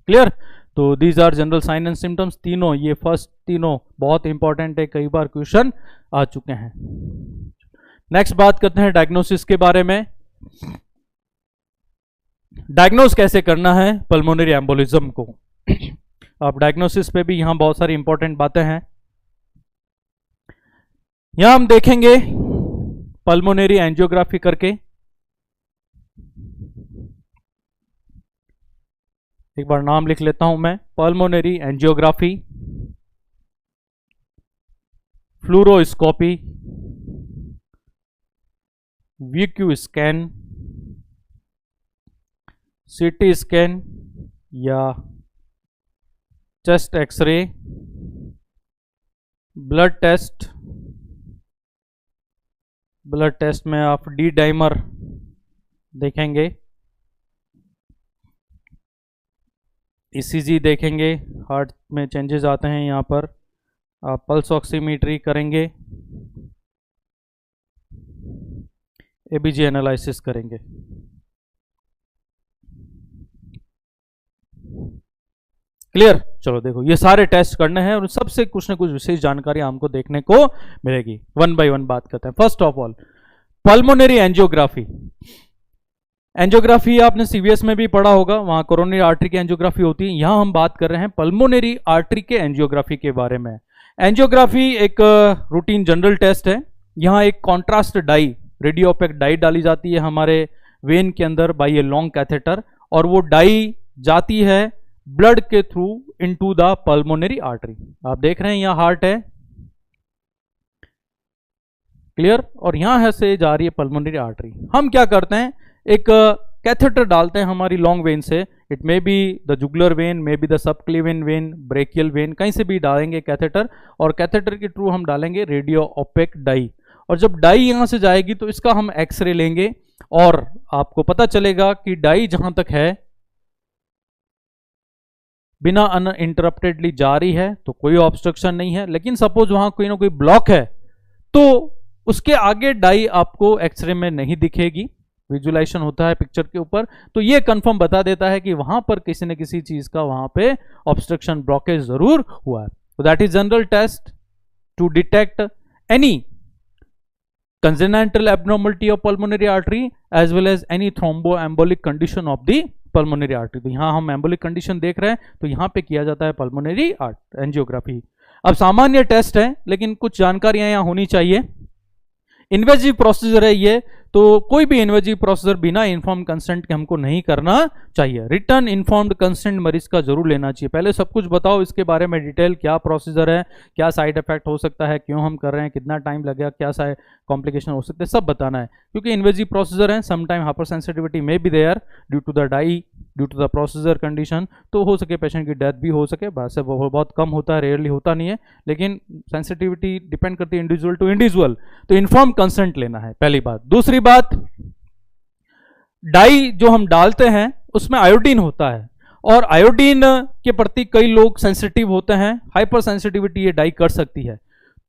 क्लियर? तो these are general sign and symptoms. तीनों, ये फर्स्ट तीनों बहुत इंपॉर्टेंट है, कई बार क्वेश्चन आ चुके हैं। नेक्स्ट बात करते हैं डायग्नोसिस के बारे में। डायग्नोस कैसे करना है पल्मोनरी एम्बोलिज्म को। अब डायग्नोसिस पे भी यहां बहुत सारी इंपॉर्टेंट बातें हैं। यहां हम देखेंगे पल्मोनरी एंजियोग्राफी करके, एक बार नाम लिख लेता हूं मैं, pulmonary angiography, fluoroscopy, VQ scan, CT scan या chest x-ray, blood test. Blood test में आप डी डाइमर देखेंगे, ईसीजी देखेंगे, हार्ट में चेंजेस आते हैं यहाँ पर, आप पल्स ऑक्सीमीट्री करेंगे, एबीजी एनालिसिस करेंगे। क्लियर? चलो देखो ये सारे टेस्ट करने हैं और सबसे कुछ न कुछ विशेष जानकारी हमको देखने को मिलेगी। वन बाय वन बात करते हैं। First of all pulmonary angiography. Angiography आपने सीवीएस में भी पढ़ा होगा, वहां कोरोनरी आर्टरी की एंजियोग्राफी होती है। यहां हम बात कर रहे हैं पल्मोनरी आर्टरी के एंजियोग्राफी के बारे में। एंजियोग्राफी एक रूटीन जनरल टेस्ट है। यहां एक contrast dye, radio opaque dye डाली जाती है हमारे वेन के अंदर बाय ए लॉन्ग कैथेटर, और वो डाई जाती है ब्लड के through into the pulmonary artery. आप देख रहे हैं यहां हार्ट है, क्लियर, और यहां से जा रही है पल्मोनरी आर्टरी। हम क्या करते हैं, एक कैथेटर डालते हैं हमारी लॉन्ग वेन से, it may be the jugular vein, may be the subclavian vein, brachial vein, कहीं से भी डालेंगे कैथेटर, और कैथेटर के थ्रू हम डालेंगे रेडियो ओपेक डाई। और जब डाई यहां से जाएगी तो इसका हम एक्सरे लेंगे और आपको पता चलेगा कि डाई जहां तक है बिना अनइंटरप्टेडली जा रही है तो कोई ऑब्स्ट्रक्शन नहीं है, लेकिन सपोज वहां कोई ना कोई ब्लॉक है तो उसके आगे डाई आपको एक्सरे में नहीं दिखेगी, विजुलाइजेशन होता है पिक्चर के ऊपर, तो ये कंफर्म बता देता है कि वहां पर किसी न किसी चीज का वहां पे ऑब्स्ट्रक्शन ब्लॉकेज जरूर हुआ है। तो that is general test to detect any congenital abnormality of pulmonary artery as well as any thromboembolic condition of the pulmonary artery। तो यहाँ हम एम्बोलिक कंडीशन देख रहे हैं तो यहाँ पे किया जाता है पल्मोनरी एंजियोग्राफी। अब सामान्य टेस्ट है लेकिन कुछ जानकारियां यहाँ होनी चाहिए। इन्वेजिव प्रोसीजर है ये, तो कोई भी इन्वेजिव प्रोसीजर बिना इन्फॉर्म कंसेंट के हमको नहीं करना चाहिए। रिटर्न इन्फॉर्म्ड कंसेंट मरीज का जरूर लेना चाहिए। पहले सब कुछ बताओ इसके बारे में डिटेल, क्या प्रोसीजर है, क्या साइड इफेक्ट हो सकता है, क्यों हम कर रहे हैं, कितना टाइम लगेगा, क्या साइड कॉम्प्लिकेशन हो सकते हैं, सब बताना है। क्योंकि इन्वेजिव प्रोसीजर है, sometime hyper sensitivity may be there due to the dye, due to the procedure condition, तो हो सके पेशेंट की डेथ भी हो सके, वैसे बहुत कम होता है, रेयरली होता नहीं है, लेकिन सेंसिटिविटी डिपेंड करती है इंडिविजुअल टू इंडिविजुअल। तो इन्फॉर्म कंसेंट लेना है, पहली बात। दूसरी बात, डाई जो हम डालते हैं उसमें आयोडीन होता है और आयोडीन के प्रति कई लोग सेंसिटिव होते हैं, हाइपर सेंसिटिविटी ये डाई कर सकती है,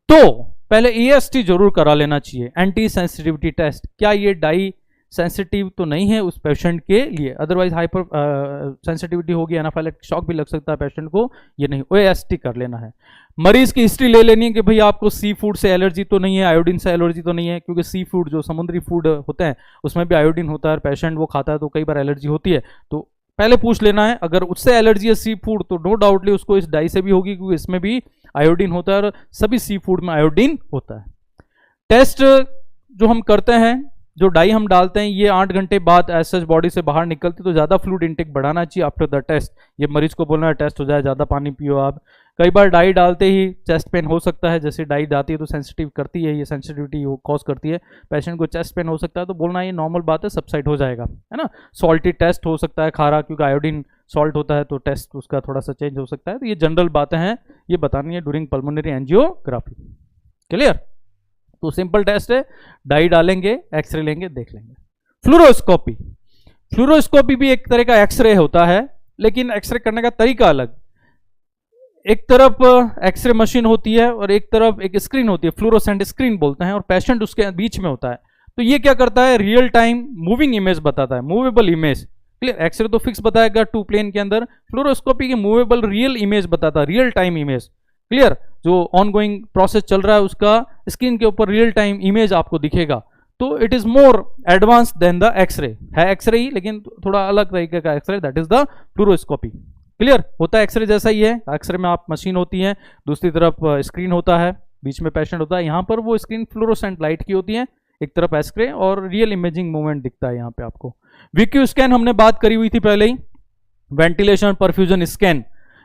तो पहले EST जरूर करा लेना चाहिए, एंटी सेंसिटिविटी टेस्ट। क्या ये डाई सेंसिटिव तो नहीं है उस पेशेंट के लिए, अदरवाइज हाइपर सेंसिटिविटी होगी, एनाफाइलेक्टिक शॉक भी लग सकता है पेशेंट को, ये नहीं, OST कर लेना है। मरीज की हिस्ट्री ले लेनी है कि भाई आपको सी फूड से एलर्जी तो नहीं है, आयोडीन से एलर्जी तो नहीं है, क्योंकि सी फूड जो समुद्री फूड होते हैं उसमें भी आयोडीन होता है, पेशेंट वो खाता है तो कई बार एलर्जी होती है, तो पहले पूछ लेना है। अगर उससे एलर्जी है सी फूड तो नो डाउटली उसको इस डाई से भी होगी, क्योंकि इसमें भी आयोडीन होता है और सभी सी फूड में आयोडीन होता है। टेस्ट जो हम करते हैं, जो डाई हम डालते हैं, ये 8 घंटे बाद एज बॉडी से बाहर निकलती, तो ज़्यादा फ्लूइड इंटेक बढ़ाना चाहिए आफ्टर द टेस्ट। ये मरीज को बोलना है टेस्ट हो जाए, ज़्यादा पानी पियो आप। कई बार डाई डालते ही चेस्ट पेन हो सकता है, जैसे डाई जाती है तो सेंसिटिव करती है, ये सेंसिटिविटी कॉज करती है, पेशेंट को चेस्ट पेन हो सकता है, तो बोलना ये नॉर्मल बात है, सबसाइड हो जाएगा, है ना। सॉल्टी टेस्ट हो सकता है, खारा, क्योंकि आयोडीन सॉल्ट होता है तो टेस्ट उसका थोड़ा सा चेंज हो सकता है। तो ये जनरल बातें हैं, ये बतानी है ड्यूरिंग पल्मोनरी एंजियोग्राफी। क्लियर? तो सिंपल टेस्ट है, डाई डालेंगे, एक्सरे लेंगे, देख लेंगे। फ्लोरोस्कोपी, फ्लोरोस्कोपी भी एक तरह का एक्सरे होता है, लेकिन एक्सरे करने का तरीका अलग। एक तरफ एक्सरे मशीन होती है और एक तरफ एक स्क्रीन होती है, फ्लोरोसेंट स्क्रीन बोलते हैं, और पेशेंट उसके बीच में होता है। तो ये क्या करता है, रियल टाइम मूविंग इमेज बताता है, मूवेबल इमेज। क्लियर? एक्सरे तो फिक्स बताएगा 2 प्लेन के अंदर, फ्लोरोस्कोपी की मूवेबल रियल इमेज बताता है, रियल टाइम इमेज। क्लियर? जो ऑनगोइंग प्रोसेस चल रहा है उसका स्क्रीन के ऊपर रियल टाइम इमेज आपको दिखेगा। तो it is more advance than the X-ray, है एक्सरे ही लेकिन थोड़ा अलग तरीके का X-ray, that is the fluoroscopy. Clear? होता है एक्सरे जैसा ही है, एक्सरे में आप मशीन होती है, दूसरी तरफ स्क्रीन होता है, बीच में पेशेंट होता है, यहाँ पर वो स्क्रीन फ्लोरोसेंट लाइट की होती है, एक तरफ एक्सरे और रियल इमेजिंग मूवमेंट दिखता है यहाँ पे आपको। VQ स्कैन हमने बात करी हुई थी पहले ही, ventilation perfusion scan.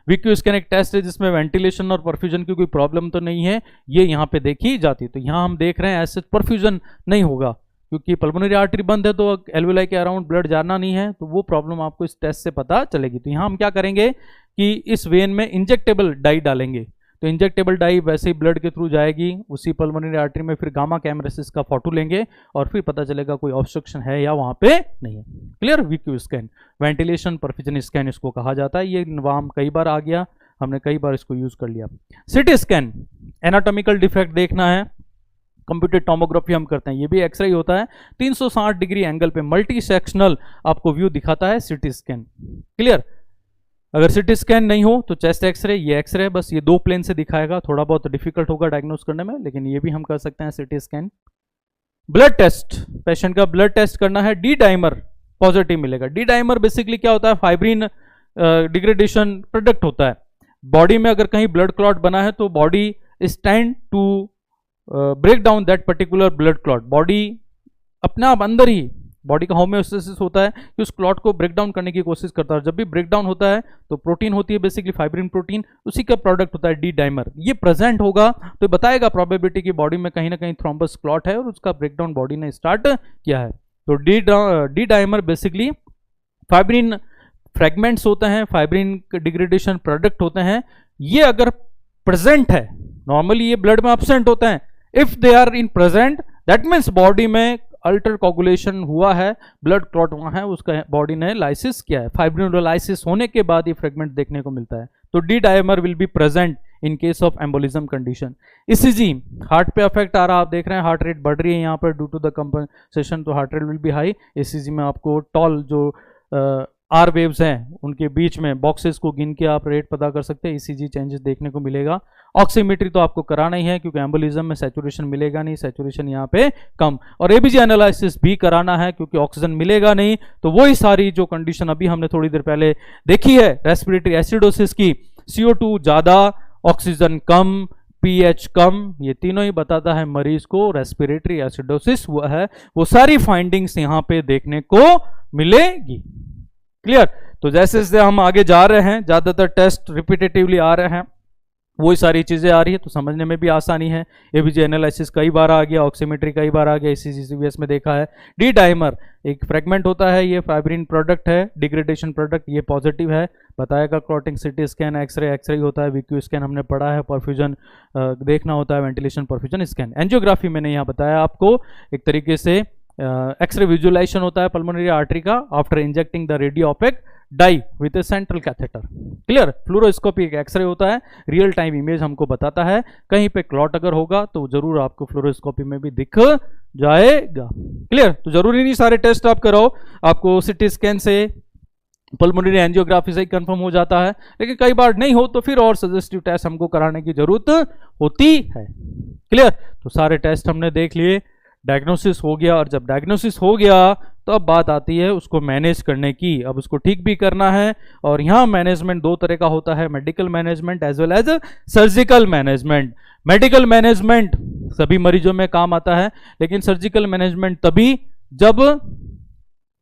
VQ scan एक टेस्ट है जिसमें वेंटिलेशन और परफ्यूजन की कोई प्रॉब्लम तो नहीं है, ये यहाँ पे देखी जाती है। तो यहाँ हम देख रहे हैं ऐसे परफ्यूजन नहीं होगा, क्योंकि पल्मोनरी आर्टरी बंद है तो एल्वेलाई के अराउंड ब्लड जाना नहीं है, तो वो प्रॉब्लम आपको इस टेस्ट से पता चलेगी। तो यहाँ हम क्या करेंगे कि इस वेन में इंजेक्टेबल डाई डालेंगे, तो इंजेक्टेबल डाई वैसे ही ब्लड के थ्रू जाएगी उसी पल्मोनरी आर्टरी में, फिर गामा कैमरेसिस का फोटो लेंगे और फिर पता चलेगा कोई ऑब्स्ट्रक्शन है या वहाँ पे नहीं है। Clear? VQ scan, ventilation perfusion scan इसको कहा जाता है, ये नाम कई बार आ गया, हमने कई बार इसको यूज कर लिया। CT स्कैन, एनाटॉमिकल डिफेक्ट देखना है, कंप्यूटर टोमोग्राफी हम करते हैं, ये भी एक्सरे ही होता है, 360 डिग्री एंगल पे मल्टी सेक्शनल आपको व्यू दिखाता है CT स्कैन। क्लियर? अगर CT स्कैन नहीं हो तो चेस्ट एक्सरे, ये एक्सरे बस ये 2 प्लेन से दिखाएगा, थोड़ा बहुत डिफिकल्ट होगा डायग्नोस करने में, लेकिन ये भी हम कर सकते हैं CT scan. Blood test, patient का ब्लड टेस्ट करना है, डी डाइमर पॉजिटिव मिलेगा। डी डाइमर बेसिकली क्या होता है, फाइब्रिन डिग्रेडेशन प्रोडक्ट होता है। बॉडी में अगर कहीं ब्लड क्लॉट बना है तो body stand to break down that particular blood clot, body अपने आप अंदर ही बॉडी का होम्योस्टेसिस होता है कि उस क्लॉट को ब्रेक डाउन करने की कोशिश करता है। जब भी ब्रेक डाउन होता है तो प्रोटीन होती है बेसिकली फाइब्रिन प्रोटीन, उसी का प्रोडक्ट होता है डी डाइमर। ये प्रेजेंट होगा तो बताएगा प्रोबेबिलिटी की बॉडी में कहीं ना कहीं थ्रोम्बस क्लॉट है और उसका ब्रेक डाउन बॉडी ने स्टार्ट किया है। तो D dimer basically fibrin fragments होते हैं, फाइब्रिन डिग्रेडेशन प्रोडक्ट होते हैं। ये अगर प्रेजेंट है, नॉर्मली ये ब्लड में एब्सेंट होते हैं, if they are in present that means body में अल्टर कोगुलेशन हुआ है, ब्लड क्लॉट हुआ है, उसका बॉडी ने लाइसिस किया है। फाइब्रिनोलाइसिस होने के बाद ये फ्रेगमेंट देखने को मिलता है। तो D dimer will be present in case of embolism condition. ECG heart पे अफेक्ट आ रहा, आप देख रहे हैं हार्ट रेट बढ़ रही है यहाँ पर ड्यू टू द कंपनसेशन, तो heart rate will B high. ECG में आपको टॉल जो आर वेव्स हैं उनके बीच में बॉक्सेस को गिन के आप रेट पता कर सकते हैं, ईसीजी चेंजेस देखने को मिलेगा। ऑक्सीमीट्री तो आपको कराना ही है क्योंकि एम्बोलिज्म में सैचुरेशन मिलेगा नहीं, सैचुरेशन यहाँ पे कम, और एबीजी एनालिसिस भी कराना है क्योंकि ऑक्सीजन मिलेगा नहीं। तो वही सारी जो कंडीशन अभी हमने थोड़ी देर पहले देखी है रेस्पिरेटरी एसिडोसिस की, CO2 ज्यादा, ऑक्सीजन कम, पीएच कम, ये तीनों ही बताता है मरीज को रेस्पिरेटरी एसिडोसिस हुआ है। वो सारी फाइंडिंग्स यहाँ पे देखने को मिलेगी। क्लियर? तो जैसे जैसे हम आगे जा रहे हैं, ज्यादातर टेस्ट रिपीटेटिवली आ रहे हैं, वही सारी चीजें आ रही है तो समझने में भी आसानी है। एबीजी एनालिसिस कई बार आ गया, ऑक्सीमेट्री कई बार आ गया, ईसीजी में देखा है। डी डाइमर एक फ्रेगमेंट होता है, ये फाइब्रिन प्रोडक्ट है, डिग्रेडेशन प्रोडक्ट, ये पॉजिटिव है, बताएगा क्लॉटिंग, सीटी स्कैन, एक्सरे होता है, वीक्यू स्कैन हमने पढ़ा है, परफ्यूजन देखना होता है, वेंटिलेशन परफ्यूजन स्कैन। एंजियोग्राफी मैंने यहाँ बताया आपको एक तरीके से एक्सरे विजुअलाइजेशन होता है पल्मोनरी आर्टरी का after injecting the radiopaque dye with a central catheter. Clear? Fluoroscopy एक एक्सरे होता है, रियल टाइम इमेज हमको बताता है, कहीं पे क्लॉट अगर होगा तो जरूर आपको फ्लोरोस्कोपी में भी दिख जाएगा। क्लियर? तो जरूरी नहीं सारे टेस्ट आप कराओ, आपको सीटी स्कैन से पल्मोनरी एंजियोग्राफी से ही कंफर्म हो जाता है, लेकिन कई बार नहीं हो तो फिर और सजेस्टिव टेस्ट हमको कराने की जरूरत होती है। क्लियर? तो सारे टेस्ट हमने देख लिए, डायग्नोसिस हो गया, और जब डायग्नोसिस हो गया तो अब बात आती है उसको मैनेज करने की। अब उसको ठीक भी करना है, और यहाँ मैनेजमेंट दो तरह का होता है, medical management as well as surgical management. Medical management सभी मरीजों में काम आता है, लेकिन सर्जिकल मैनेजमेंट तभी जब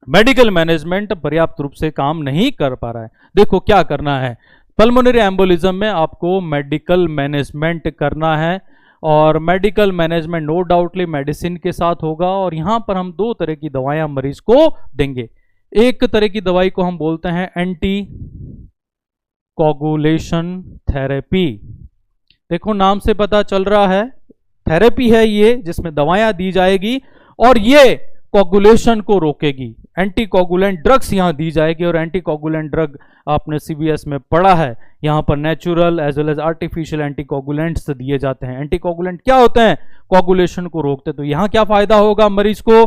मेडिकल मैनेजमेंट पर्याप्त रूप से काम नहीं कर पा रहा है। देखो क्या करना है, पल्मोनरी एम्बोलिज्म में आपको मेडिकल मैनेजमेंट करना है, और medical management no doubtly medicine के साथ होगा। और यहां पर हम दो तरह की दवाइयां मरीज को देंगे। एक तरह की दवाई को हम बोलते हैं एंटी कोगुलेशन थेरेपी। देखो नाम से पता चल रहा है थेरेपी है ये, जिसमें दवाइयां दी जाएगी और ये कोगुलेशन को रोकेगी। एंटी कोगुलेंट ड्रग्स यहां दी जाएगी, और एंटी कोगुलेंट ड्रग आपने सीबीएस में पढ़ा है, यहां पर natural as well as artificial anticoagulants दिए जाते हैं। एंटी कोगुलेंट क्या होते हैं? कोगुलेशन को रोकते। तो यहां क्या फायदा होगा मरीज को?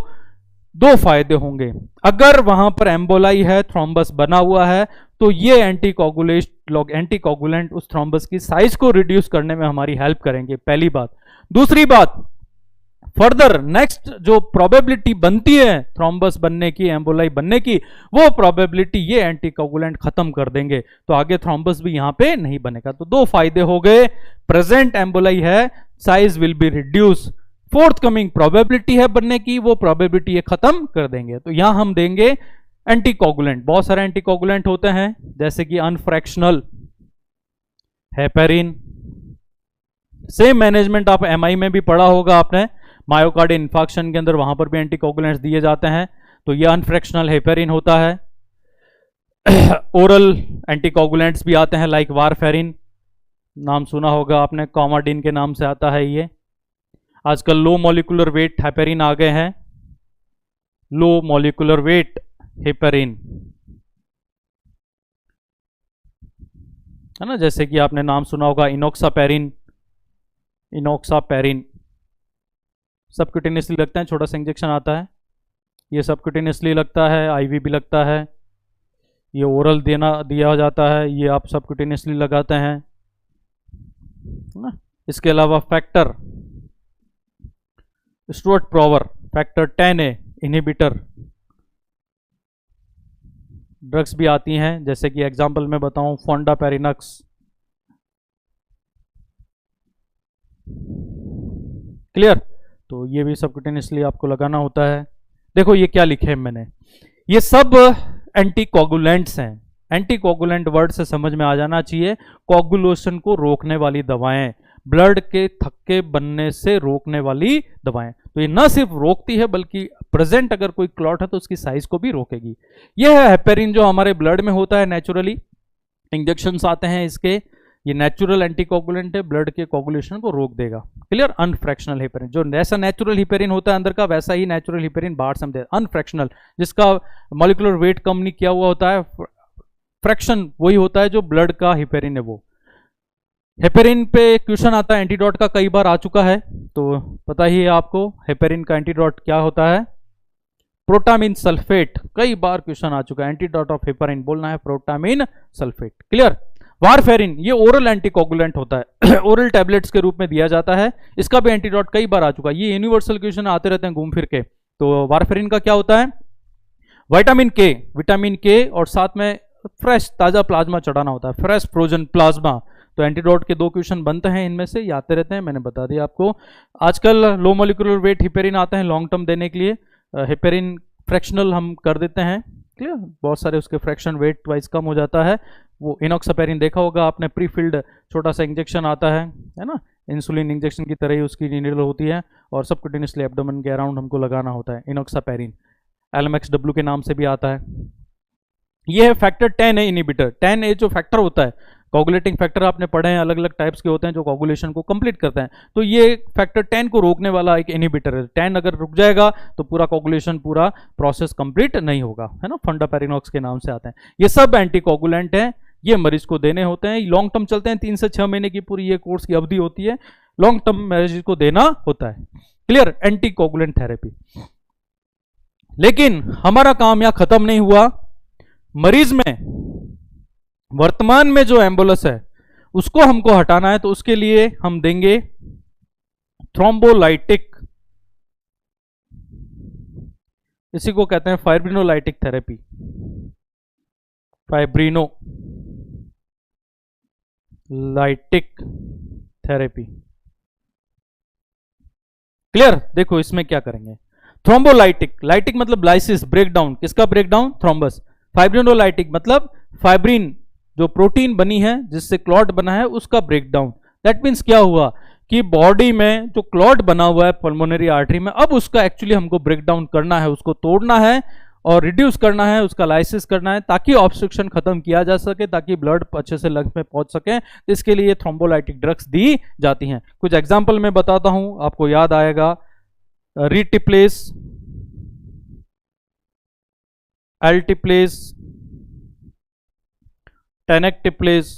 दो फायदे होंगे। अगर वहां पर एम्बोलाई है, थ्रोम्बस बना हुआ है, तो ये एंटी कोगुलेंट उस थ्रोम्बस की साइज को रिड्यूस करने में हमारी हेल्प करेंगे, पहली बात। दूसरी बात, फर्दर नेक्स्ट जो प्रोबेबिलिटी बनती है थ्रोम्बस बनने की, एम्बोलाई बनने की, वो प्रोबेबिलिटी ये एंटीकोगुलेंट खत्म कर देंगे, तो आगे थ्रोम्बस भी यहां पे नहीं बनेगा। तो दो फायदे हो गए, प्रेजेंट एम्बोलाई है, size will be reduce, fourth coming probability है बनने की, वो प्रोबेबिलिटी ये खत्म कर देंगे। तो यहां हम देंगे एंटीकोगुलेंट। बहुत सारे एंटीकोगुलेंट होते हैं जैसे कि अनफ्रैक्शनल, हेपेरिन। सेम मैनेजमेंट आप एमआई में भी पढ़ा होगा आपने, मायोकार्डियल इंफार्क्शन के अंदर वहां पर भी एंटीकोगुलेंट्स दिए जाते हैं। तो ये अनफ्रैक्शनल हेपेरिन होता है। ओरल एंटीकोगुलेंट्स भी आते हैं लाइक वारफेरिन, नाम सुना होगा आपने, कॉमाडिन के नाम से आता है ये। आजकल लो मॉलिक्यूलर वेट हेपेरिन आ गए हैं, लो मॉलिक्यूलर वेट हेपेरिन है ना, जैसे कि आपने नाम सुना होगा इनोक्सापेरिन, सबक्यूटेनियसली लगता है, छोटा सा इंजेक्शन आता है, ये सबक्यूटेनियसली लगता है, आईवी भी लगता है, ये ओरल दिया जाता है, ये आप सबक्यूटेनियसली लगाते हैं ना। इसके अलावा factor Stuart Prower, factor 10A inhibitor drugs भी आती हैं, जैसे कि एग्जांपल में बताऊं फोंडापेरिनक्स। क्लियर? तो ये भी सबक्यूटेनियसली आपको लगाना होता है। देखो ये क्या लिखे हैं मैंने, ये सब एंटीकोगुलेंट्स हैं। एंटीकोगुलेंट वर्ड से समझ में आ जाना चाहिए, कोगुलेशन को रोकने वाली दवाएं, ब्लड के थक्के बनने से रोकने वाली दवाएं। तो ये न सिर्फ रोकती है बल्कि प्रेजेंट अगर कोई क्लॉट है तो उसकी साइज को भी रोकेगी। यह है हेपेरिन जो हमारे ब्लड में होता है नेचुरली, इंजेक्शंस आते हैं इसके, ये नेचुरल एंटीकोगुलेंट है, ब्लड के कोगुलेशन को रोक देगा। क्लियर, अनफ्रैक्शनल हेपेरिन, जो ऐसा नेचुरल हेपेरिन होता है अंदर का वैसा ही नेचुरल हेपेरिन बाहर से अनफ्रैक्शनल, जिसका मॉलिक्यूलर वेट कम नहीं किया हुआ होता है, फ्रैक्शन वही होता है जो ब्लड का हेपेरिन है वो। हेपेरिन पे क्वेश्चन आता है, एंटीडोट का कई बार आ चुका है, तो पता ही है आपको हेपेरिन का एंटीडोट क्या होता है, प्रोटामिन सल्फेट। कई बार क्वेश्चन आ चुका है, एंटीडोट ऑफ हेपेरिन बोलना है प्रोटामिन सल्फेट। क्लियर। वारफेरिन ये ओरल एंटीकोगुलेंट होता है ओरल टैबलेट्स के रूप में दिया जाता है, इसका भी एंटीडोट कई बार आ चुका है, ये यूनिवर्सल क्वेश्चन आते रहते हैं घूम फिर के। तो वारफेरिन का क्या होता है, विटामिन के और साथ में फ्रेश ताजा प्लाज्मा चढ़ाना होता है, फ्रेश फ्रोजन प्लाज्मा। तो एंटीडोट के 2 क्वेश्चन बनते हैं इनमें से, ये आते रहते हैं, मैंने बता दिया आपको। आजकल लो मोलिकुलर वेट हिपेरिन आते हैं लॉन्ग टर्म देने के लिए, हेपेरिन फ्रैक्शनल हम कर देते हैं। क्लियर, बहुत सारे उसके फ्रैक्शन वेट वाइज कम हो जाता है। वो इनॉक्सापेरिन देखा होगा आपने, प्री फिल्ड छोटा सा इंजेक्शन आता है ना, इंसुलिन इंजेक्शन की तरह ही उसकी नीडल होती है और सबक्यूटेनियसली एब्डोमेन के अराउंड हमको लगाना होता है। इनॉक्सापेरिन LMXW के नाम से भी आता है। ये है फैक्टर 10A इनिबिटर। 10A जो फैक्टर होता है, कोगुलेटिंग फैक्टर आपने पढ़े हैं, अलग अलग टाइप्स के होते हैं जो कोगुलेशन को कंप्लीट करते हैं। तो ये फैक्टर 10 को रोकने वाला एक इनिबिटर है। 10 अगर रुक जाएगा तो पूरा कोगुलेशन, पूरा प्रोसेस कंप्लीट नहीं होगा, है ना, फंडापेरिनॉक्स के नाम से आते हैं। ये सब एंटीकोगुलेंट हैं, ये मरीज को देने होते हैं, लॉन्ग टर्म चलते हैं, 3 से 6 महीने की पूरी ये कोर्स की अवधि होती है, लॉन्ग टर्म मरीज को देना होता है। Clear, anticoagulant therapy. लेकिन हमारा काम यहां खत्म नहीं हुआ, मरीज में वर्तमान में जो एम्बुलस है उसको हमको हटाना है, तो उसके लिए हम देंगे थ्रोम्बोलाइटिक, इसी को कहते हैं फाइब्रिनोलाइटिक थेरेपी, फाइब्रिनोलाइटिक थेरेपी। क्लियर। देखो इसमें क्या करेंगे, थ्रोम्बोलाइटिक, लाइटिक मतलब लाइसिस, ब्रेकडाउन, किसका ब्रेकडाउन, थ्रोम्बस। फाइब्रिनोलाइटिक मतलब फाइब्रिन जो प्रोटीन बनी है जिससे क्लॉट बना है उसका ब्रेकडाउन। दैट मीन्स क्या हुआ कि बॉडी में जो क्लॉट बना हुआ है पल्मोनरी आर्टरी में, अब उसका एक्चुअली हमको ब्रेकडाउन करना है, उसको तोड़ना है और रिड्यूस करना है, उसका लाइसिस करना है, ताकि ऑब्स्ट्रक्शन खत्म किया जा सके, ताकि ब्लड अच्छे से लंग्स में पहुंच सके। तो इसके लिए थ्रोम्बोलाइटिक ड्रग्स दी जाती हैं। कुछ एग्जाम्पल मैं बताता हूं, आपको याद आएगा, रिटिप्लेस, एल्टिप्लेस, टेनेक्टिप्लेस,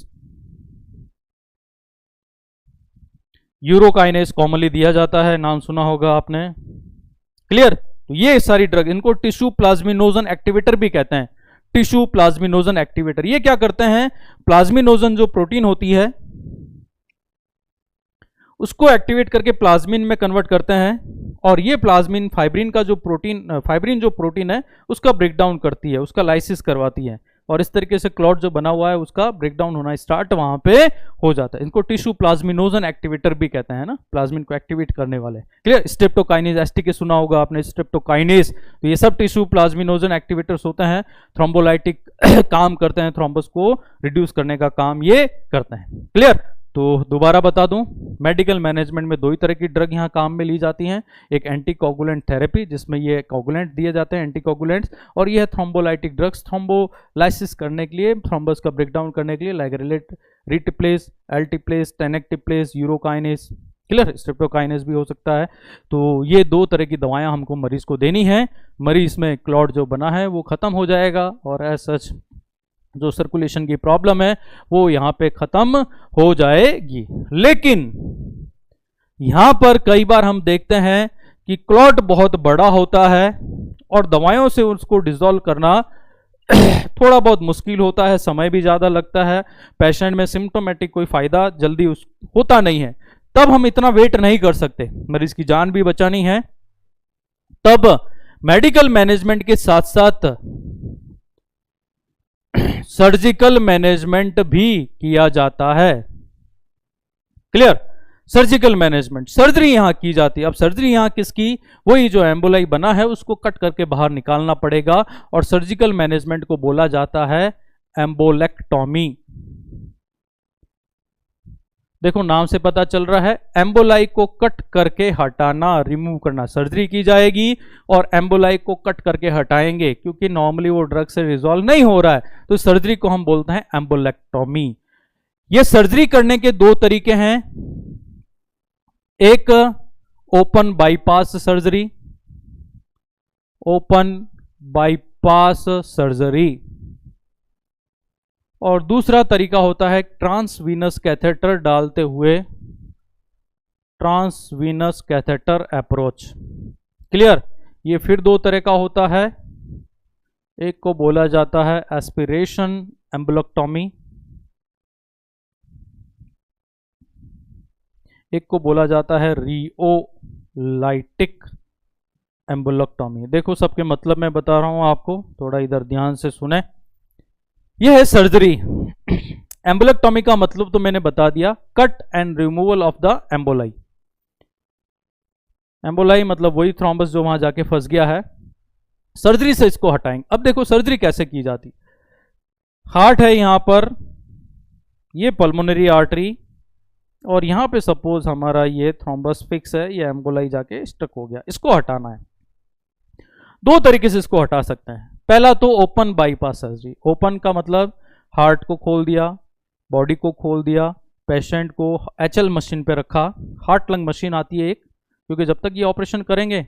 यूरोकाइनेस कॉमनली दिया जाता है, नाम सुना होगा आपने। क्लियर। तो ये सारी ड्रग, इनको टिश्यू प्लाज्मिनोजन एक्टिवेटर भी कहते हैं, टिश्यू प्लाज्मिनोजन एक्टिवेटर। ये क्या करते हैं, प्लाज्मिनोजन जो प्रोटीन होती है उसको एक्टिवेट करके प्लाज्मिन में कन्वर्ट करते हैं, और ये प्लाज्मिन फाइब्रिन का जो प्रोटीन, फाइब्रिन जो प्रोटीन है उसका ब्रेकडाउन करती है, उसका लाइसिस करवाती है, और इस तरीके से क्लॉट जो बना हुआ है उसका ब्रेकडाउन होना स्टार्ट वहां पे हो जाता है। इनको टिश्यू प्लाज्मिनोजन एक्टिवेटर भी कहते हैं ना, प्लाज्मिन को एक्टिवेट करने वाले। क्लियर। स्ट्रेप्टोकाइनेज, एसटीके सुना होगा आपने, स्ट्रेप्टोकाइनेज। तो ये सब टिश्यू प्लाज्मिनोजन एक्टिवेटर्स होते हैं, थ्रोम्बोलाइटिक काम करते हैं, थ्रोम्बस को रिड्यूस करने का काम ये करते हैं। क्लियर। तो दोबारा बता दूं, मेडिकल मैनेजमेंट में 2 ही तरह की ड्रग यहाँ काम में ली जाती हैं, एक एंटीकोगुलेंट थेरेपी जिसमें ये कोगुलेंट दिए जाते हैं, एंटीकोगुलेंट्स, और ये है थ्रोम्बोलाइटिक ड्रग्स, थ्रोम्बोलाइसिस करने के लिए, थ्रोम्बस का ब्रेकडाउन करने के लिए, लाइक रिटिप्लेस, एल्टिप्लेस, टेनेक्टिप्लेस, यूरोकाइनेस। क्लियर। स्ट्रेप्टोकाइनेस भी हो सकता है। तो ये 2 तरह की दवाएं हमको मरीज को देनी है, मरीज में क्लॉट जो बना है वो खत्म हो जाएगा, और एज सच जो सर्कुलेशन की प्रॉब्लम है वो यहां पे खत्म हो जाएगी। लेकिन यहां पर कई बार हम देखते हैं कि क्लॉट बहुत बड़ा होता है और दवाइयों से उसको डिसॉल्व करना थोड़ा बहुत मुश्किल होता है, समय भी ज्यादा लगता है, पेशेंट में सिम्टोमेटिक कोई फायदा जल्दी होता नहीं है। तब हम इतना वेट नहीं कर सकते, मरीज की जान भी बचानी है। तब मेडिकल मैनेजमेंट के साथ साथ सर्जिकल मैनेजमेंट भी किया जाता है। क्लियर। सर्जिकल मैनेजमेंट, सर्जरी यहां की जाती है। अब सर्जरी यहां किसकी, वही जो एम्बोलाई बना है उसको कट करके बाहर निकालना पड़ेगा, और सर्जिकल मैनेजमेंट को बोला जाता है एम्बोलेक्टॉमी। देखो नाम से पता चल रहा है, एम्बोलाई को कट करके हटाना, रिमूव करना, सर्जरी की जाएगी और एम्बोलाई को कट करके हटाएंगे, क्योंकि नॉर्मली वो ड्रग से रिजॉल्व नहीं हो रहा है, तो सर्जरी को हम बोलते हैं एम्बोलेक्टॉमी। ये सर्जरी करने के दो तरीके हैं, एक open bypass surgery, open bypass surgery, और दूसरा तरीका होता है ट्रांसवीनस कैथेटर डालते हुए, ट्रांसवीनस कैथेटर अप्रोच। क्लियर? ये फिर दो तरह का होता है, एक को बोला जाता है एस्पिरेशन एम्बोलेक्टॉमी, एक को बोला जाता है रियोलाइटिक एम्बोलेक्टॉमी। देखो सबके मतलब मैं बता रहा हूं आपको, थोड़ा इधर ध्यान से सुने। यह है सर्जरी। एम्बोलेक्टॉमी का मतलब तो मैंने बता दिया, cut and removal of the emboli. Emboli मतलब वही थ्रोम्बस जो वहां जाके फंस गया है, सर्जरी से इसको हटाएंगे। अब देखो सर्जरी कैसे की जाती। हार्ट है यहां पर, ये पल्मोनरी आर्टरी, और यहां पे सपोज हमारा ये थ्रोम्बस फिक्स है, ये एम्बोलाई जाके स्टक हो गया, इसको हटाना है। दो तरीके से इसको हटा सकते हैं। पहला तो ओपन बाईपास सर्जरी। ओपन का मतलब हार्ट को खोल दिया, बॉडी को खोल दिया, पेशेंट को HL मशीन पे रखा, हार्ट लंग मशीन आती है एक, क्योंकि जब तक ये ऑपरेशन करेंगे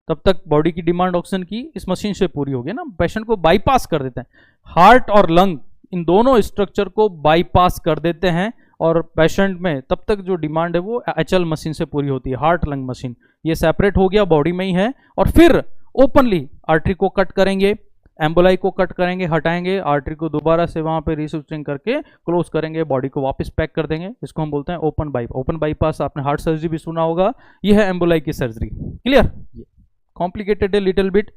तब तक बॉडी की डिमांड ऑक्सीजन की इस मशीन से पूरी होगी ना, पेशेंट को बाईपास कर देते हैं। हार्ट और लंग इन दोनों स्ट्रक्चर को बाईपास कर देते हैं, और पेशेंट में तब तक जो डिमांड है वो HL मशीन से पूरी होती है, हार्ट लंग मशीन। ये सेपरेट हो गया, बॉडी में ही है, और फिर ओपनली आर्टरी को कट करेंगे, एम्बोलाई को कट करेंगे, हटाएंगे, आर्टरी को दोबारा से वहां पे रिसुचरिंग करके क्लोज करेंगे, बॉडी को वापस पैक कर देंगे। इसको हम बोलते हैं ओपन बाईपास। आपने हार्ट सर्जरी भी सुना होगा, यह है एम्बोलाई की सर्जरी। क्लियर? कॉम्प्लिकेटेड है लिटिल बिट,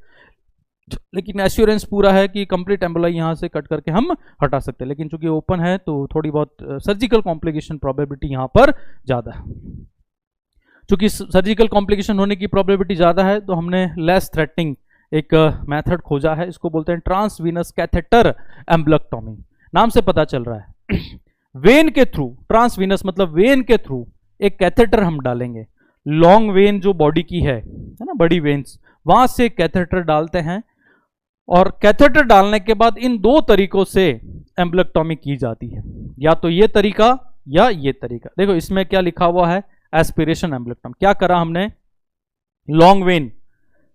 लेकिन एश्योरेंस पूरा है कि कंप्लीट एम्बोलाई यहां से कट करके हम हटा सकते हैं। लेकिन चूंकि ओपन है तो थोड़ी बहुत सर्जिकल कॉम्प्लिकेशन प्रोबेबिलिटी यहां पर ज्यादा है। चूंकि सर्जिकल कॉम्प्लिकेशन होने की प्रोबेबिलिटी ज्यादा है, तो हमने लेस थ्रेटनिंग एक मेथड खोजा है, इसको बोलते हैं ट्रांसवीनस कैथेटर एम्बोलेक्टॉमी। नाम से पता चल रहा है वेन के थ्रू, ट्रांसवीनस मतलब वेन के थ्रू एक कैथेटर हम डालेंगे। लॉन्ग वेन जो बॉडी की है ना, बड़ी वेन्स, वहां से कैथेटर डालते हैं, और कैथेटर डालने के बाद इन दो तरीकों से एम्बोलेक्टॉमी की जाती है, या तो ये तरीका या ये तरीका। देखो इसमें क्या लिखा हुआ है, एस्पिरेशन एम्बोलेक्टॉमी। क्या करा हमने, लॉन्ग वेन,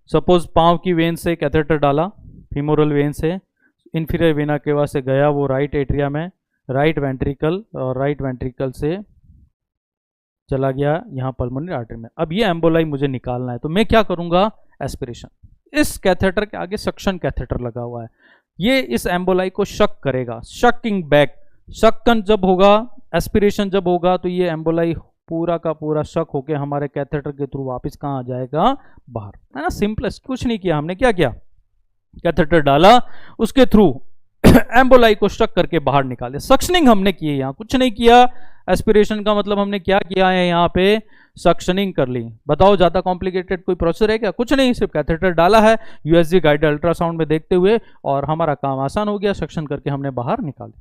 सपोज पांव की वेन से कैथेटर डाला, फीमोरल वेन से, इंफीरियर वेना केवा से गया वो राइट एट्रिया में, राइट वेंट्रिकल, और राइट वेंट्रिकल से चला गया यहाँ पल्मोनरी आर्टरी में। अब ये एम्बोलाई मुझे निकालना है, तो मैं क्या करूंगा, एस्पिरेशन। इस कैथेटर के आगे सक्शन कैथेटर लगा हुआ है, ये इस एम्बोलाई को शक करेगा, शकिंग बैक। शक्कन जब होगा, एस्पिरेशन जब होगा, तो ये एम्बोलाई पूरा का पूरा शक होके हमारे कैथेटर के थ्रू वापस कहाँ आ जाएगा, बाहर, है ना। सिंपलेस्ट, कुछ नहीं किया हमने। क्या किया, कैथेटर डाला, उसके थ्रू एम्बोलाई को शक करके बाहर निकाले। सक्शनिंग हमने की है, यहाँ कुछ नहीं किया। एस्पिरेशन का मतलब हमने क्या किया है, यहाँ पे सक्शनिंग कर ली। बताओ ज्यादा कॉम्प्लिकेटेड कोई प्रोसेसर है क्या? कुछ नहीं, सिर्फ कैथेटर डाला है USG गाइडेड अल्ट्रासाउंड में देखते हुए, और हमारा काम आसान हो गया, सक्शन करके हमने बाहर निकाले।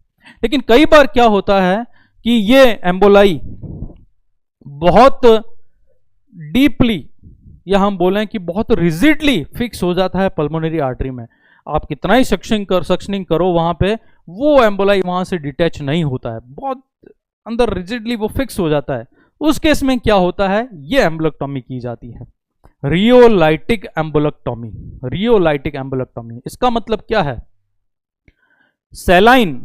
लेकिन कई बार क्या होता है कि ये एम्बोलाई बहुत डीपली, या हम बोलें कि बहुत रिजिडली फिक्स हो जाता है पल्मोनरी आर्टरी में। आप कितना ही सक्शनिंग करो वहां पे, वो एम्बोलाई वहां से डिटैच नहीं होता है, बहुत अंदर रिजिडली वो फिक्स हो जाता है। उस केस में क्या होता है, ये एम्बोलेक्टॉमी की जाती है, रियोलाइटिक एम्बोलेक्टॉमी। रियोलाइटिक एम्बोलेक्टॉमी, इसका मतलब क्या है, सैलाइन,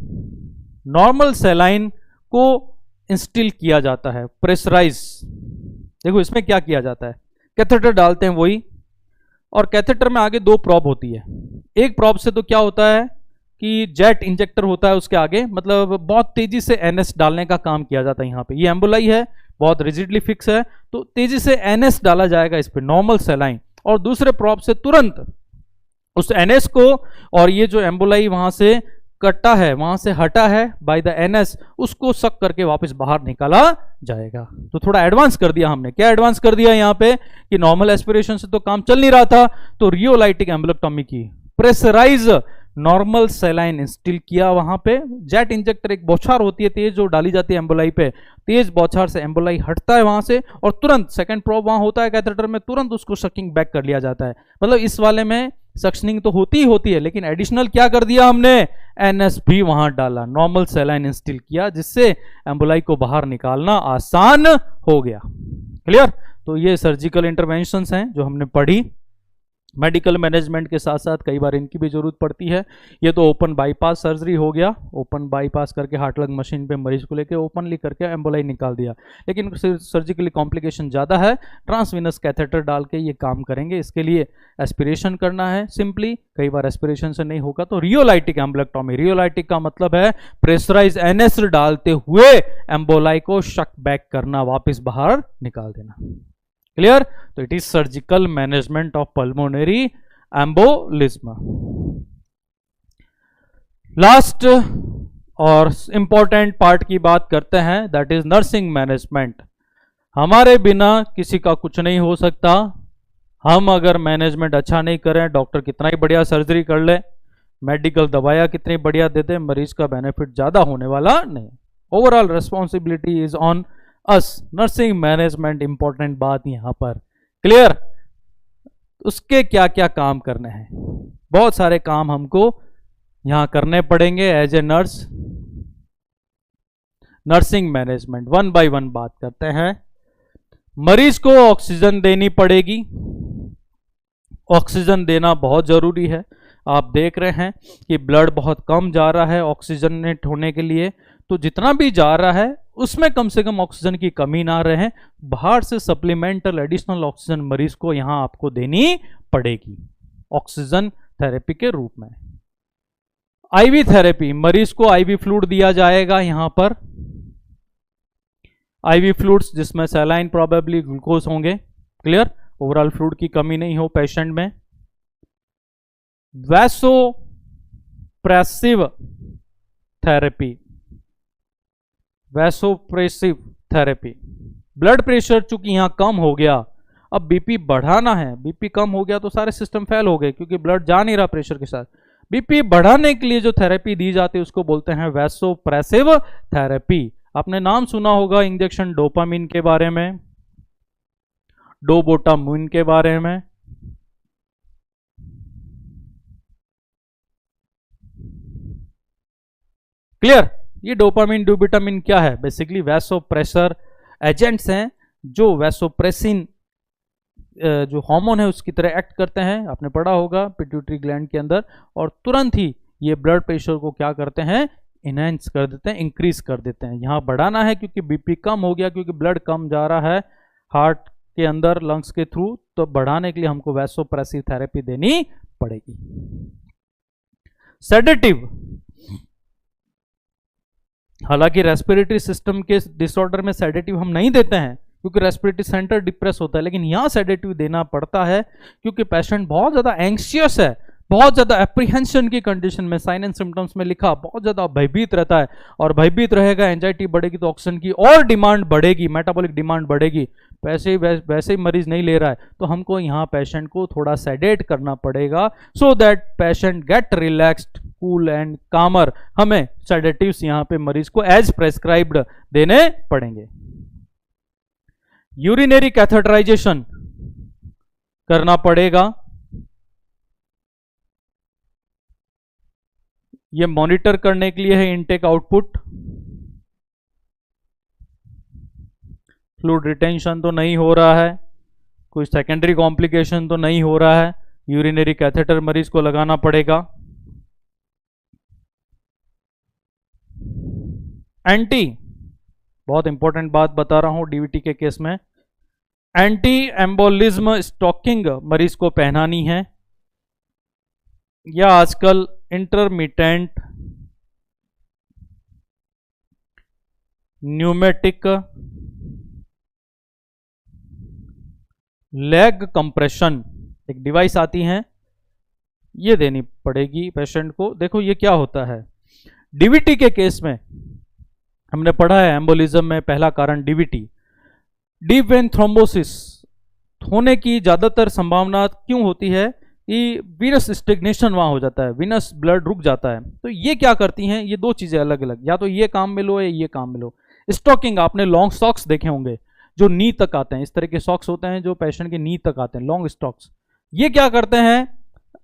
नॉर्मल सैलाइन को इंस्टिल किया जाता है, प्रेशराइज। देखो इसमें क्या किया जाता है, कैथेटर डालते हैं वही, और कैथेटर में आगे दो प्रॉब होती है। एक प्रॉब से तो क्या होता है कि जेट इंजेक्टर होता है उसके आगे, मतलब बहुत तेजी से NS डालने का काम किया जाता है। यहाँ पे ये एम्बोलाई है, बहुत रिजिडली फिक्स है, तो तेजी से NS डाला जाएगा इस पे, नॉर्मल सैलाइन, और दूसरे प्रॉब से तुरंत उस NS को और ये जो एम्बोलाई वहां से कटा है, वहां से हटा है बाय द एनएस, उसको सक करके वापस बाहर निकाला जाएगा। तो थोड़ा एडवांस कर दिया हमने। क्या एडवांस कर दिया यहाँ पे कि नॉर्मल एस्पिरेशन से तो काम चल नहीं रहा था, तो रियोलाइटिक एम्बोलेक्टोमी की, प्रेशराइज नॉर्मल सैलाइन इंस्टिल किया वहां पे। जेट इंजेक्टर एक बौछार होती है तेज जो डाली जाती है एम्बोलाई पे, तेज बौछार से एम्बोलाई हटता है वहां से और तुरंत सेकंड प्रोब वहां होता है कैथेटर में, तुरंत उसको सकिंग बैक कर लिया जाता है। मतलब इस वाले में सक्शनिंग तो होती ही होती है, लेकिन एडिशनल क्या कर दिया हमने, एनएस भी वहां डाला, नॉर्मल सैलाइन इंस्टिल किया, जिससे एम्बोलाई को बाहर निकालना आसान हो गया। क्लियर? तो ये सर्जिकल इंटरवेंशंस हैं जो हमने पढ़ी। मेडिकल मैनेजमेंट के साथ साथ कई बार इनकी भी जरूरत पड़ती है। ये तो ओपन बाईपास सर्जरी हो गया, ओपन बाईपास करके हार्ट लंग मशीन पे मरीज को लेके ओपनली करके एम्बोलाई निकाल दिया। लेकिन सर्जिकली कॉम्प्लिकेशन ज़्यादा है, ट्रांसवीनस कैथेटर डाल के ये काम करेंगे। इसके लिए एस्पिरेशन करना है सिंपली, कई बार एस्पिरेशन से नहीं होगा तो रियोलाइटिक एम्बोलेक्टोमी। रियोलाइटिक का मतलब है प्रेशराइज एनएस डालते हुए एम्बोलाई को शक बैक करना, वापस बाहर निकाल देना। क्लियर? तो it is surgical management of pulmonary embolism. Last और इंपॉर्टेंट पार्ट की बात करते हैं, दैट इज नर्सिंग मैनेजमेंट। हमारे बिना किसी का कुछ नहीं हो सकता। हम अगर मैनेजमेंट अच्छा नहीं करें, डॉक्टर कितना ही बढ़िया सर्जरी कर ले, मेडिकल दवाइयां कितनी बढ़िया दे दे, मरीज का बेनिफिट ज्यादा होने वाला नहीं। Overall responsibility is on us. Nursing management important बात यहां पर। क्लियर? उसके क्या क्या काम करने हैं, बहुत सारे काम हमको यहां करने पड़ेंगे as a nurse. Nursing management one by one बात करते हैं। मरीज को ऑक्सीजन देनी पड़ेगी, ऑक्सीजन देना बहुत जरूरी है। आप देख रहे हैं कि ब्लड बहुत कम जा रहा है ऑक्सीजनेट होने के लिए, तो जितना भी जा रहा है उसमें कम से कम ऑक्सीजन की कमी ना रहे, बाहर से सप्लीमेंटल एडिशनल ऑक्सीजन मरीज को यहां आपको देनी पड़ेगी ऑक्सीजन थेरेपी के रूप में। आईवी थेरेपी, मरीज को आईवी फ्लूइड दिया जाएगा यहां पर, आईवी फ्लूइड्स जिसमें सैलाइन प्रोबेबली ग्लूकोज होंगे। क्लियर? ओवरऑल फ्लूइड की कमी नहीं हो पेशेंट में। वैसोप्रेसिव थेरेपी, वैसोप्रेसिव थेरेपी, ब्लड प्रेशर चूंकि यहां कम हो गया, अब बीपी बढ़ाना है, बीपी कम हो गया तो सारे सिस्टम फेल हो गए क्योंकि ब्लड जा नहीं रहा प्रेशर के साथ। बीपी बढ़ाने के लिए जो थेरेपी दी जाती है उसको बोलते हैं वैसोप्रेसिव थेरेपी। आपने नाम सुना होगा इंजेक्शन डोपामिन के बारे में, डोबोटामिन के बारे में। क्लियर? ये डोपामिन डोबोटामिन क्या है? बेसिकली वैसोप्रेशर एजेंट्स हैं जो वैसोप्रेसिन जो हार्मोन है उसकी तरह एक्ट करते हैं। आपने पढ़ा होगा पिट्यूटरी ग्लैंड के अंदर, और तुरंत ही ये ब्लड प्रेशर को क्या करते हैं, इनहेंस कर देते हैं, इंक्रीज कर देते हैं। यहाँ बढ़ाना है क्योंकि बीपी कम हो गया, क्योंकि ब्लड कम जा रहा है हार्ट के अंदर लंग्स के थ्रू, तो बढ़ाने के लिए हमको वैसोप्रेसिव थेरेपी देनी पड़ेगी। सेडेटिव, हालांकि रेस्पिरेटरी सिस्टम के डिसऑर्डर में सेडेटिव हम नहीं देते हैं क्योंकि रेस्पिरेटरी सेंटर डिप्रेस होता है, लेकिन यहां सेडेटिव देना पड़ता है क्योंकि पेशेंट बहुत ज्यादा एंग्शियस है, बहुत ज्यादा एप्रीहेंशन की कंडीशन में, साइन एंड सिम्टम्स में लिखा बहुत ज्यादा भयभीत रहता है, और भयभीत रहेगा, एंजाइटी बढ़ेगी तो ऑक्सीजन की और डिमांड बढ़ेगी, मेटाबॉलिक डिमांड बढ़ेगी। वैसे ही मरीज नहीं ले रहा है तो हमको यहाँ पेशेंट को थोड़ा सेडेट करना पड़ेगा so that patient get relaxed, cool and calmer. हमें सेडेटिव्स यहाँ पे मरीज को एज प्रेस्क्राइब्ड देने पड़ेंगे। यूरिनरी कैथेटराइजेशन करना पड़ेगा, ये मॉनिटर करने के लिए है इनटेक आउटपुट। फ्लूइड रिटेंशन तो नहीं हो रहा है, कोई सेकेंडरी कॉम्प्लिकेशन तो नहीं हो रहा है, यूरिनरी कैथेटर मरीज को लगाना पड़ेगा। एंटी, बहुत इंपॉर्टेंट बात बता रहा हूं डीवीटी के केस में, एंटी एम्बोलिज्म स्टॉकिंग मरीज को पहनानी है, या आजकल इंटरमिटेंट न्यूमेटिक लेग कंप्रेशन एक डिवाइस आती है, ये देनी पड़ेगी पेशेंट को। देखो ये क्या होता है, डीवीटी के केस में हमने पढ़ा है एम्बोलिज्म में पहला कारण डीवीटी, डीप वेन थ्रोम्बोसिस होने की ज़्यादातर संभावना क्यों होती है कि वीनस स्टेग्नेशन वहाँ हो जाता है, वीनस ब्लड रुक जाता है। तो ये क्या करती हैं, ये दो चीज़ें अलग अलग, या तो ये काम में लो या ये काम में लो। स्टॉकिंग, आपने लॉन्ग सॉक्स देखे होंगे जो नी तक आते हैं, इस तरह के सॉक्स होते हैं जो पेशेंट के नी तक आते हैं, लॉन्ग स्टॉक्स। ये क्या करते हैं,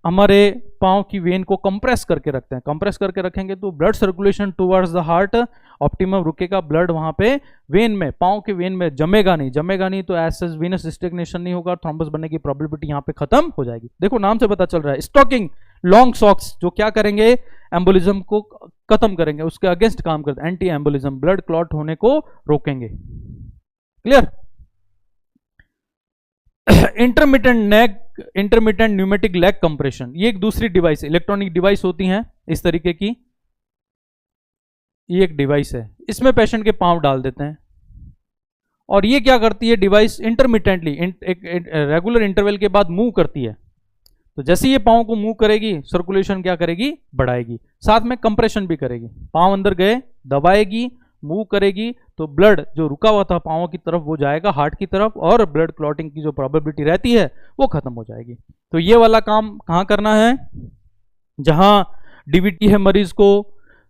हमारे पाँव की वेन को कंप्रेस करके रखते हैं। कंप्रेस करके रखेंगे तो blood circulation towards the heart optimum रुकेगा, ब्लड वहाँ पे वेन में, पाँव के वेन में जमेगा नहीं तो ऐसे वीनस स्टेग्नेशन नहीं होगा, थ्रोम्बस बनने की प्रोबेबिलिटी यहाँ पे खत्म हो जाएगी। देखो नाम से पता चल रहा है, स्टॉकिंग लॉन्ग सॉक्स जो क्या करेंगे, एम्बोलिज्म को खत्म करेंगे, उसके अगेंस्ट काम करते हैं, एंटी एम्बोलिज्म, ब्लड क्लॉट होने को रोकेंगे। Clear. Intermittent pneumatic leg compression, ये एक दूसरी डिवाइस है, इलेक्ट्रॉनिक डिवाइस होती हैं इस तरीके की, ये एक डिवाइस है, इसमें पेशेंट के पांव डाल देते हैं और ये क्या करती है डिवाइस, इंटरमिटेंटली एक रेगुलर इंटरवल के बाद मूव करती है। तो जैसे ये पांव को मूव करेगी, सर्कुलेशन क्या करेगी, बढ़ाएगी, साथ में कंप्रेशन भी करेगी, पांव अंदर गए, दबाएगी, मूव करेगी तो ब्लड जो रुका हुआ था पाँव की तरफ वो जाएगा हार्ट की तरफ और ब्लड क्लॉटिंग की जो प्रोबेबिलिटी रहती है वो खत्म हो जाएगी। तो ये वाला काम कहाँ करना है, जहाँ डीवीटी है मरीज को,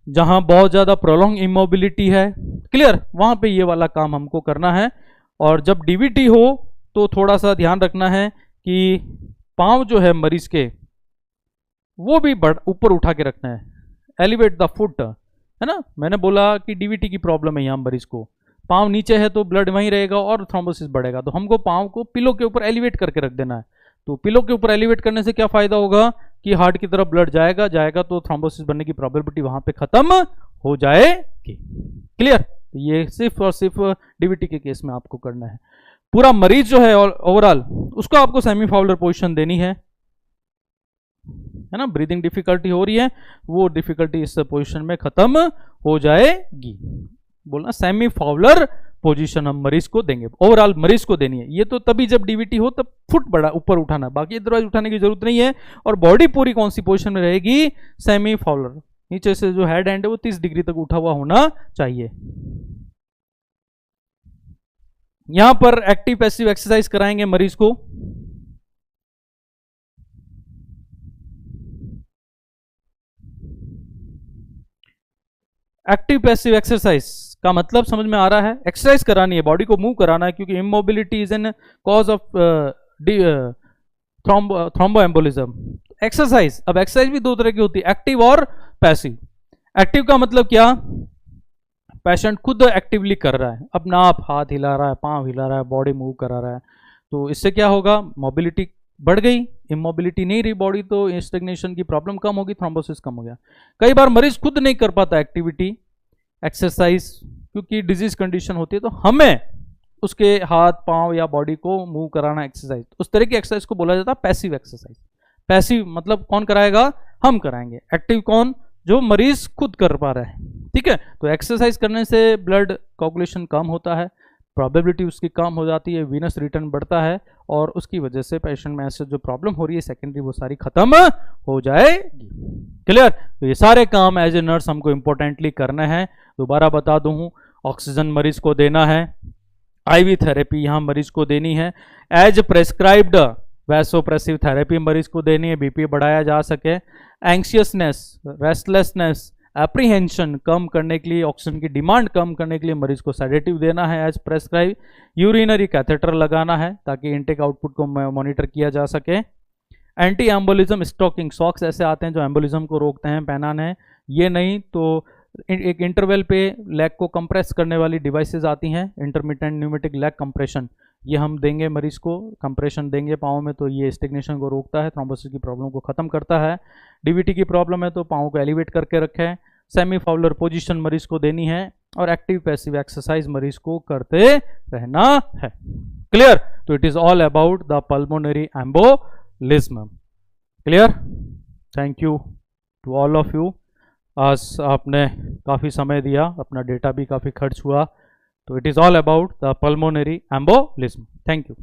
जहाँ बहुत ज़्यादा प्रोलॉन्ग इमोबिलिटी है, क्लियर, वहाँ पे ये वाला काम हमको करना है। और जब डीवीटी हो तो थोड़ा सा ध्यान रखना है कि पाँव जो है मरीज के वो भी ऊपर उठा के रखना है, एलिवेट द फुट, है ना। मैंने बोला कि डीवीटी की प्रॉब्लम है यहाँ मरीज को, पाँव नीचे है तो ब्लड वहीं रहेगा और थ्रोम्बोसिस बढ़ेगा, तो हमको पाँव को पिलो के ऊपर एलिवेट करके रख देना है। तो पिलो के ऊपर एलिवेट करने से क्या फायदा होगा कि हार्ट की तरफ ब्लड जाएगा तो थ्रोम्बोसिस बनने की प्रोबेबिलिटी वहां पे खत्म हो जाएगी। क्लियर। ये सिर्फ और सिर्फ डीवीटी के केस में आपको करना है। पूरा मरीज जो है ओवरऑल उसको आपको सेमी फाउलर पोजीशन देनी है ना, ब्रीदिंग डिफिकल्टी हो रही है वो डिफिकल्टी इस पोजीशन में खत्म हो जाएगी। बोलना सेमी फाउलर पोजीशन हम मरीज को देंगे, ओवरऑल मरीज को देनी है। ये तो तभी जब डीवीटी हो तब फुट बड़ा ऊपर उठाना, बाकी अदरवाइज उठाने की जरूरत नहीं है। और बॉडी पूरी कौन सी पोजीशन में रहेगी, सेमी फाउलर, नीचे से जो हेड एंड है वो 30 डिग्री तक उठा हुआ होना चाहिए। यहां पर एक्टिव पैसिव एक्सरसाइज कराएंगे मरीज को। एक्टिव पैसिव एक्सरसाइज का मतलब समझ में आ रहा है, एक्सरसाइज करानी है, बॉडी को मूव कराना है, क्योंकि immobility is an cause of thromboembolism. Exercise, अब एक्सरसाइज भी दो तरह की होती है, एक्टिव और पैसिव। एक्टिव का मतलब क्या, पेशेंट खुद एक्टिवली कर रहा है, अपना आप हाथ हिला रहा है, पांव हिला रहा है, बॉडी मूव करा रहा है, तो इससे क्या होगा, मोबिलिटी बढ़ गई, इमोबिलिटी नहीं रही बॉडी तो स्टेग्नेशन की प्रॉब्लम कम होगी, थ्रोम्बोसिस कम हो गया। कई बार मरीज खुद नहीं कर पाता एक्टिविटी एक्सरसाइज क्योंकि डिजीज कंडीशन होती है, तो हमें उसके हाथ पांव या बॉडी को मूव कराना एक्सरसाइज, उस तरह की एक्सरसाइज को बोला जाता है पैसिव एक्सरसाइज। पैसिव मतलब कौन कराएगा, हम कराएंगे। एक्टिव कौन, जो मरीज खुद कर पा रहा है, ठीक है। तो एक्सरसाइज करने से ब्लड कोगुलेशन कम होता है, प्रोबेबिलिटी उसकी कम हो जाती है, वीनस रिटर्न बढ़ता है और उसकी वजह से पेशेंट में ऐसे जो प्रॉब्लम हो रही है सेकेंडरी वो सारी खत्म हो जाएगी। क्लियर। तो ये सारे काम एज ए नर्स हमको इंपॉर्टेंटली करना है। दोबारा बता दूं, ऑक्सीजन मरीज को देना है, आईवी थेरेपी यहाँ मरीज को देनी है, एज प्रेस्क्राइब्ड वैसोप्रेसिव थेरेपी मरीज को देनी है, बीपी बढ़ाया जा सके। एंक्शियसनेस, रेस्टलेसनेस, एप्रीहेंशन कम करने के लिए, ऑक्सीजन की डिमांड कम करने के लिए मरीज को सेडेटिव देना है एज प्रेस्क्राइब। यूरिनरी कैथेटर लगाना है ताकि इनटेक आउटपुट को मॉनिटर किया जा सके। एंटी एम्बोलिज्म स्टॉकिंग सॉक्स ऐसे आते हैं जो एम्बोलिज्म को रोकते हैं, पहनाना है, ये नहीं तो एक इंटरवल पे लेग को कंप्रेस करने वाली डिवाइसेस आती हैं, इंटरमिटेंट न्यूमेटिक लेग कंप्रेशन, ये हम देंगे मरीज को, कंप्रेशन देंगे पाँव में, तो ये स्टेग्नेशन को रोकता है, थ्रोम्बोसिस की प्रॉब्लम को खत्म करता है। डीवीटी की प्रॉब्लम है तो पाँव को एलिवेट करके रखें। सेमी फाउलर पोजीशन मरीज को देनी है और एक्टिव पैसिव एक्सरसाइज मरीज को करते रहना है। क्लियर। तो it is all about the pulmonary embolism. Clear. Thank you to all of you. आज आपने काफ़ी समय दिया, अपना डेटा भी काफ़ी खर्च हुआ। तो it is all about the pulmonary embolism. Thank you.